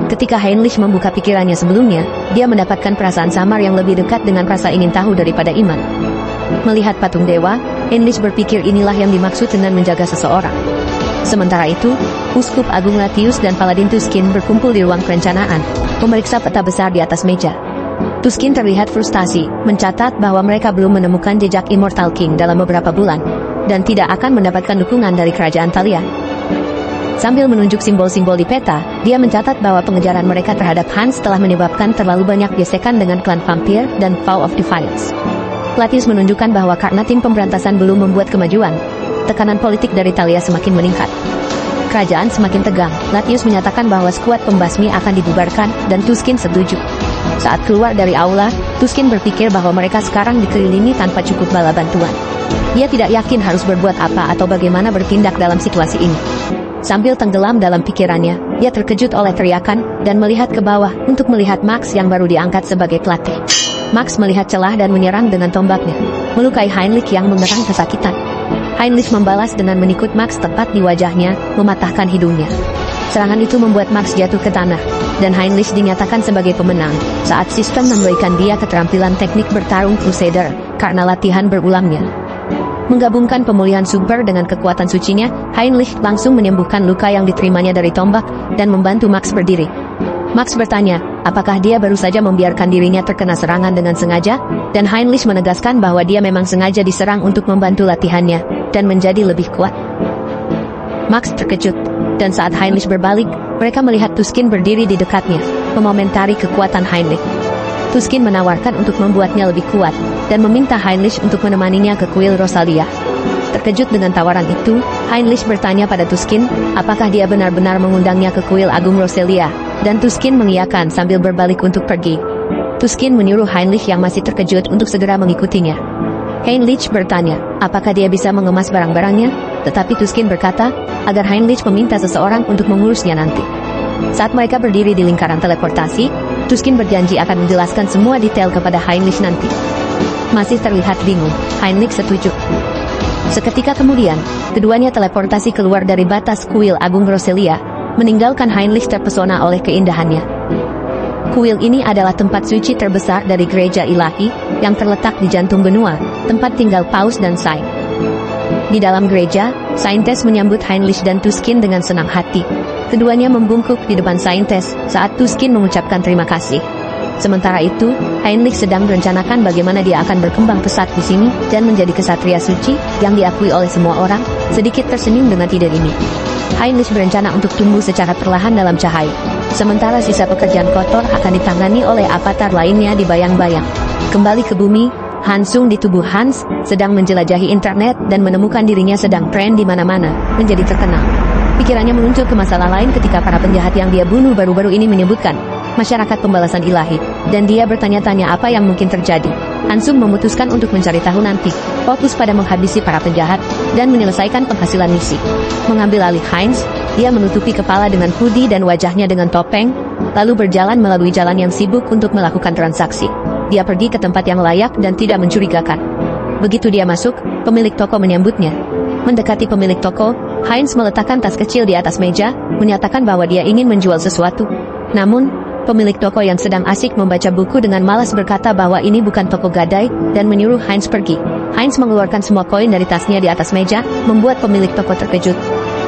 Ketika Heinrich membuka pikirannya sebelumnya, dia mendapatkan perasaan samar yang lebih dekat dengan rasa ingin tahu daripada iman. Melihat patung dewa, Heinrich berpikir inilah yang dimaksud dengan menjaga seseorang. Sementara itu, Uskup Agung Latius dan Paladin Tuskin berkumpul di ruang perencanaan, memeriksa peta besar di atas meja. Tuskin terlihat frustasi, mencatat bahwa mereka belum menemukan jejak Immortal King dalam beberapa bulan, dan tidak akan mendapatkan dukungan dari kerajaan Thalia. Sambil menunjuk simbol-simbol di peta, dia mencatat bahwa pengejaran mereka terhadap Hans telah menyebabkan terlalu banyak gesekan dengan klan vampir dan Vow of Defiance. Latius menunjukkan bahwa karena tim pemberantasan belum membuat kemajuan, tekanan politik dari Thalia semakin meningkat. Kerajaan semakin tegang. Latius menyatakan bahwa skuad pembasmi akan dibubarkan, dan Tuskin setuju. Saat keluar dari aula, Tuskin berpikir bahwa mereka sekarang dikelilingi tanpa cukup bala bantuan. Ia tidak yakin harus berbuat apa atau bagaimana bertindak dalam situasi ini. Sambil tenggelam dalam pikirannya, dia terkejut oleh teriakan dan melihat ke bawah untuk melihat Max yang baru diangkat sebagai pelatih. Max melihat celah dan menyerang dengan tombaknya, melukai Heinrich yang mengerang kesakitan. Heinrich membalas dengan menikut Max tepat di wajahnya, mematahkan hidungnya. Serangan itu membuat Max jatuh ke tanah, dan Heinrich dinyatakan sebagai pemenang saat sistem memberikan dia keterampilan teknik bertarung Crusader karena latihan berulangnya. Menggabungkan pemulihan super dengan kekuatan sucinya, Heinrich langsung menyembuhkan luka yang diterimanya dari tombak dan membantu Max berdiri. Max bertanya, apakah dia baru saja membiarkan dirinya terkena serangan dengan sengaja, dan Heinrich menegaskan bahwa dia memang sengaja diserang untuk membantu latihannya dan menjadi lebih kuat. Max terkejut, dan saat Heinrich berbalik, mereka melihat Tuskin berdiri di dekatnya, mengomentari kekuatan Heinrich. Tuskin menawarkan untuk membuatnya lebih kuat, dan meminta Heinrich untuk menemaninya ke kuil Rosalia. Terkejut dengan tawaran itu, Heinrich bertanya pada Tuskin, apakah dia benar-benar mengundangnya ke kuil Agung Rosalia, dan Tuskin mengiyakan sambil berbalik untuk pergi. Tuskin menyuruh Heinrich yang masih terkejut untuk segera mengikutinya. Heinrich bertanya, apakah dia bisa mengemas barang-barangnya, tetapi Tuskin berkata, agar Heinrich meminta seseorang untuk mengurusnya nanti. Saat mereka berdiri di lingkaran teleportasi, Tuskin berjanji akan menjelaskan semua detail kepada Heinrich nanti. Masih terlihat bingung, Heinrich setuju. Seketika kemudian, keduanya teleportasi keluar dari batas kuil Agung Rosalia, meninggalkan Heinrich terpesona oleh keindahannya. Kuil ini adalah tempat suci terbesar dari gereja ilahi, yang terletak di jantung benua, tempat tinggal Paus dan Saint. Di dalam gereja, Saintes menyambut Heinrich dan Tuskin dengan senang hati. Keduanya membungkuk di depan Saintes saat Tuskin mengucapkan terima kasih. Sementara itu, Heinrich sedang merencanakan bagaimana dia akan berkembang pesat di sini dan menjadi kesatria suci yang diakui oleh semua orang, sedikit tersenyum dengan ide ini. Heinrich berencana untuk tumbuh secara perlahan dalam cahaya. Sementara sisa pekerjaan kotor akan ditangani oleh avatar lainnya di bayang-bayang. Kembali ke bumi, Hansung di tubuh Hans sedang menjelajahi internet dan menemukan dirinya sedang tren di mana-mana, menjadi terkenal. Pikirannya meluncur ke masalah lain ketika para penjahat yang dia bunuh baru-baru ini menyebutkan masyarakat pembalasan ilahi, dan dia bertanya-tanya apa yang mungkin terjadi. Hansung memutuskan untuk mencari tahu nanti, fokus pada menghabisi para penjahat, dan menyelesaikan penghasilan misi. Mengambil alih Heinz, dia menutupi kepala dengan hoodie dan wajahnya dengan topeng, lalu berjalan melalui jalan yang sibuk untuk melakukan transaksi. Dia pergi ke tempat yang layak dan tidak mencurigakan. Begitu dia masuk, pemilik toko menyambutnya. Mendekati pemilik toko, Heinz meletakkan tas kecil di atas meja, menyatakan bahwa dia ingin menjual sesuatu. Namun, pemilik toko yang sedang asyik membaca buku dengan malas berkata bahwa ini bukan toko gadai, dan menyuruh Heinz pergi. Heinz mengeluarkan semua koin dari tasnya di atas meja, membuat pemilik toko terkejut.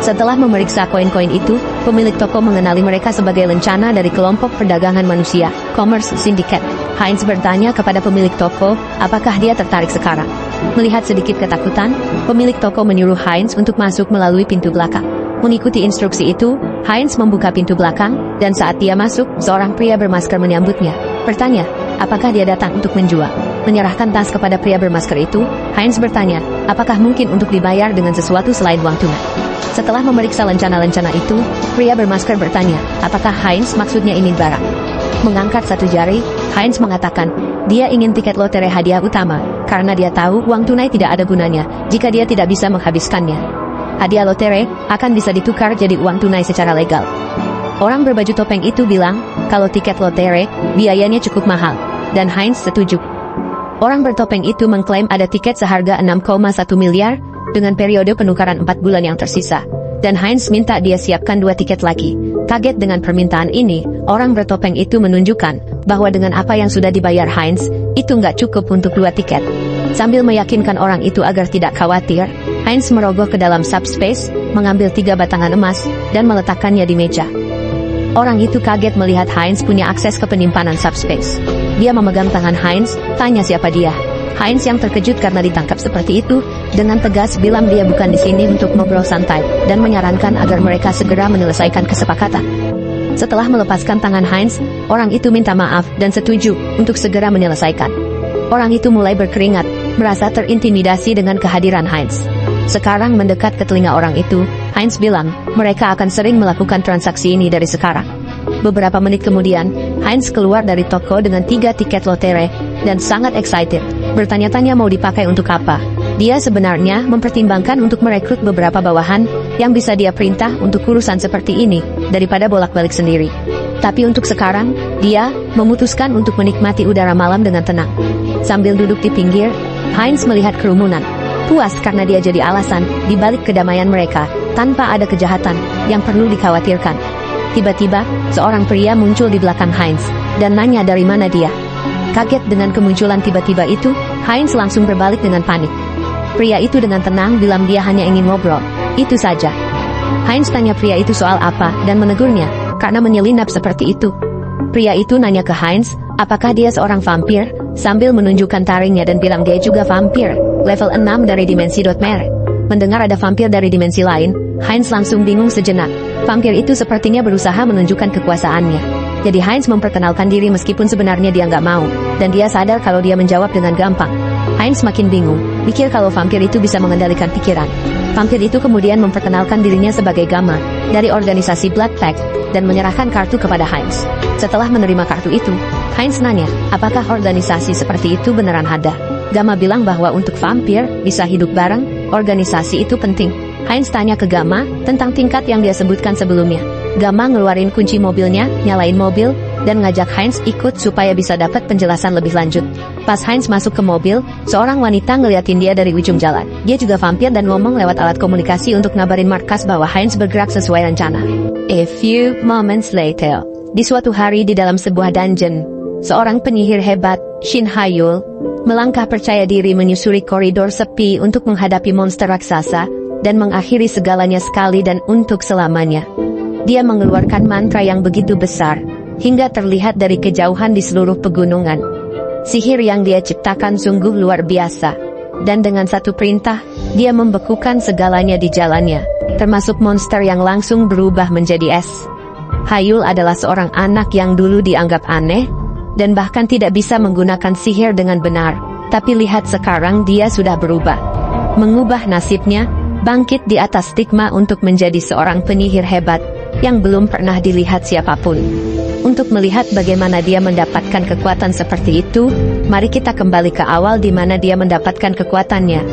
Setelah memeriksa koin-koin itu, pemilik toko mengenali mereka sebagai lencana dari kelompok perdagangan manusia, Commerce Syndicate. Heinz bertanya kepada pemilik toko, apakah dia tertarik sekarang. Melihat sedikit ketakutan, pemilik toko menyuruh Heinz untuk masuk melalui pintu belakang. Mengikuti instruksi itu, Heinz membuka pintu belakang, dan saat dia masuk, seorang pria bermasker menyambutnya. Bertanya, apakah dia datang untuk menjual. Menyerahkan tas kepada pria bermasker itu, Heinz bertanya, apakah mungkin untuk dibayar dengan sesuatu selain uang tunai. Setelah memeriksa lencana-lencana itu, pria bermasker bertanya, apakah Heinz maksudnya ini barang. Mengangkat satu jari, Heinz mengatakan, dia ingin tiket lotre hadiah utama, karena dia tahu uang tunai tidak ada gunanya jika dia tidak bisa menghabiskannya. Hadiah lotre akan bisa ditukar jadi uang tunai secara legal. Orang berbaju topeng itu bilang, kalau tiket lotre, biayanya cukup mahal, dan Heinz setuju. Orang bertopeng itu mengklaim ada tiket seharga 6,1 miliar, dengan periode penukaran 4 bulan yang tersisa, dan Heinz minta dia siapkan 2 tiket lagi. Kaget dengan permintaan ini, orang bertopeng itu menunjukkan bahwa dengan apa yang sudah dibayar Heinz, itu nggak cukup untuk 2 tiket. Sambil meyakinkan orang itu agar tidak khawatir, Heinz merogoh ke dalam subspace, mengambil 3 batangan emas, dan meletakkannya di meja. Orang itu kaget melihat Heinz punya akses ke penyimpanan subspace. Dia memegang tangan Heinz, tanya siapa dia. Heinz yang terkejut karena ditangkap seperti itu, dengan tegas bilang dia bukan di sini untuk ngobrol santai, dan menyarankan agar mereka segera menyelesaikan kesepakatan. Setelah melepaskan tangan Heinz, orang itu minta maaf dan setuju untuk segera menyelesaikan. Orang itu mulai berkeringat, merasa terintimidasi dengan kehadiran Heinz. Sekarang mendekat ke telinga orang itu, Heinz bilang, mereka akan sering melakukan transaksi ini dari sekarang. Beberapa menit kemudian, Heinz keluar dari toko dengan 3 tiket lotre, dan sangat excited. Bertanya-tanya mau dipakai untuk apa. Dia sebenarnya mempertimbangkan untuk merekrut beberapa bawahan yang bisa dia perintah untuk urusan seperti ini, daripada bolak-balik sendiri. Tapi untuk sekarang, dia memutuskan untuk menikmati udara malam dengan tenang. Sambil duduk di pinggir, Heinz melihat kerumunan. Puas karena dia jadi alasan di balik kedamaian mereka, tanpa ada kejahatan yang perlu dikhawatirkan. Tiba-tiba, seorang pria muncul di belakang Heinz, dan nanya dari mana dia. Kaget dengan kemunculan tiba-tiba itu, Heinz langsung berbalik dengan panik. Pria itu dengan tenang bilang dia hanya ingin ngobrol. Itu saja. Heinz tanya pria itu soal apa, dan menegurnya, karena menyelinap seperti itu. Pria itu nanya ke Heinz, apakah dia seorang vampir, sambil menunjukkan taringnya dan bilang dia juga vampir, level 6 dari dimensi Dotmere. Mendengar ada vampir dari dimensi lain, Heinz langsung bingung sejenak. Vampir itu sepertinya berusaha menunjukkan kekuasaannya. Jadi Heinz memperkenalkan diri meskipun sebenarnya dia nggak mau, dan dia sadar kalau dia menjawab dengan gampang. Heinz makin bingung, pikir kalau vampir itu bisa mengendalikan pikiran. Vampir itu kemudian memperkenalkan dirinya sebagai Gamma, dari organisasi Blood Pact, dan menyerahkan kartu kepada Heinz. Setelah menerima kartu itu, Heinz nanya, apakah organisasi seperti itu beneran ada? Gamma bilang bahwa untuk vampir bisa hidup bareng, organisasi itu penting. Heinz tanya ke Gamma tentang tingkat yang dia sebutkan sebelumnya. Gamma ngeluarin kunci mobilnya, nyalain mobil, dan ngajak Heinz ikut supaya bisa dapat penjelasan lebih lanjut. Pas Heinz masuk ke mobil, seorang wanita ngeliatin dia dari ujung jalan. Dia juga vampir dan ngomong lewat alat komunikasi untuk ngabarin markas bahwa Heinz bergerak sesuai rencana. A few moments later, di suatu hari di dalam sebuah dungeon, seorang penyihir hebat, Shin Hayul, melangkah percaya diri menyusuri koridor sepi untuk menghadapi monster raksasa, dan mengakhiri segalanya sekali dan untuk selamanya. Dia mengeluarkan mantra yang begitu besar, hingga terlihat dari kejauhan di seluruh pegunungan. Sihir yang dia ciptakan sungguh luar biasa, dan dengan satu perintah, dia membekukan segalanya di jalannya, termasuk monster yang langsung berubah menjadi es. Hayul adalah seorang anak yang dulu dianggap aneh, dan bahkan tidak bisa menggunakan sihir dengan benar, tapi lihat sekarang dia sudah berubah. Mengubah nasibnya, bangkit di atas stigma untuk menjadi seorang penyihir hebat, yang belum pernah dilihat siapapun. Untuk melihat bagaimana dia mendapatkan kekuatan seperti itu, mari kita kembali ke awal di mana dia mendapatkan kekuatannya.